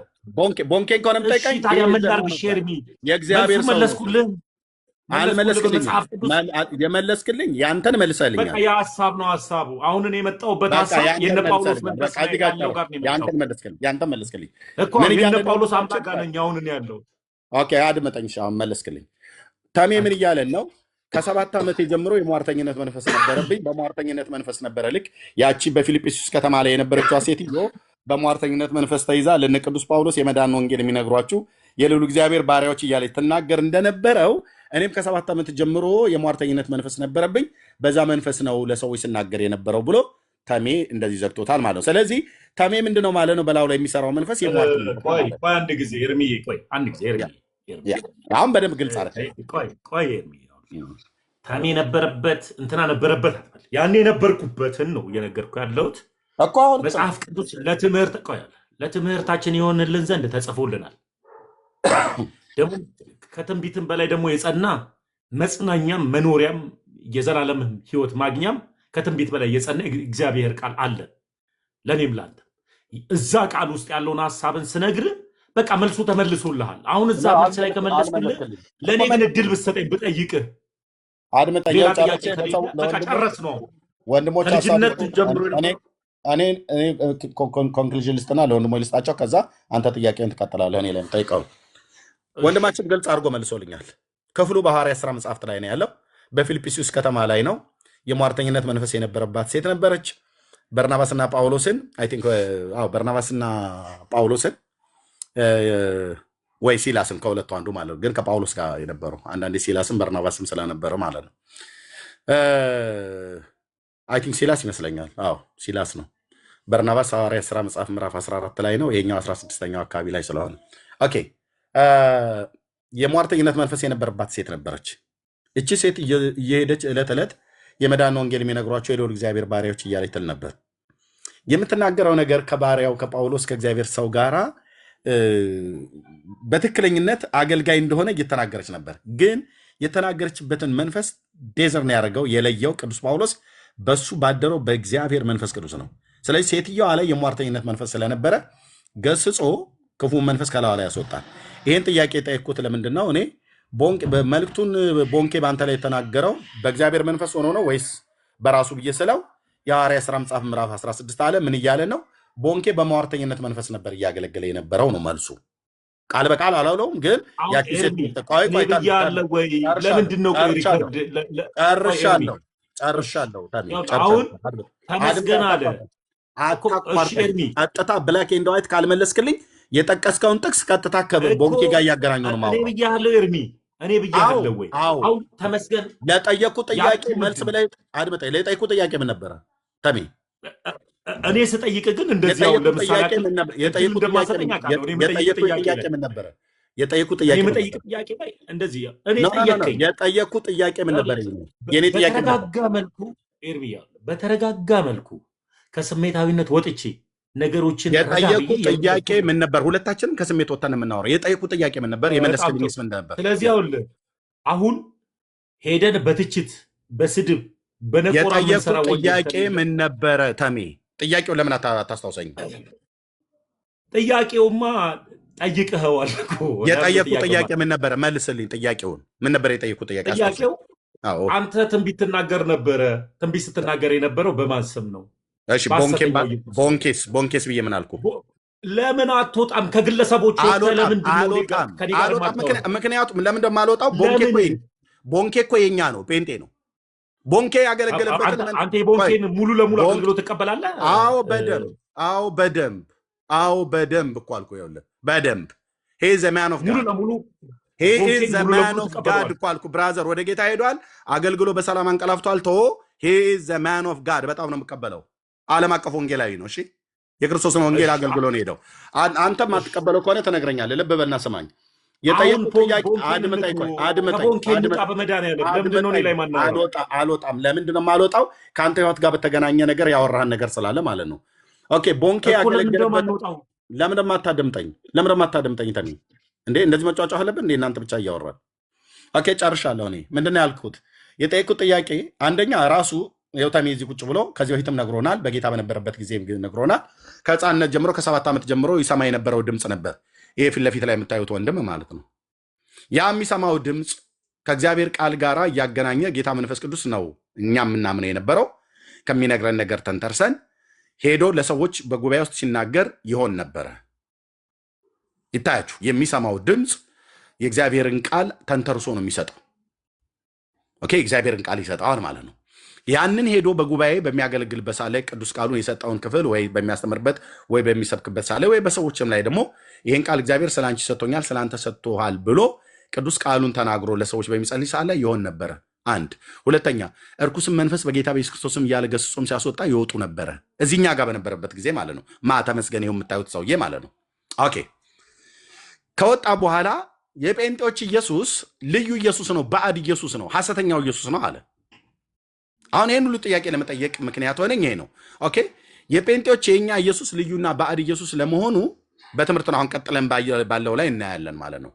ቦንኬን ከሆነ የምጠይቀኝ ታዲያ ምን ላድርግ? ኤርሚ የእግዚአብሔር ሰው መለስኩልህ። የመለስክልኝ ያንተን መልሰልኛል። ያ ሀሳብ ነው ሀሳቡ። አሁን እኔ የመጣሁበት ሀሳብ የነ ጳውሎስ መንፈስ ያለው ጋር ነው። ያንተን መለስክልኝ እኮ የነ ጳውሎስ አምላክ ጋር ነኝ አሁን እኔ ያለው። ኦኬ፣ አድመጠኝ። አሁን መለስክልኝ። ተሜ ምን እያለን ነው? ከ7 ዓመት ጀምሮ የሟርተኝነት መንፈስ ነበረብኝ። በሟርተኝነት መንፈስ ነበረ። ልክ ያቺ በፊልጵስዩስ ከተማ ላይ የነበረችው ሴትዮ በሟርተኝነት መንፈስ ተይዛ ለነ ቅዱስ ጳውሎስ የመዳን ወንጌል የሚነግሯችሁ የልዑል እግዚአብሔር ባሪያዎች እያለች ትናገር እንደነበረው እኔም ከ7 ዓመት ጀምሮ የሟርተኝነት መንፈስ ነበረብኝ፣ በዛ መንፈስ ነው ለሰዎች ስናገር የነበረው ብሎ ተሜ እንደዚህ ዘግቶታል ማለት ነው። ስለዚህ ተሜ ምንድነው ማለት ነው? በላዩ ላይ የሚሰራው መንፈስ የሟርተኝነት። ቆይ አንድ ጊዜ ኤርሚዬ፣ አሁን በደንብ ግልጽ አለ። ቆይ ኤርሚዬ፣ ተሜ ነበረበት እንትና ነበረበት አትበል። ያኔ የነበርኩበትን ነው እየነገርኩ ያለሁት እኮ። አሁን መጽሐፍ ቅዱስ ለትምህርታችን የሆንልን ዘንድ ተጽፎልናል። ደግሞ ከትንቢትም በላይ ደግሞ የጸና መጽናኛም መኖሪያም የዘላለም ሕይወት ማግኛም ከትንቢት በላይ የጸና እግዚአብሔር ቃል አለ ለእኔም ላንተ። እዛ ቃል ውስጥ ያለውን ሀሳብን ስነግር በቃ መልሱ ተመልሶልሃል። አሁን እዛ መልስ ላይ ከመለስኩልህ ለእኔ ግን እድል ብትሰጠኝ ብጠይቅህ ሌላ ጥያቄ በቃ ጨረስ ነው። ወንድሞች ከልጅነት ጀምሮ እኔ ኮንክሉዥን ልስጥና ለወንድሞ ልስጣቸው። ከዛ አንተ ጥያቄውን ትቀጥላለህ። እኔ ላይ ጠይቀው። ወንድማችን ግልጽ አድርጎ መልሶልኛል። ክፍሉ በሐዋርያት ሥራ መጽሐፍት ላይ ነው ያለው። በፊልጵስዩስ ከተማ ላይ ነው። የሟርተኝነት መንፈስ የነበረባት ሴት ነበረች። በርናባስና ጳውሎስን ወይ ሲላስን ከሁለቱ አንዱ ማለት ነው፣ ግን ከጳውሎስ ጋር የነበረው አንዳንዴ ሲላስን በርናባስም ስለነበረ ማለት ነው። ሲላስ ይመስለኛል። ሲላስ ነው። በርናባስ ሐዋርያት ሥራ መጽሐፍ ምዕራፍ 14 ላይ ነው። ይሄኛው 16ኛው አካባቢ ላይ ስለሆነ ኦኬ። የሟርተኝነት መንፈስ የነበረባት ሴት ነበረች። እቺ ሴት እየሄደች ዕለት ዕለት የመዳን ወንጌል የሚነግሯቸው የልዑል እግዚአብሔር ባሪያዎች እያለች ትል ነበር። የምትናገረው ነገር ከባሪያው ከጳውሎስ ከእግዚአብሔር ሰው ጋራ በትክክለኝነት አገልጋይ እንደሆነ እየተናገረች ነበር። ግን የተናገረችበትን መንፈስ ዴዘር ነው ያደረገው የለየው ቅዱስ ጳውሎስ በሱ ባደረው በእግዚአብሔር መንፈስ ቅዱስ ነው። ስለዚህ ሴትዮዋ ላይ የሟርተኝነት መንፈስ ስለነበረ ገስጾ ክፉ መንፈስ ከላዋ ላይ ያስወጣል። ይህን ጥያቄ የጠየቅኩት ለምንድን ነው? እኔ መልክቱን ቦንኬ በአንተ ላይ የተናገረው በእግዚአብሔር መንፈስ ሆኖ ነው ወይስ በራሱ ብዬ ስለው የሐዋርያት ሥራ መጽሐፍ ምዕራፍ 16 አለ። ምን እያለ ነው? ቦንኬ በሟርተኝነት መንፈስ ነበር እያገለገለ የነበረው ነው መልሱ። ቃል በቃል አላውለውም፣ ግን ጨርሻለሁ። ተመስገን አለ። ቀጥታ ብላክ ኤንድ ዋይት ካልመለስክልኝ የጠቀስከውን ጥቅስ ቀጥታ ከቦንኬ ጋር እያገናኘው ነው ማለት ነው። ብያለሁ ኤርሚ፣ እኔ ብያለሁ ወይ? አሁን ተመስገን ለጠየቁ ጥያቄ መልስ ብለህ አድምጠኝ። ለጠየቁ ጥያቄ ምን ነበረ ተሜ? እኔ ስጠይቅ ግን እንደዚህ አሁን ለምሳሌ የጠየቁ ጥያቄ ምን ነበረ? የጠየቁ ጥያቄ ላይ እንደዚህ እኔ ጠየቀኝ። የጠየቁ ጥያቄ ምን ነበረ? የኔ ጥያቄ በተረጋጋ መልኩ ኤርሚ፣ በተረጋጋ መልኩ ከስሜታዊነት ወጥቼ ነገሮችን የጠየቁ ጥያቄ ምን ነበር? ሁለታችንም ከስሜት ወጥተን የምናወራው የጠየቁ ጥያቄ ምን ነበር? የመለስክልኝስ ምን ነበር? ስለዚህ አሁን ሄደን በትችት በስድብ በነቆራ የጠየቁ ጥያቄ ምን ነበረ? ተሜ ጥያቄው ለምን አታስታውሰኝ? ጥያቄውማ ጠይቀኸዋል እኮ። የጠየቁ ጥያቄ ምን ነበረ? መልስልኝ። ጥያቄውን ምን ነበር የጠየቁ ጥያቄ? ጥያቄው አንተ ትንቢት ትናገር ነበረ። ትንቢት ስትናገር የነበረው በማን ስም ነው? እሺ ቦንኬስ ብዬ ምን አልኩ? ለምን አትወጣም? ከግለሰቦች ምክንያቱም ለምን እንደማልወጣው ቦንኬ እኮ የኛ ነው፣ ፔንጤ ነው። ቦንኬ ያገለገለበት አንተ የቦንኬን ሙሉ ለሙሉ አገልግሎት ትቀበላለህ? በደንብ እኮ አልኩ። ይኸውልህ በደንብ ሄ ዘ ማን ኦፍ ጋድ እኮ አልኩ። ብራዘር ወደ ጌታ ሄዷል፣ አገልግሎ በሰላም አንቀላፍቷል። ሄ ዘ ማን ኦፍ ጋድ በጣም ነው የምቀበለው። ዓለም አቀፍ ወንጌላዊ ነው። እሺ የክርስቶስን ወንጌል አገልግሎ ነው ሄደው። አንተም አትቀበለው ከሆነ ትነግረኛለህ። ልብ በልና ስማኝ። የጠየቁት ጥያቄ አልወጣም። ለምንድን ነው የማልወጣው? ከአንተ ህይወት ጋር በተገናኘ ነገር ያወራህን ነገር ስላለ ማለት ነው። ኦኬ ቦንኬ ያገለገለበት ለምን ማታደምጠኝ? ተኔ እንዴ እንደዚህ መጫጫህ አለብን እንዴ? እናንተ ብቻ እያወራል። ኦኬ ጨርሻለሁ። እኔ ምንድን ነው ያልኩት? የጠየቁት ጥያቄ አንደኛ ራሱ የውታሜ እዚህ ቁጭ ብሎ ከዚህ በፊትም ነግሮናል። በጌታ በነበረበት ጊዜ ነግሮናል። ከህፃንነት ጀምሮ ከ7 ዓመት ጀምሮ ይሰማ የነበረው ድምፅ ነበር። ይሄ ፊት ለፊት ላይ የምታዩት ወንድም ማለት ነው። ያ የሚሰማው ድምፅ ከእግዚአብሔር ቃል ጋር እያገናኘ ጌታ መንፈስ ቅዱስ ነው እኛ የምናምነው የነበረው። ከሚነግረን ነገር ተንተርሰን ሄዶ ለሰዎች በጉባኤ ውስጥ ሲናገር ይሆን ነበረ። ይታያችሁ፣ የሚሰማው ድምፅ የእግዚአብሔርን ቃል ተንተርሶ ነው የሚሰጠው። ኦኬ እግዚአብሔርን ቃል ይሰጠዋል ማለት ነው። ያንን ሄዶ በጉባኤ በሚያገለግልበት ሳለ ቅዱስ ቃሉን የሰጠውን ክፍል ወይ በሚያስተምርበት ወይ በሚሰብክበት ሳለ ወይ በሰዎችም ላይ ደግሞ ይህን ቃል እግዚአብሔር ስለ አንቺ ሰጥቶኛል፣ ስለ አንተ ሰጥቶሃል ብሎ ቅዱስ ቃሉን ተናግሮ ለሰዎች በሚጸልይ ሳለ ይሆን ነበረ። አንድ ሁለተኛ፣ እርኩስም መንፈስ በጌታ በኢየሱስ ክርስቶስም እያለ ገስጾም ሲያስወጣ ይወጡ ነበረ። እዚህኛ ጋር በነበረበት ጊዜ ማለት ነው። ተመስገን ይኸው የምታዩት ሰውዬ ማለት ነው። ኦኬ ከወጣ በኋላ የጴንጤዎች ኢየሱስ ልዩ ኢየሱስ ነው፣ ባዕድ ኢየሱስ ነው፣ ሐሰተኛው ኢየሱስ ነው አለ። አሁን ይህን ሁሉ ጥያቄ ለመጠየቅ ምክንያት ሆነኝ ይሄ ነው። ኦኬ የጴንጤዎች የኛ ኢየሱስ ልዩና ባዕድ ኢየሱስ ለመሆኑ በትምህርት ነው አሁን ቀጥለን ባለው ላይ እናያለን ማለት ነው።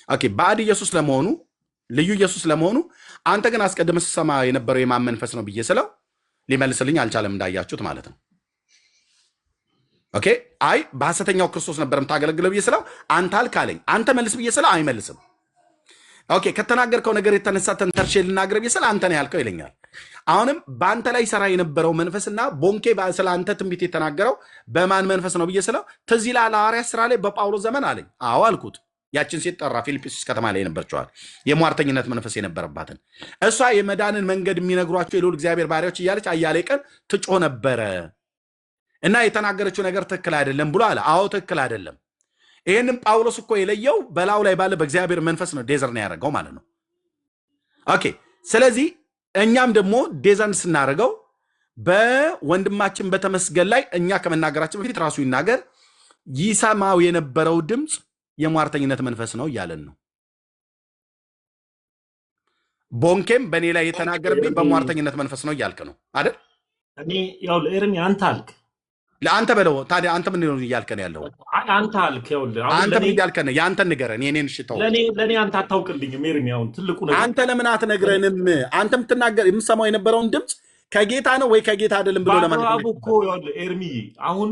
ኦኬ ባዕድ ኢየሱስ ለመሆኑ ልዩ ኢየሱስ ለመሆኑ አንተ ግን አስቀድመህ ስትሰማ የነበረው የማን መንፈስ ነው ብዬ ስለው ሊመልስልኝ አልቻለም፣ እንዳያችሁት ማለት ነው። ኦኬ አይ በሐሰተኛው ክርስቶስ ነበር የምታገለግለው ብዬ ስለው አንተ አልካለኝ። አንተ መልስ ብዬ ስለው አይመልስም። ኦኬ ከተናገርከው ነገር የተነሳ ተንተርሼ ልናገር ብዬ ስለ አንተ ነው ያልከው ይለኛል። አሁንም በአንተ ላይ ሰራ የነበረው መንፈስና ቦንኬ ስለ አንተ ትንቢት የተናገረው በማን መንፈስ ነው ብዬ ስለው ትዝ ይልሃል ሐዋርያት ሥራ ላይ በጳውሎስ ዘመን አለኝ። አዎ አልኩት። ያችን ሴት ጠራ፣ ፊልጵስዩስ ከተማ ላይ የነበረችዋል የሟርተኝነት መንፈስ የነበረባትን እሷ የመዳንን መንገድ የሚነግሯቸው የልዑል እግዚአብሔር ባሪያዎች እያለች አያሌ ቀን ትጮህ ነበረ እና የተናገረችው ነገር ትክክል አይደለም ብሎ አለ። አዎ ትክክል አይደለም። ይህንም ጳውሎስ እኮ የለየው በላዩ ላይ ባለ በእግዚአብሔር መንፈስ ነው ዴዘር ነው ያደረገው ማለት ነው። ኦኬ ስለዚህ እኛም ደግሞ ዴዘርን ስናደርገው በወንድማችን በተመስገን ላይ እኛ ከመናገራችን በፊት ራሱ ይናገር ይሰማው የነበረው ድምፅ የሟርተኝነት መንፈስ ነው እያለን ነው። ቦንኬም በእኔ ላይ የተናገረብኝ በሟርተኝነት መንፈስ ነው እያልክ ነው አይደል? እኔ ያው ኤርሚ አንተ አልክ ለአንተ በለው ታዲያ አንተ ምን ነው እያልከን ያለው? አንተ አልክ ያው አንተ ምን እያልከን? ያንተን ንገረን። የኔን ሽተው ለኔ አንተ አታውቅልኝም ኤርሚ። አሁን ትልቁ ነገር አንተ ለምን አትነግረንም? አንተ የምትናገር የምሰማው የነበረውን ድምፅ ከጌታ ነው ወይ ከጌታ አይደለም ብሎ ለማለት ነው እኮ ያው ኤርሚ። አሁን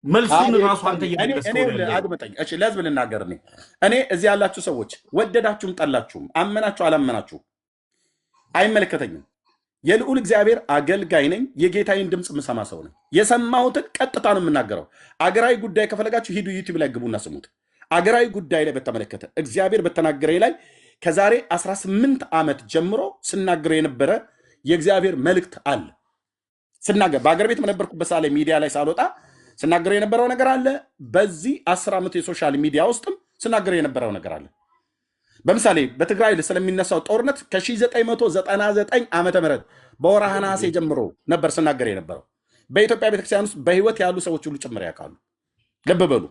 መልሱን ራሱ አንተ እየተነስተው ነው። አድምጠኝ እሺ፣ ለህዝብ ልናገር። እኔ እዚህ ያላችሁ ሰዎች ወደዳችሁም ጠላችሁም አመናችሁ አላመናችሁ አይመለከተኝም። የልዑል እግዚአብሔር አገልጋይ ነኝ። የጌታዬን ድምፅ የምሰማ ሰው ነኝ። የሰማሁትን ቀጥታ ነው የምናገረው። አገራዊ ጉዳይ ከፈለጋችሁ ሂዱ ዩቲዩብ ላይ ግቡና ስሙት። አገራዊ ጉዳይ ላይ በተመለከተ እግዚአብሔር በተናገረኝ ላይ ከዛሬ 18 ዓመት ጀምሮ ስናገረው የነበረ የእግዚአብሔር መልእክት አለ። ስናገር በአገር ቤት በነበርኩበት ሳለ ሚዲያ ላይ ሳልወጣ ስናገረው የነበረው ነገር አለ። በዚህ 10 ዓመት የሶሻል ሚዲያ ውስጥም ስናገረው የነበረው ነገር አለ። በምሳሌ በትግራይ ስለሚነሳው ጦርነት ከ1999 ዓመተ ምህረት በወርሃ ነሐሴ ጀምሮ ነበር ስናገር የነበረው። በኢትዮጵያ ቤተክርስቲያን ውስጥ በህይወት ያሉ ሰዎች ሁሉ ጭምር ያውቃሉ። ልብ በሉ።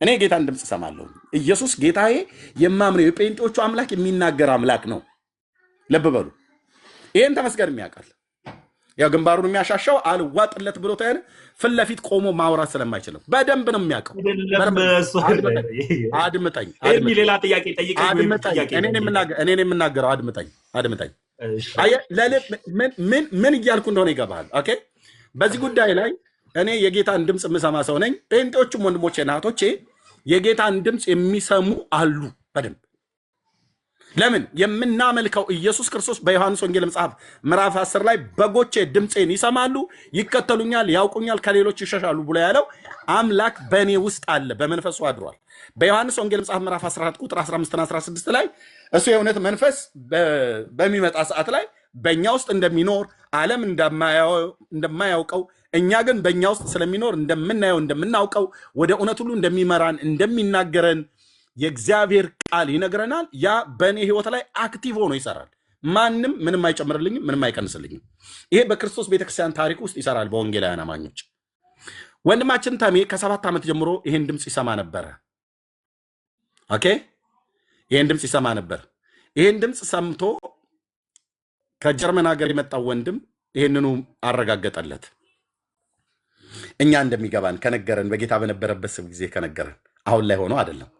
እኔ ጌታን ድምፅ እሰማለሁ። ኢየሱስ ጌታዬ የማምነው የጴንጤዎቹ አምላክ የሚናገር አምላክ ነው። ልብ በሉ። ይህን ተመስገን የሚያውቃል። ያው ግንባሩን የሚያሻሻው አልዋጥለት ብሎ ታየን ፊት ለፊት ቆሞ ማውራት ስለማይችልም በደንብ ነው የሚያውቀው። አድምጠኝ። ሌላ ጥያቄ ጠይቀኝ። እኔን የምናገረው አድምጠኝ። ምን እያልኩ እንደሆነ ይገባሃል። ኦኬ። በዚህ ጉዳይ ላይ እኔ የጌታን ድምፅ የምሰማ ሰው ነኝ። ጴንጤዎቹም ወንድሞቼ እናቶቼ የጌታን ድምፅ የሚሰሙ አሉ በደንብ። ለምን? የምናመልከው ኢየሱስ ክርስቶስ በዮሐንስ ወንጌል መጽሐፍ ምዕራፍ 10 ላይ በጎቼ ድምፄን ይሰማሉ፣ ይከተሉኛል፣ ያውቁኛል፣ ከሌሎች ይሸሻሉ ብሎ ያለው አምላክ በእኔ ውስጥ አለ፣ በመንፈሱ አድሯል። በዮሐንስ ወንጌል መጽሐፍ ምዕራፍ 14 ቁጥር 15 እና 16 ላይ እሱ የእውነት መንፈስ በሚመጣ ሰዓት ላይ በእኛ ውስጥ እንደሚኖር ዓለም እንደማያውቀው እኛ ግን በእኛ ውስጥ ስለሚኖር እንደምናየው እንደምናውቀው ወደ እውነት ሁሉ እንደሚመራን እንደሚናገረን የእግዚአብሔር ቃል ይነግረናል። ያ በእኔ ህይወት ላይ አክቲቭ ሆኖ ይሰራል። ማንም ምንም አይጨምርልኝም፣ ምንም አይቀንስልኝም። ይሄ በክርስቶስ ቤተክርስቲያን ታሪክ ውስጥ ይሰራል። በወንጌላውያን አማኞች ወንድማችን ተሜ ከ7 ዓመት ጀምሮ ይህን ድምፅ ይሰማ ነበረ። ኦኬ፣ ይህን ድምፅ ይሰማ ነበር። ይህን ድምፅ ሰምቶ ከጀርመን ሀገር የመጣው ወንድም ይህንኑ አረጋገጠለት። እኛ እንደሚገባን ከነገረን፣ በጌታ በነበረበት ስብ ጊዜ ከነገረን፣ አሁን ላይ ሆኖ አይደለም።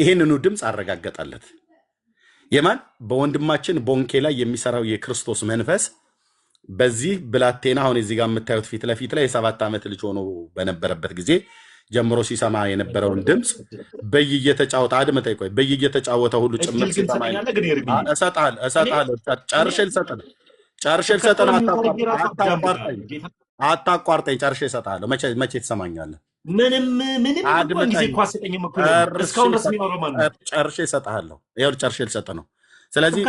ይህንኑ ድምፅ አረጋገጠለት። የማን? በወንድማችን ቦንኬ ላይ የሚሰራው የክርስቶስ መንፈስ በዚህ ብላቴና አሁን እዚህ ጋር የምታዩት ፊት ለፊት ላይ የ7 ዓመት ልጅ ሆኖ በነበረበት ጊዜ ጀምሮ ሲሰማ የነበረውን ድምፅ በይ እየተጫወተ አድምጠኝ፣ ቆይ በይ እየተጫወተ ሁሉ ጭምር ሲሰማ እሰጥሃለሁ። ጨርሼ ልሰጥህ ነው። አታቋርጠኝ። ጨርሼ እሰጥሃለሁ። መቼ ትሰማኛለህ? ጨርሼ እሰጥሃለሁ። ይኸውልህ ጨርሼ ልሰጥህ ነው። ስለዚህ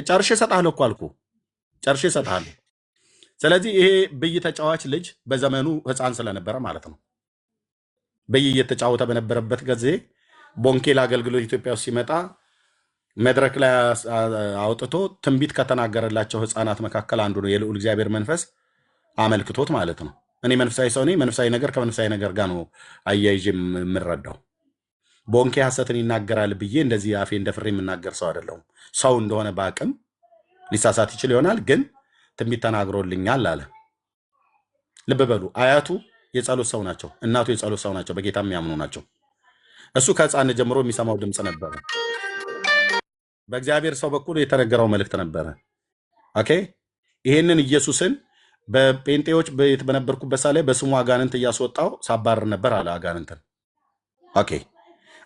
ጨርሼ እሰጥሃለሁ እኮ አልኩህ። ጨርሼ እሰጥሃለሁ። ስለዚህ ይሄ ብይ ተጫዋች ልጅ በዘመኑ ሕፃን ስለነበረ ማለት ነው። ብይ እየተጫወተ በነበረበት ጊዜ ቦንኬል አገልግሎት ኢትዮጵያ ውስጥ ሲመጣ መድረክ ላይ አውጥቶ ትንቢት ከተናገረላቸው ሕፃናት መካከል አንዱ ነው። የልዑል እግዚአብሔር መንፈስ አመልክቶት ማለት ነው። እኔ መንፈሳዊ ሰው ነኝ። መንፈሳዊ ነገር ከመንፈሳዊ ነገር ጋር ነው አያይዤ የምረዳው። ቦንኬ ሐሰትን ይናገራል ብዬ እንደዚህ አፌ እንደፍሬ የምናገር ሰው አይደለሁም። ሰው እንደሆነ በአቅም ሊሳሳት ይችል ይሆናል፣ ግን ትንቢት ተናግሮልኛል አለ። ልብ በሉ፣ አያቱ የጸሎት ሰው ናቸው፣ እናቱ የጸሎት ሰው ናቸው፣ በጌታ የሚያምኑ ናቸው። እሱ ከሕፃን ጀምሮ የሚሰማው ድምፅ ነበረ። በእግዚአብሔር ሰው በኩል የተነገረው መልእክት ነበረ። ኦኬ። ይሄንን ኢየሱስን በጴንጤዎች ቤት በነበርኩበት ሳለ በስሙ አጋንንት እያስወጣው ሳባርር ነበር አለ አጋንንትን። ኦኬ።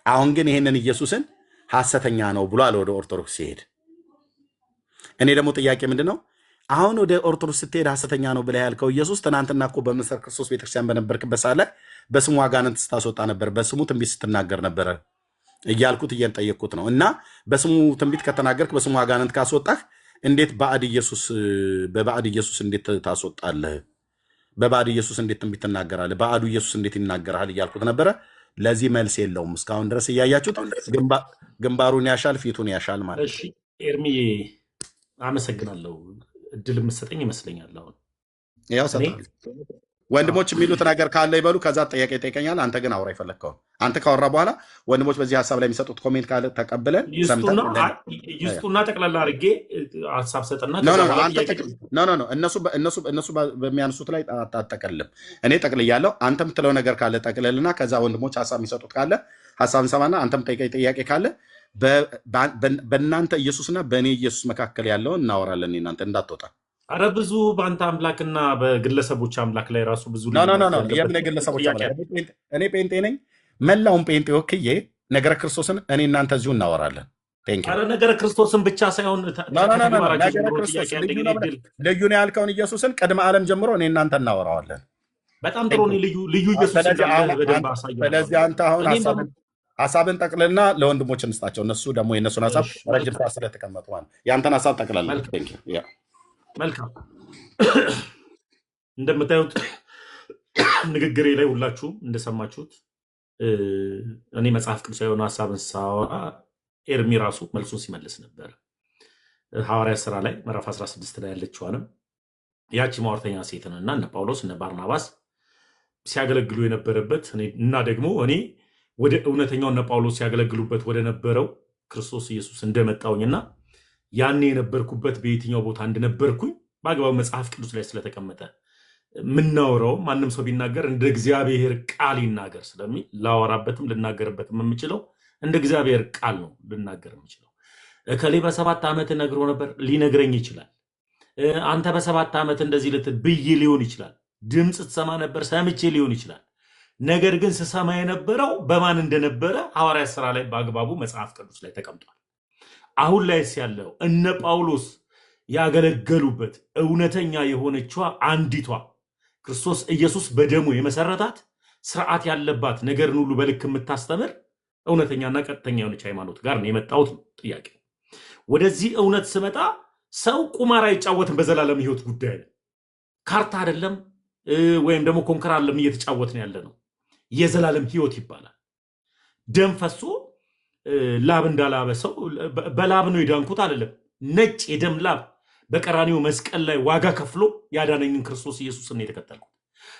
አሁን ግን ይህንን ኢየሱስን ሐሰተኛ ነው ብሏል ወደ ኦርቶዶክስ ሲሄድ። እኔ ደግሞ ጥያቄ ምንድን ነው አሁን ወደ ኦርቶዶክስ ስትሄድ ሐሰተኛ ነው ብለህ ያልከው ኢየሱስ ትናንትና እኮ በመሰረተ ክርስቶስ ቤተክርስቲያን በነበርክበት ሰዓት ላይ በስሙ አጋንንት ስታስወጣ ነበር፣ በስሙ ትንቢት ስትናገር ነበረ እያልኩት እየጠየቅኩት ነው። እና በስሙ ትንቢት ከተናገርክ በስሙ አጋንንት ካስወጣህ እንዴት በባዕድ ኢየሱስ እንዴት ታስወጣለህ? በባዕድ ኢየሱስ እንዴት ትንቢት ትናገራለህ? ባዕዱ ኢየሱስ እንዴት ይናገራል እያልኩት ነበረ። ለዚህ መልስ የለውም። እስካሁን ድረስ እያያችሁት ግንባሩን ያሻል ፊቱን ያሻል ማለት ነው። እሺ ኤርሚዬ አመሰግናለሁ። እድል የምትሰጠኝ ይመስለኛል። አሁን ያው ወንድሞች የሚሉት ነገር ካለ ይበሉ። ከዛ ጥያቄ ይጠይቀኛል። አንተ ግን አውራ የፈለግከውን አንተ ካወራ በኋላ ወንድሞች በዚህ ሀሳብ ላይ የሚሰጡት ኮሜንት ካለ ተቀብለን ይስጡና ጠቅላላ አድርጌ ሀሳብ ሰጥና እነሱ በሚያነሱት ላይ አጠቀልም። እኔ ጠቅልያለሁ። አንተ የምትለው ነገር ካለ ጠቅልልና ከዛ ወንድሞች ሀሳብ የሚሰጡት ካለ ሀሳብ እንሰማና አንተም ጠይቀኝ ጥያቄ ካለ በእናንተ ኢየሱስና በእኔ ኢየሱስ መካከል ያለውን እናወራለን። እናንተ እንዳትወጣ። አረ ብዙ በአንተ አምላክና በግለሰቦች አምላክ ላይ ራሱ ብዙ የምን ግለሰቦች እኔ ጴንጤ ነኝ። መላውን ጴንጤ ወክዬ ነገረ ክርስቶስን እኔ እናንተ እዚሁ እናወራለን። አረ ነገረ ክርስቶስን ብቻ ሳይሆን ልዩ ነው ያልከውን ኢየሱስን ቅድመ ዓለም ጀምሮ እኔ እናንተ እናወራዋለን። በጣም ጥሩ። ልዩ ኢየሱስ። ስለዚህ አንተ አሁን ሀሳብን ጠቅልልና ለወንድሞች እንስጣቸው። እነሱ ደግሞ የእነሱን ሀሳብ ረጅም ሰዓት ስለተቀመጡ የአንተን ሀሳብ ጠቅላላ። መልካም። እንደምታዩት ንግግሬ ላይ ሁላችሁም እንደሰማችሁት እኔ መጽሐፍ ቅዱስ የሆነ ሀሳብን ሳወራ ኤርሚ ራሱ መልሱን ሲመልስ ነበር። ሐዋርያት ሥራ ላይ ምዕራፍ 16 ላይ ያለችዋንም ያቺ ማወርተኛ ሴትን እና እነ ጳውሎስ እነ ባርናባስ ሲያገለግሉ የነበረበት እና ደግሞ እኔ ወደ እውነተኛው እነ ጳውሎስ ሲያገለግሉበት ወደ ነበረው ክርስቶስ ኢየሱስ እንደመጣውኝና ያኔ የነበርኩበት በየትኛው ቦታ እንደነበርኩኝ በአግባቡ መጽሐፍ ቅዱስ ላይ ስለተቀመጠ ምናወራው ማንም ሰው ቢናገር እንደ እግዚአብሔር ቃል ይናገር ስለሚል ላወራበትም ልናገርበትም የምችለው እንደ እግዚአብሔር ቃል ነው ልናገር የምችለው። እከሌ በ7 ዓመት ነግሮ ነበር ሊነግረኝ ይችላል። አንተ በ7 ዓመት እንደዚህ ልትል ብዬ ሊሆን ይችላል። ድምፅ ትሰማ ነበር ሰምቼ ሊሆን ይችላል። ነገር ግን ስሰማ የነበረው በማን እንደነበረ ሐዋርያት ሥራ ላይ በአግባቡ መጽሐፍ ቅዱስ ላይ ተቀምጧል። አሁን ላይስ ያለው እነ ጳውሎስ ያገለገሉበት እውነተኛ የሆነችዋ አንዲቷ ክርስቶስ ኢየሱስ በደሙ የመሰረታት ስርዓት ያለባት ነገርን ሁሉ በልክ የምታስተምር እውነተኛና ቀጥተኛ የሆነች ሃይማኖት ጋር ነው የመጣሁት። ጥያቄ ወደዚህ እውነት ስመጣ ሰው ቁማር አይጫወትም። በዘላለም ህይወት ጉዳይ ነው። ካርታ አይደለም ወይም ደግሞ ኮንከር አይደለም እየተጫወትን ያለ ነው። የዘላለም ህይወት ይባላል። ደም ፈሶ ላብ እንዳላበ ሰው በላብ ነው የዳንኩት አይደለም። ነጭ የደም ላብ በቀራኒው መስቀል ላይ ዋጋ ከፍሎ ያዳነኝን ክርስቶስ ኢየሱስን የተከተልኩት።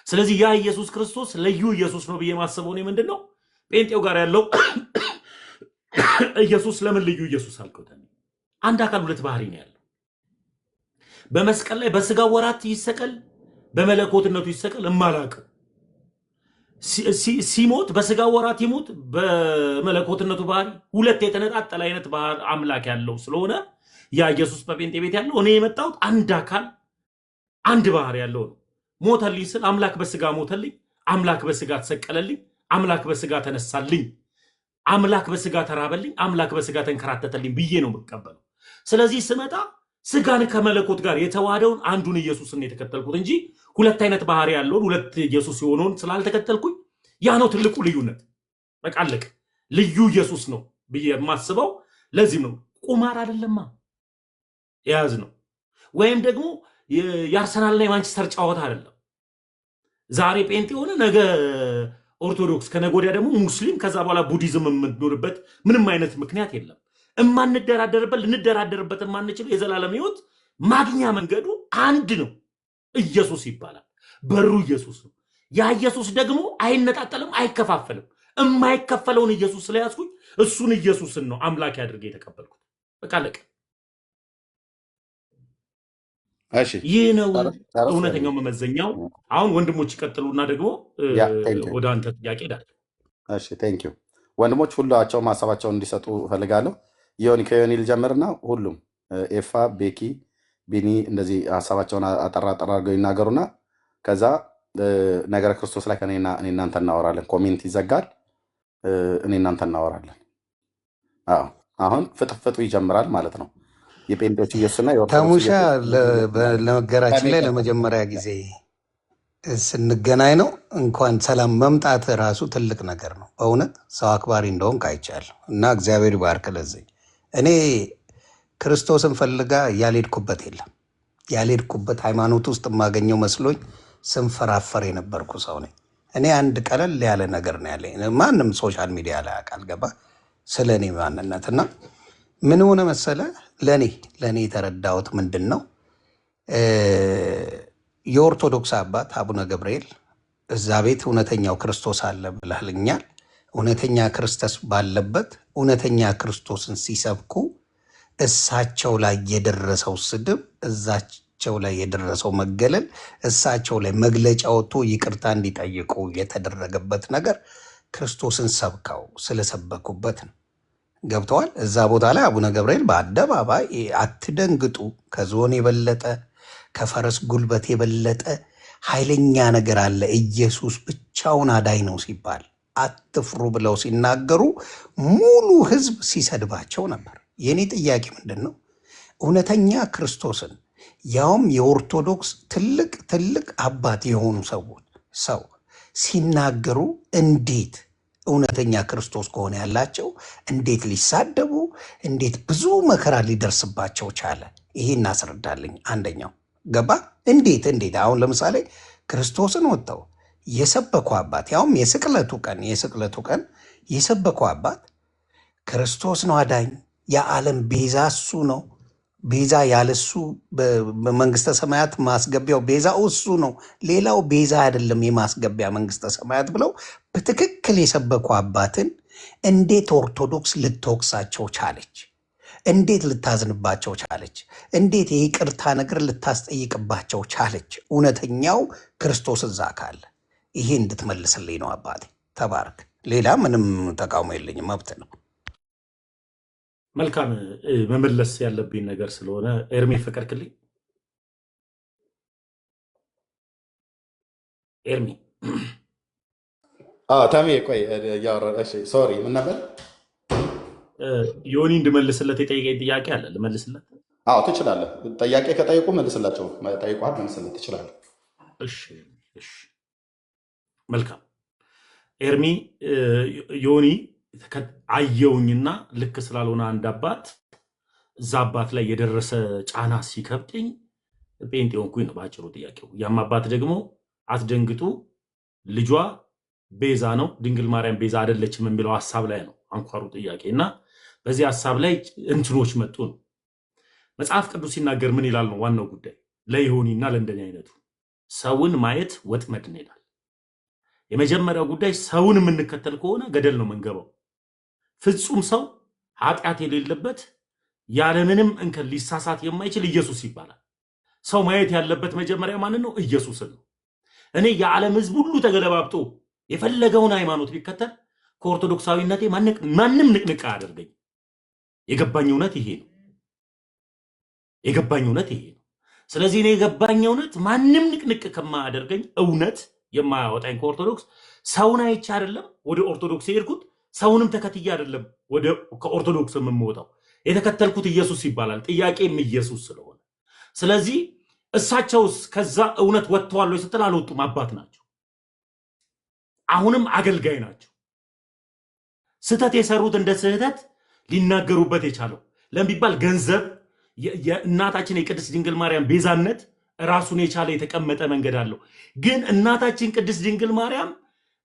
ስለዚህ ያ ኢየሱስ ክርስቶስ ልዩ ኢየሱስ ነው ብዬ ማሰበው ነው። ምንድነው ጴንጤው ጋር ያለው ኢየሱስ ለምን ልዩ ኢየሱስ አልከው? አንድ አካል ሁለት ባህሪ ነው ያለው። በመስቀል ላይ በስጋ ወራት ይሰቀል በመለኮትነቱ ይሰቀል እማላቀው ሲሞት በስጋ ወራት ይሞት በመለኮትነቱ ባህሪ ሁለት የተነጣጠለ አይነት አምላክ ያለው ስለሆነ ያ ኢየሱስ በጴንጤ ቤት ያለው እኔ የመጣሁት አንድ አካል አንድ ባህሪ ያለው ነው። ሞተልኝ ስል አምላክ በስጋ ሞተልኝ፣ አምላክ በስጋ ተሰቀለልኝ፣ አምላክ በስጋ ተነሳልኝ፣ አምላክ በስጋ ተራበልኝ፣ አምላክ በስጋ ተንከራተተልኝ ብዬ ነው የምቀበለው። ስለዚህ ስመጣ ስጋን ከመለኮት ጋር የተዋሃደውን አንዱን ኢየሱስን የተከተልኩት እንጂ ሁለት አይነት ባህሪ ያለውን ሁለት ኢየሱስ የሆነውን ስላልተከተልኩኝ ያ ነው ትልቁ ልዩነት። በቃ አለቀ። ልዩ ኢየሱስ ነው ብዬ የማስበው ለዚህ ነው። ቁማር አይደለማ የያዝ ነው። ወይም ደግሞ የአርሰናልና የማንቸስተር ጨዋታ አይደለም። ዛሬ ጴንጤ ሆነ ነገ ኦርቶዶክስ ከነገ ወዲያ ደግሞ ሙስሊም ከዛ በኋላ ቡዲዝም የምትኖርበት ምንም አይነት ምክንያት የለም። እማንደራደርበት ልንደራደርበት የማንችለው የዘላለም ህይወት ማግኛ መንገዱ አንድ ነው። ኢየሱስ ይባላል። በሩ ኢየሱስ ነው። ያ ኢየሱስ ደግሞ አይነጣጠልም፣ አይከፋፈልም። የማይከፈለውን ኢየሱስ ስለያዝኩኝ እሱን ኢየሱስን ነው አምላክ አድርጌ የተቀበልኩት። በቃ አለቀ። ይህ ነው እውነተኛው መመዘኛው። አሁን ወንድሞች ይቀጥሉና ደግሞ ወደ አንተ ጥያቄ ዳል። እሺ ቴንክ ዩ ወንድሞች ሁላቸውም ሀሳባቸውን እንዲሰጡ እፈልጋለሁ። ከዮኒ ልጀምርና ሁሉም ኤፋ፣ ቤኪ፣ ቢኒ እንደዚህ ሀሳባቸውን አጠራ አድርገው ይናገሩና ከዛ ነገረ ክርስቶስ ላይ ከእኔና እናንተ እናወራለን። ኮሜንት ይዘጋል። እኔ እናንተ እናወራለን። አዎ አሁን ፍጥፍጡ ይጀምራል ማለት ነው። የጴንጤዎች ኢየሱስና የኦርቶዶክስ ተሙሻ ኢየሱስ ለነገራችን ላይ ለመጀመሪያ ጊዜ ስንገናኝ ነው። እንኳን ሰላም መምጣት ራሱ ትልቅ ነገር ነው። በእውነት ሰው አክባሪ እንደሆንክ አይቻለሁ እና እግዚአብሔር ይባርክ። ለዚህ እኔ ክርስቶስን ፈልጋ ያልሄድኩበት የለም። ያልሄድኩበት ሃይማኖት ውስጥ የማገኘው መስሎኝ ስንፈራፈር የነበርኩ ሰው ነኝ። እኔ አንድ ቀለል ያለ ነገር ነው ያለኝ። ማንም ሶሻል ሚዲያ ላይ ያውቃል ገባ ስለ እኔ ማንነት እና ምን ሆነ መሰለ ለእኔ የተረዳሁት ምንድን ነው የኦርቶዶክስ አባት አቡነ ገብርኤል እዛ ቤት እውነተኛው ክርስቶስ አለ ብለህልኛል። እውነተኛ ክርስቶስ ባለበት እውነተኛ ክርስቶስን ሲሰብኩ እሳቸው ላይ የደረሰው ስድብ፣ እዛቸው ላይ የደረሰው መገለል፣ እሳቸው ላይ መግለጫ ወጥቶ ይቅርታ እንዲጠይቁ የተደረገበት ነገር ክርስቶስን ሰብከው ስለሰበኩበት ነው። ገብተዋል። እዛ ቦታ ላይ አቡነ ገብርኤል በአደባባይ አትደንግጡ፣ ከዝሆን የበለጠ ከፈረስ ጉልበት የበለጠ ኃይለኛ ነገር አለ፣ ኢየሱስ ብቻውን አዳኝ ነው ሲባል አትፍሩ ብለው ሲናገሩ ሙሉ ሕዝብ ሲሰድባቸው ነበር። የእኔ ጥያቄ ምንድን ነው? እውነተኛ ክርስቶስን ያውም የኦርቶዶክስ ትልቅ አባት የሆኑ ሰው ሲናገሩ እንዴት እውነተኛ ክርስቶስ ከሆነ ያላቸው እንዴት ሊሳደቡ፣ እንዴት ብዙ መከራ ሊደርስባቸው ቻለ? ይሄ እናስረዳልኝ። አንደኛው ገባ እንዴት አሁን ለምሳሌ ክርስቶስን ወጥተው የሰበኩ አባት ያውም የስቅለቱ ቀን የሰበኩ አባት ክርስቶስ ነው አዳኝ፣ የዓለም ቤዛ እሱ ነው፣ ቤዛ ያለሱ በመንግስተ ሰማያት ማስገቢያው ቤዛው እሱ ነው፣ ሌላው ቤዛ አይደለም የማስገቢያ መንግስተ ሰማያት ብለው በትክክል የሰበኩ አባትን እንዴት ኦርቶዶክስ ልትወቅሳቸው ቻለች? እንዴት ልታዝንባቸው ቻለች? እንዴት የይቅርታ ነገር ልታስጠይቅባቸው ቻለች? እውነተኛው ክርስቶስ እዛ ካለ ይሄ እንድትመልስልኝ ነው አባቴ። ተባረክ። ሌላ ምንም ተቃውሞ የለኝም፣ መብት ነው። መልካም መመለስ ያለብኝ ነገር ስለሆነ ኤርሜ ፈቀድክልኝ? ኤርሚ ታሜ ቆይ ሶሪ ምን ነበር? ዮኒ እንድመልስለት የጠየቀኝ ጥያቄ አለ፣ ልመልስለት? አዎ ትችላለህ። ጥያቄ ከጠየቁ መልስላቸው። ጠይቋል፣ መልስለት ትችላለህ። እሺ መልካም ኤርሚ ዮኒ አየውኝና ልክ ስላልሆነ አንድ አባት እዛ አባት ላይ የደረሰ ጫና ሲከብደኝ ጴንጤ ሆንኩኝ ነው ባጭሩ ጥያቄው። ያም አባት ደግሞ አትደንግጡ ልጇ ቤዛ ነው ድንግል ማርያም ቤዛ አይደለችም የሚለው ሐሳብ ላይ ነው አንኳሩ ጥያቄ እና በዚህ ሐሳብ ላይ እንትኖች መጡ ነው። መጽሐፍ ቅዱስ ሲናገር ምን ይላል ነው ዋናው ጉዳይ። ለይሁኒና ለእንደኔ አይነቱ ሰውን ማየት ወጥመድ ነው ይላል። የመጀመሪያው ጉዳይ ሰውን የምንከተል ከሆነ ገደል ነው መንገባው። ፍጹም ሰው ኃጢአት የሌለበት ያለምንም እንከን ሊሳሳት የማይችል ኢየሱስ ይባላል። ሰው ማየት ያለበት መጀመሪያ ማንን ነው? ኢየሱስን ነው። እኔ የዓለም ሕዝብ ሁሉ ተገለባብጦ የፈለገውን ሃይማኖት ቢከተል ከኦርቶዶክሳዊነቴ ማንም ንቅንቅ አያደርገኝ። የገባኝ እውነት ይሄ ነው። ስለዚህ እኔ የገባኝ እውነት ማንም ንቅንቅ ከማያደርገኝ እውነት የማያወጣኝ ከኦርቶዶክስ ሰውን አይቼ አይደለም ወደ ኦርቶዶክስ የሄድኩት፣ ሰውንም ተከትዬ አይደለም ከኦርቶዶክስ የምወጣው። የተከተልኩት ኢየሱስ ይባላል። ጥያቄም ኢየሱስ ስለሆነ ስለዚህ እሳቸውስ ከዛ እውነት ወጥተዋል ወይ ስትል አልወጡም። አባት ናቸው፣ አሁንም አገልጋይ ናቸው። ስህተት የሰሩት እንደ ስህተት ሊናገሩበት የቻለው ለሚባል ገንዘብ የእናታችን የቅድስት ድንግል ማርያም ቤዛነት ራሱን የቻለ የተቀመጠ መንገድ አለው። ግን እናታችን ቅድስት ድንግል ማርያም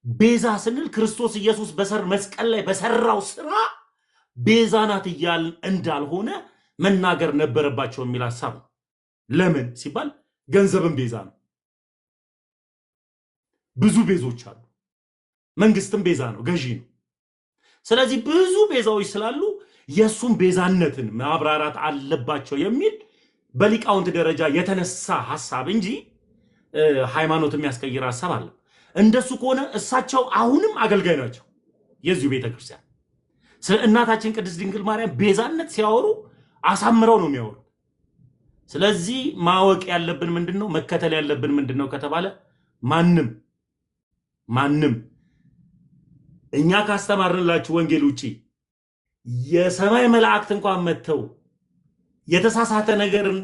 ቤዛ ስንል ክርስቶስ ኢየሱስ መስቀል ላይ በሰራው ስራ ቤዛ ናት እያልን እንዳልሆነ መናገር ነበረባቸው የሚል ሐሳብ ነው። ለምን ሲባል ገንዘብን ቤዛ ነው። ብዙ ቤዞች አሉ። መንግስትም ቤዛ ነው፣ ገዢ ነው። ስለዚህ ብዙ ቤዛዎች ስላሉ የእሱም ቤዛነትን ማብራራት አለባቸው የሚል በሊቃውንት ደረጃ የተነሳ ሐሳብ እንጂ ሃይማኖት የሚያስቀይር ሐሳብ አለ። እንደሱ ከሆነ እሳቸው አሁንም አገልጋይ ናቸው የዚሁ ቤተክርስቲያን። ስለ እናታችን ቅድስት ድንግል ማርያም ቤዛነት ሲያወሩ አሳምረው ነው የሚያወሩ። ስለዚህ ማወቅ ያለብን ምንድነው፣ መከተል ያለብን ምንድነው ከተባለ ማንም እኛ ካስተማርንላችሁ ወንጌል ውጪ የሰማይ መላእክት እንኳን መተው የተሳሳተ ነገርን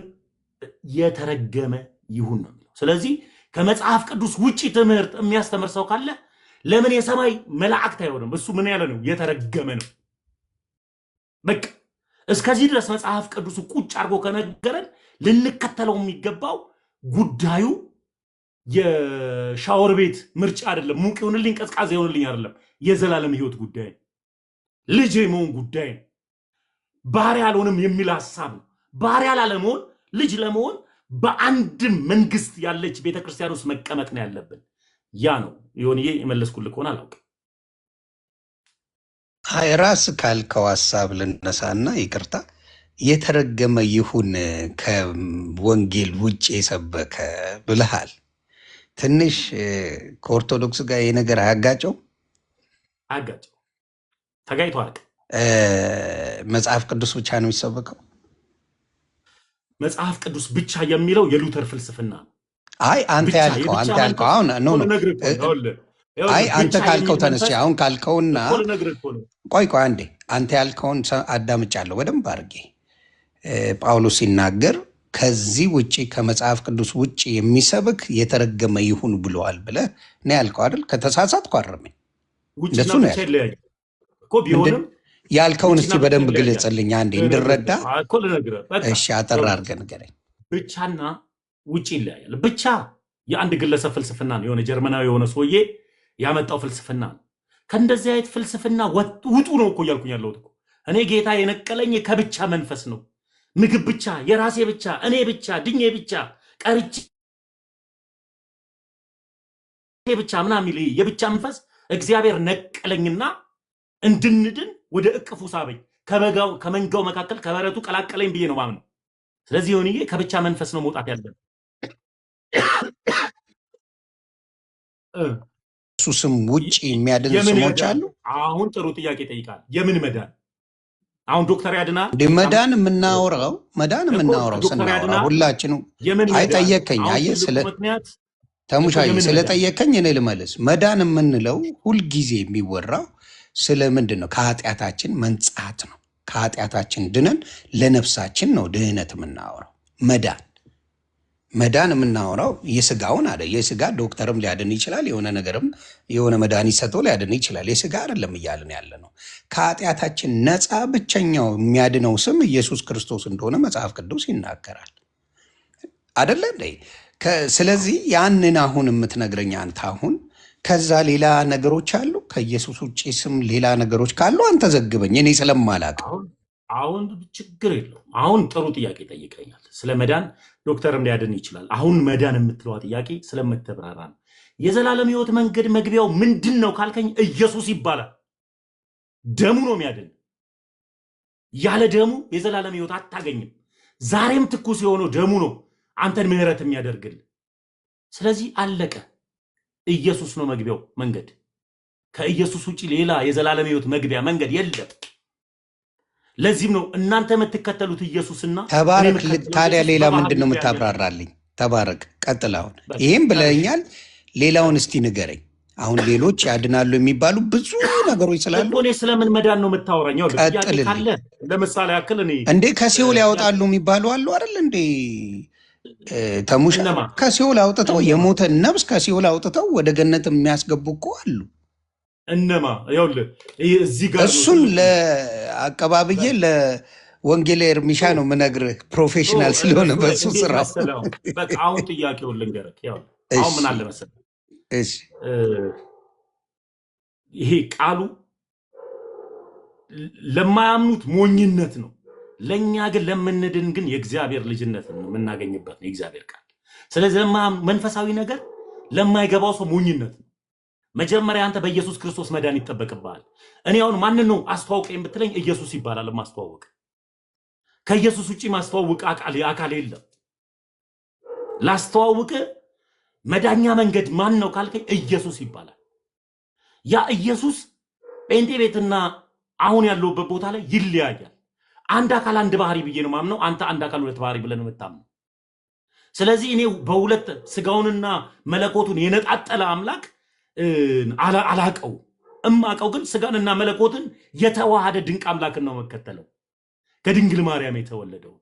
የተረገመ ይሁን ነው። ስለዚህ ከመጽሐፍ ቅዱስ ውጪ ትምህርት የሚያስተምር ሰው ካለ ለምን የሰማይ መላእክት አይሆንም? እሱ ምን ያለ ነው? የተረገመ ነው። በቃ እስከዚህ ድረስ መጽሐፍ ቅዱስ ቁጭ አድርጎ ከነገረን ልንከተለው የሚገባው ጉዳዩ የሻወር ቤት ምርጫ አይደለም። ሙቅ ይሁንልኝ ቀዝቃዛ ይሁንልኝ አይደለም። የዘላለም ህይወት ጉዳይ፣ ልጅ የመሆን ጉዳይ፣ ባሪያ አልሆንም የሚል ሐሳብ ነው። ባሪያ ላለመሆን ልጅ ለመሆን በአንድም መንግስት ያለች ቤተክርስቲያን ውስጥ መቀመጥ ነው ያለብን። ያ ነው ይሁንዬ። የመለስኩልህ ከሆነ አላውቅም። አይ ራስ ካልከው ሐሳብ ልነሳና ይቅርታ የተረገመ ይሁን ከወንጌል ውጭ የሰበከ ብለሃል። ትንሽ ከኦርቶዶክስ ጋር ይሄ ነገር አያጋጨው? አያጋጨው። ተጋይቶ አያውቅም። መጽሐፍ ቅዱስ ብቻ ነው የሚሰበከው። መጽሐፍ ቅዱስ ብቻ የሚለው የሉተር ፍልስፍና ነው። አይ አንተ ያልከው አሁን አይ አንተ ካልከው ተነስቼ አሁን ካልከውና ቆይ አንዴ አንተ ያልከውን አዳምጫለሁ በደንብ አድርጌ። ጳውሎስ ሲናገር ከዚህ ውጪ ከመጽሐፍ ቅዱስ ውጪ የሚሰብክ የተረገመ ይሁን ብለዋል ብለህ ነው ያልከው አይደል? ከተሳሳትኩ አርመኝ። እንደሱ ነው ያልከው። ያልከውን እስቲ በደንብ ግለጽልኝ አንዴ እንድረዳ። እሺ አጠር አድርገህ ንገረኝ። ብቻና ውጪ ይለያያል። ብቻ የአንድ ግለሰብ ፍልስፍና ነው። የሆነ ጀርመናዊ የሆነ ሰውዬ ያመጣው ፍልስፍና ነው። ከእንደዚህ አይነት ፍልስፍና ውጡ ነው እኮ እያልኩኝ ያለሁት እኮ። እኔ ጌታ የነቀለኝ ከብቻ መንፈስ ነው። ምግብ ብቻ፣ የራሴ ብቻ፣ እኔ ብቻ፣ ድኜ ብቻ፣ ቀርቼ ብቻ ምናምን የሚል የብቻ መንፈስ እግዚአብሔር ነቀለኝና እንድንድን ወደ እቅፉ ሳበኝ። ከመንጋው መካከል ከበረቱ ቀላቀለኝ ብዬ ነው ማምነው። ስለዚህ ይሁንዬ ከብቻ መንፈስ ነው መውጣት ያለብን። እሱ ስም ውጭ የሚያድን ስሞች አሉ። አሁን ጥሩ ጥያቄ ጠይቃል። የምን መዳን? አሁን ዶክተር ያድናል። መዳን የምናወራው ስናወራ ሁላችንም አይጠየቀኝ። አየህ ተሙሻዬ ስለጠየቀኝ እኔ ልመልስ። መዳን የምንለው ሁልጊዜ የሚወራው ስለ ምንድን ነው? ከኃጢአታችን መንጻት ነው። ከኃጢአታችን ድነን ለነፍሳችን ነው ድህነት የምናወራው። መዳን የምናወራው የስጋውን አለ። የስጋ ዶክተርም ሊያድን ይችላል። የሆነ ነገርም የሆነ መድኃኒት ሰጥቶ ሊያድን ይችላል። የስጋ አይደለም እያልን ያለ ነው። ከኃጢአታችን ነፃ ብቸኛው የሚያድነው ስም ኢየሱስ ክርስቶስ እንደሆነ መጽሐፍ ቅዱስ ይናገራል። አደለ እንዴ? ስለዚህ ያንን አሁን የምትነግረኝ አንተ አሁን ከዛ ሌላ ነገሮች አሉ? ከኢየሱስ ውጭ ስም ሌላ ነገሮች ካሉ አንተ ዘግበኝ፣ እኔ ስለማላቅ። አሁን ችግር የለው። አሁን ጥሩ ጥያቄ ጠይቀኛል። ስለ መዳን ዶክተርም ሊያድን ይችላል። አሁን መዳን የምትለዋ ጥያቄ ስለምትብራራ ነው። የዘላለም ህይወት መንገድ መግቢያው ምንድን ነው ካልከኝ ኢየሱስ ይባላል። ደሙ ነው የሚያድን። ያለ ደሙ የዘላለም ህይወት አታገኝም። ዛሬም ትኩስ የሆነው ደሙ ነው አንተን ምህረት የሚያደርግል። ስለዚህ አለቀ። ኢየሱስ ነው መግቢያው መንገድ። ከኢየሱስ ውጪ ሌላ የዘላለም ህይወት መግቢያ መንገድ የለም። ለዚህም ነው እናንተ የምትከተሉት ኢየሱስና ተባረክ። ታዲያ ሌላ ምንድን ነው የምታብራራልኝ? ተባረክ፣ ቀጥል። አሁን ይህም ብለኛል። ሌላውን እስቲ ንገረኝ። አሁን ሌሎች ያድናሉ የሚባሉ ብዙ ነገሮች ስላሉ እኔ ስለምን መዳን ነው የምታወራኝ? ቀጥልልኝ። ለምሳሌ ያክል እኔ እንዴ ከሲኦል ያወጣሉ የሚባሉ አሉ አይደል እንዴ? ተሙሽ ከሲኦል አውጥተው የሞተን ነፍስ ከሲኦል አውጥተው ወደ ገነት የሚያስገቡ እኮ አሉ። እነማ? ይኸውልህ እዚህ ጋር እሱን ለአቀባብዬ ለወንጌል ኤርሚሻ ነው የምነግርህ፣ ፕሮፌሽናል ስለሆነ በሱ ስራ። በቃ አሁን ጥያቄውን ልንገርህ። አሁን ምን አለ መሰለህ፣ ይሄ ቃሉ ለማያምኑት ሞኝነት ነው፣ ለእኛ ግን ለምንድን ግን የእግዚአብሔር ልጅነት ነው የምናገኝበት ነው የእግዚአብሔር ቃል። ስለዚህ መንፈሳዊ ነገር ለማይገባው ሰው ሞኝነት ነው። መጀመሪያ አንተ በኢየሱስ ክርስቶስ መዳን ይጠበቅብሃል። እኔ አሁን ማንን ነው አስተዋውቀኝ ብትለኝ ኢየሱስ ይባላል ማስተዋወቅ። ከኢየሱስ ውጪ ማስተዋወቅ አካል የለም። ላስተዋውቅ መዳኛ መንገድ ማን ነው ካልከኝ ኢየሱስ ይባላል። ያ ኢየሱስ ጴንጤ ቤትና አሁን ያለውበት ቦታ ላይ ይለያያል። አንድ አካል አንድ ባህሪ ብዬ ነው ማምነው። አንተ አንድ አካል ሁለት ባህሪ ብለህ ነው የምታምነው። ስለዚህ እኔ በሁለት ስጋውንና መለኮቱን የነጣጠለ አምላክ አላቀው። እማቀው ግን ስጋንና መለኮትን የተዋሃደ ድንቅ አምላክን ነው መከተለው ከድንግል ማርያም የተወለደው።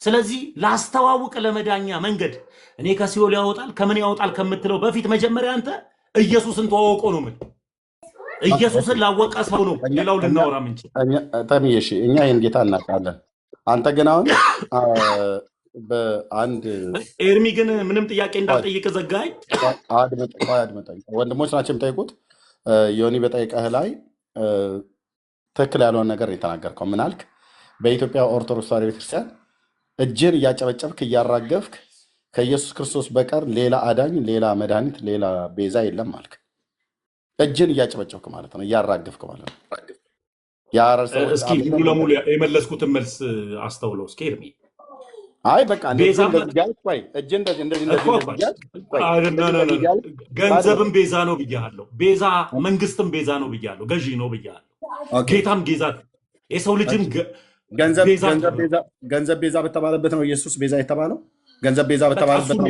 ስለዚህ ላስተዋውቅ ለመዳኛ መንገድ እኔ ከሲኦል ያወጣል ከምን ያወጣል ከምትለው በፊት መጀመሪያ አንተ ኢየሱስን ተዋውቆ ነው ምን ኢየሱስን ላወቀ ሰው ነው ሌላው ልናወራ ምን ተምዬ እሺ እኛ ይሄን ጌታ እናውቃለን። አንተ ግን አሁን በአንድ ኤርሚ ግን ምንም ጥያቄ እንዳልጠይቅ ዘጋኝ። አድመጠኝ ወንድሞች ናቸው የሚጠይቁት። ዮኒ በጠይቀህ ላይ ትክክል ያልሆነ ነገር የተናገርከው ምን አልክ? በኢትዮጵያ ኦርቶዶክስ ተዋሕዶ ቤተክርስቲያን እጅን እያጨበጨብክ እያራገፍክ ከኢየሱስ ክርስቶስ በቀር ሌላ አዳኝ፣ ሌላ መድኃኒት፣ ሌላ ቤዛ የለም አልክ። እጅን እያጨበጨብክ ማለት ነው፣ እያራገፍክ ማለት ነው። እስኪ ሙሉ ለሙሉ የመለስኩትን መልስ አስተውለው እስኪ ኤርሚ። አይ በቃ ገንዘብም ቤዛ ነው ብያለሁ። ቤዛ መንግስትም ቤዛ ነው ብያለሁ። ገዢ ነው ብያለሁ። ጌታም ጌዛ የሰው ልጅም ገንዘብ ቤዛ በተባለበት ነው ኢየሱስ ቤዛ የተባለው። ገንዘብ ቤዛ በተባለበት ነው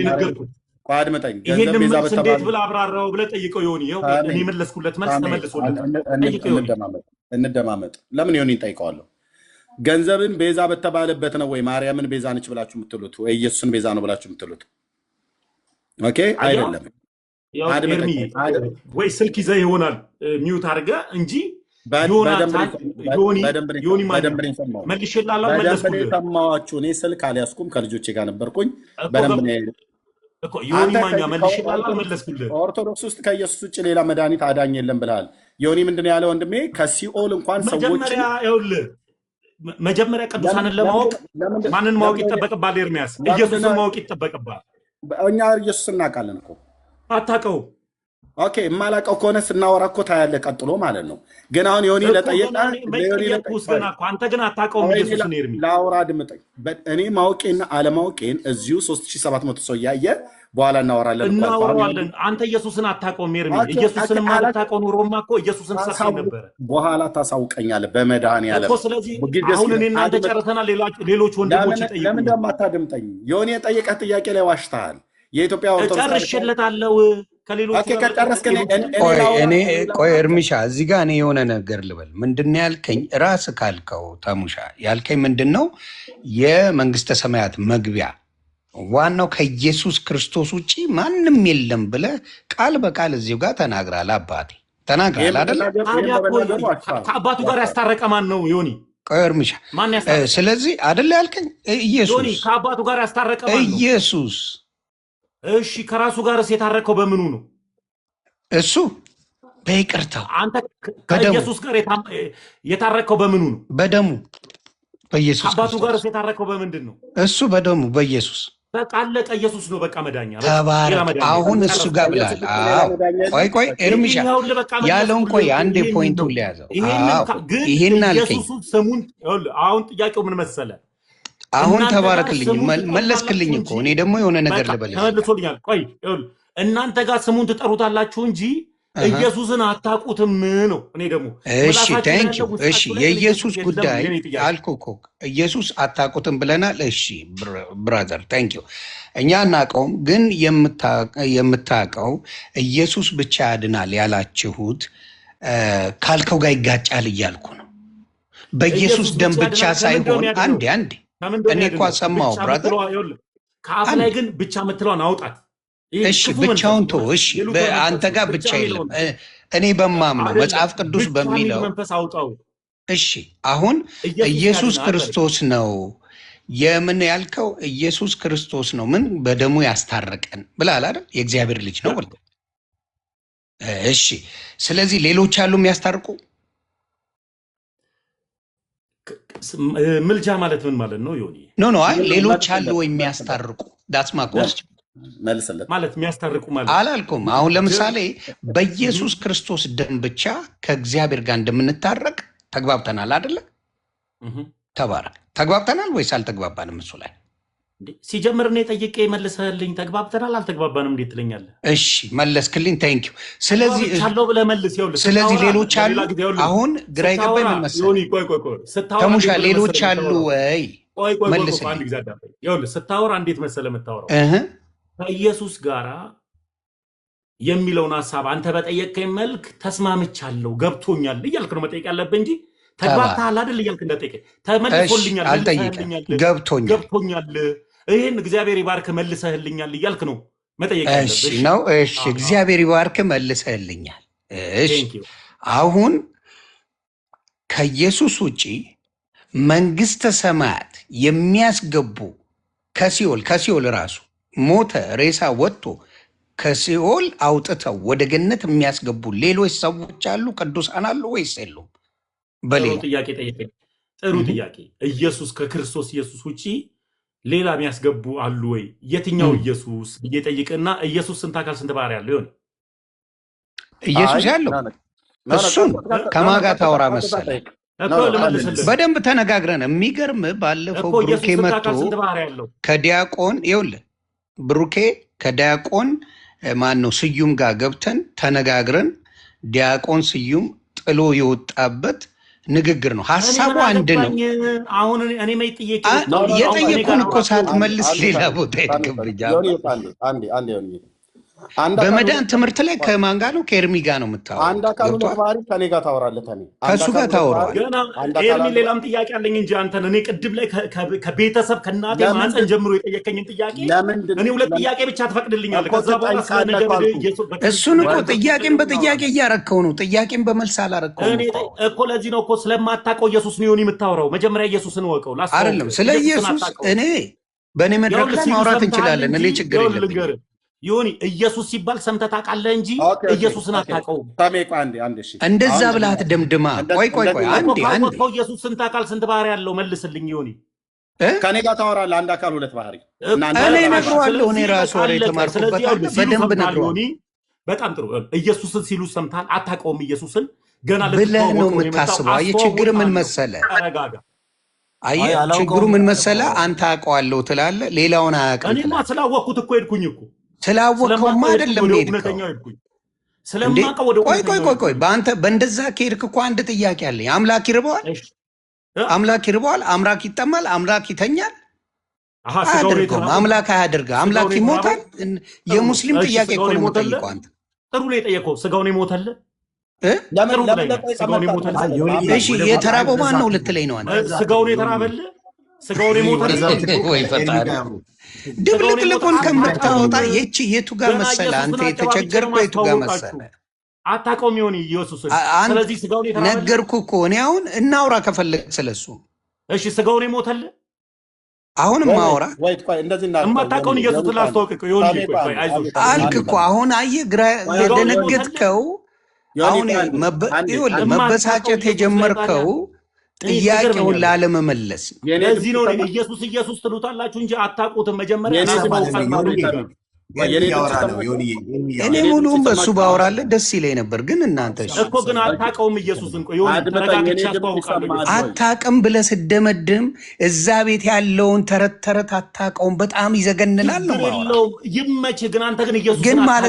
አድመጠኝ። ይሄንን መልስ እንዴት ብለህ አብራራው ብለህ ጠይቀው ይሆን? ይኸው እኔ መለስኩለት መልስ ተመልሶለት። እንደማመጥ ለምን ይሆን ይጠይቀዋለሁ። ገንዘብን ቤዛ በተባለበት ነው ወይ ማርያምን ቤዛ ነች ብላችሁ የምትሉት ወይ ኢየሱስን ቤዛ ነው ብላችሁ የምትሉት? ኦኬ አይደለም። ወይ ስልክ ይዘህ ይሆናል ሚውት አድርገህ እንጂ መልሼላችሁ እኔ ስልክ አልያዝኩም ከልጆቼ ጋር ነበርኩኝ። ኦርቶዶክስ ውስጥ ከኢየሱስ ውጭ ሌላ መድኃኒት አዳኝ የለም ብለሃል። ዮኒ ምንድን ያለ ወንድሜ? ከሲኦል እንኳን ሰዎች መጀመሪያ ቅዱሳንን ለማወቅ ማንን ማወቅ ይጠበቅባል? ኤርሚያስ ኢየሱስን ማወቅ ይጠበቅባል። እኛ ኢየሱስ እናውቃለን እኮ አታውቀው? ኦኬ የማላውቀው ከሆነ ስናወራ እኮ ታያለህ ቀጥሎ ማለት ነው። ግን አሁን ዮኒ ለጠየቀ አንተ ግን አታውቀውም ኢየሱስን። ኤርሚ ላውራ አድምጠኝ። እኔ ማወቄና አለማወቄን እዚሁ 3700 ሰው እያየ በኋላ እናወራዋለን። አንተ ኢየሱስን አታውቀውም ኤርሚ። ኢየሱስን ማታውቀው ኑሮማ እኮ ኢየሱስን ሰጥተህ ነበር። በኋላ ታሳውቀኛለህ በመድኃኒዓለም እኮ። ስለዚህ አሁን እኔ እናንተ ጨርሰናል። ሌሎች ወንድሞች ይጠይቁ። ለምን እንደማታደምጠኝ? ዮኒ የጠየቀህ ጥያቄ ላይ ዋሽተሃል። የኢትዮጵያ ኦርቶዶክስ ጨርሼለታለሁ። ቆይ እርሚሻ እዚህ ጋር እኔ የሆነ ነገር ልበል። ምንድን ያልከኝ? ራስ ካልከው ተሙሻ ያልከኝ ምንድን ነው? የመንግስተ ሰማያት መግቢያ ዋናው ከኢየሱስ ክርስቶስ ውጭ ማንም የለም ብለህ ቃል በቃል እዚሁ ጋር ተናግራል። አባቴ ተናግራል አይደለ? ከአባቱ ጋር ያስታረቀ ማን ነው ዮኒ? ቆይ እርሚሻ ስለዚህ አይደለ ያልከኝ? ኢየሱስ ከአባቱ ጋር ያስታረቀ ማን ነው? ኢየሱስ። እሺ ከራሱ ጋርስ የታረቀው በምኑ ነው? እሱ በይቅርታው። አንተ ከኢየሱስ ጋር የታረቀው በምኑ ነው? በደሙ በኢየሱስ። ከአባቱ ጋርስ የታረቀው በምንድን ነው? እሱ በደሙ በኢየሱስ። በቃ አለቀ። ኢየሱስ ነው በቃ መዳኛ። ተባረክ። አሁን እሱ ጋር ብላል። ቆይ ኤርሚሻ ያለውን ቆይ አንዴ ፖይንቱን ሊያዘው። ይሄን አልከኝ። ስሙን አሁን ጥያቄው ምን መሰለ? አሁን ተባረክልኝ፣ መለስክልኝ እኮ። እኔ ደግሞ የሆነ ነገር ልበል። ተመልሶልኛል። ቆይ እናንተ ጋር ስሙን ትጠሩታላችሁ እንጂ ኢየሱስን አታውቁትም ነው። እኔ ደግሞ እሺ ታንኪዩ። እሺ የኢየሱስ ጉዳይ አልኩህ እኮ ኢየሱስ አታውቁትም ብለናል። እሺ ብራዘር ታንኪዩ። እኛ አናውቀውም፣ ግን የምታውቀው ኢየሱስ ብቻ ያድናል ያላችሁት ካልከው ጋር ይጋጫል እያልኩ ነው። በኢየሱስ ደም ብቻ ሳይሆን አንዴ እኔ እኮ ሰማሁ ብራዘር። ከአፍ ላይ ግን ብቻ የምትለውን አውጣት። እሺ ብቻውን ተው። እሺ አንተ ጋር ብቻ የለም። እኔ በማምነው መጽሐፍ ቅዱስ በሚለው እሺ አሁን ኢየሱስ ክርስቶስ ነው የምን ያልከው? ኢየሱስ ክርስቶስ ነው ምን በደሙ ያስታረቀን ብለሃል አይደል? የእግዚአብሔር ልጅ ነው ብለህ። እሺ ስለዚህ ሌሎች አሉ የሚያስታርቁ? ምልጃ ማለት ምን ማለት ነው ዮኒ? ኖ አይ ሌሎች አሉ ወይ የሚያስታርቁ? ዳትስ ማ ኮስችን ማለት የሚያስታርቁ ማለት አላልኩም። አሁን ለምሳሌ በኢየሱስ ክርስቶስ ደም ብቻ ከእግዚአብሔር ጋር እንደምንታረቅ ተግባብተናል አይደለ? ተባረክ። ተግባብተናል ወይስ አልተግባባንም? እሱ ላይ ሲጀምር እኔ ጠይቄ መልሰህልኝ ተግባብተናል አልተግባባንም እንዴት ትለኛለህ? እሺ መለስክልኝ። ታንኪዩ። ስለዚህ ሌሎች አሉ። አሁን ግራ የገባኝ ምን መሰለህ ተሙሻ፣ ሌሎች አሉ ወይ መልስልኝ። ስታወራ እንዴት መሰለህ የምታወራው ከኢየሱስ ጋራ የሚለውን ሐሳብ አንተ በጠየቀኝ መልክ ተስማምቻለሁ ገብቶኛል እያልክ ነው መጠየቅ ያለብህ እንጂ ተግባብተሃል አይደል እያልክ እንደጠየቀኝ ተመልሶልኛል መልሰህልኛል ገብቶኛል ይሄን እግዚአብሔር ይባርክ መልሰህልኛል እያልክ ነው መጠየቅ ያለብህ። እሺ ነው እሺ እግዚአብሔር ይባርክ መልሰህልኛል። እሺ አሁን ከኢየሱስ ውጪ መንግስተ ሰማያት የሚያስገቡ ከሲኦል ራሱ ሞተ ሬሳ ወጥቶ ከሲኦል አውጥተው ወደ ገነት የሚያስገቡ ሌሎች ሰዎች አሉ? ቅዱሳን አሉ ወይስ የሉም? በሌላ ጥያቄ ጠይቀኝ። ጥሩ ጥያቄ። ኢየሱስ ከክርስቶስ ኢየሱስ ውጪ ሌላ የሚያስገቡ አሉ ወይ? የትኛው ኢየሱስ እየጠይቅና ኢየሱስ ስንት አካል ስንት ባህሪ ያለው ይሆን? ኢየሱስ ያለው እሱን ከማጋ ታወራ መሰለህ? በደንብ ተነጋግረን የሚገርም ባለፈው ብሩኬ መጥቶ ከዲያቆን ይኸውልህ ብሩኬ ከዲያቆን ማነው ስዩም ጋር ገብተን ተነጋግረን ዲያቆን ስዩም ጥሎ የወጣበት ንግግር ነው። ሀሳቡ አንድ ነው። አሁን እኔ የጠየቁን እኮ ሳትመልስ ሌላ ቦታ ይገብርጃል። በመዳን ትምህርት ላይ ከማን ጋር ነው? ከኤርሚ ጋር ነው የምታወራው። አንድ አካል ባህሪ ከኔ ጋር ታወራለህ። ከእሱ ጋር ታወራለህ። ኤርሚ ሌላም ጥያቄ አለኝ እንጂ አንተን እኔ ቅድም ላይ ከቤተሰብ ከእናቴ ማህፀን ጀምሮ የጠየቀኝን ጥያቄ እኔ ሁለት ጥያቄ ብቻ ትፈቅድልኛለህ? ከዛ በኋላ እሱን እኮ ጥያቄን በጥያቄ እያረከው ነው። ጥያቄን በመልስ አላረከው እኮ። ለዚህ ነው እኮ ስለማታውቀው ኢየሱስ ነው የምታወራው። መጀመሪያ ኢየሱስን ወቀው። አይደለም ስለ ኢየሱስ እኔ በእኔ መድረክ ላይ ማውራት እንችላለን። እኔ ችግር የለብኝም። ዮኒ ኢየሱስ ሲባል ሰምተህ ታውቃለህ እንጂ ኢየሱስን አታውቀውም። እንደዛ ብለህ አትደምድማ። ቆይ አንዴ ኢየሱስ ስንት አካል ስንት ባህሪ ያለው መልስልኝ። ዮኒ ከኔ ጋር ታወራለህ። አንድ አካል ሁለት ባህሪ እኔ እነግረዋለሁ። እኔ ራሱ ወሬ የተማርኩበት በደንብ እነግረዋለሁ። በጣም ጥሩ። ኢየሱስን ሲሉ ሰምተሃል? አታውቀውም ኢየሱስን ገና ብለህ ነው የምታስበው። አየህ ችግር ምን መሰለህ? አየህ ችግሩ ምን መሰለህ? አንተ አውቀዋለሁ ትላለህ፣ ሌላውን አያውቅም። እኔማ ስላወቅኩት እኮ ሄድኩኝ እኮ ስላወቀውማ አይደለም ሄድከው። ቆይ በአንተ በእንደዛ ከሄድክ እኮ አንድ ጥያቄ አለኝ። አምላክ ይርበዋል? አምላክ ይጠማል? አምላክ ይተኛል? አያደርገውም። አምላክ አያደርገው። አምላክ ይሞታል? የሙስሊም ጥያቄ እኮ ነው የምጠይቀው። አንተ ጥሩ ነው የጠየቀው። ስጋውን ይሞታል? እሺ የተራበው ማን ነው ልትለኝ ነው? አንተ ስጋውን የተራበል ስጋውን ይሞታል ወይ ፈጣሪ ድብልቅልቁን ከምታወጣ የቱ ጋር መሰለህ? አንተ የተቸገርከው የቱ ጋር መሰለህ? አታውቀውም ይሆን ኢየሱስን። ስለዚህ ስጋውን የተራበል ነገርኩህ እኮ እኔ። አሁን እናውራ ከፈለግ ስለሱ። እሺ ስጋውን ይሞታል? አሁንም ማውራ የማታውቀውን ኢየሱስን ላስተዋውቅ ይሆን አልክ እኮ። አሁን አየህ ግራ የደነገጥከው። አሁን መበሳጨት የጀመርከው ጥያቄውን ላለመመለስ ነው። ለዚህ ነው ኢየሱስ ትሉታላችሁ እንጂ አታውቁትም። መጀመሪያ እኔ ሙሉውን በሱ ባወራለህ ደስ ይለኝ ነበር፣ ግን እናንተ እኮ ግን አታውቀውም ኢየሱስን። ተረጋግቼ አስተዋውቃለሁ። አታውቅም ብለህ ስደመድም እዛ ቤት ያለውን ተረት አታውቀውም። በጣም ይዘገንናል ነው። ይመችህ። ግን አንተ ግን ኢየሱስ ግን ማለት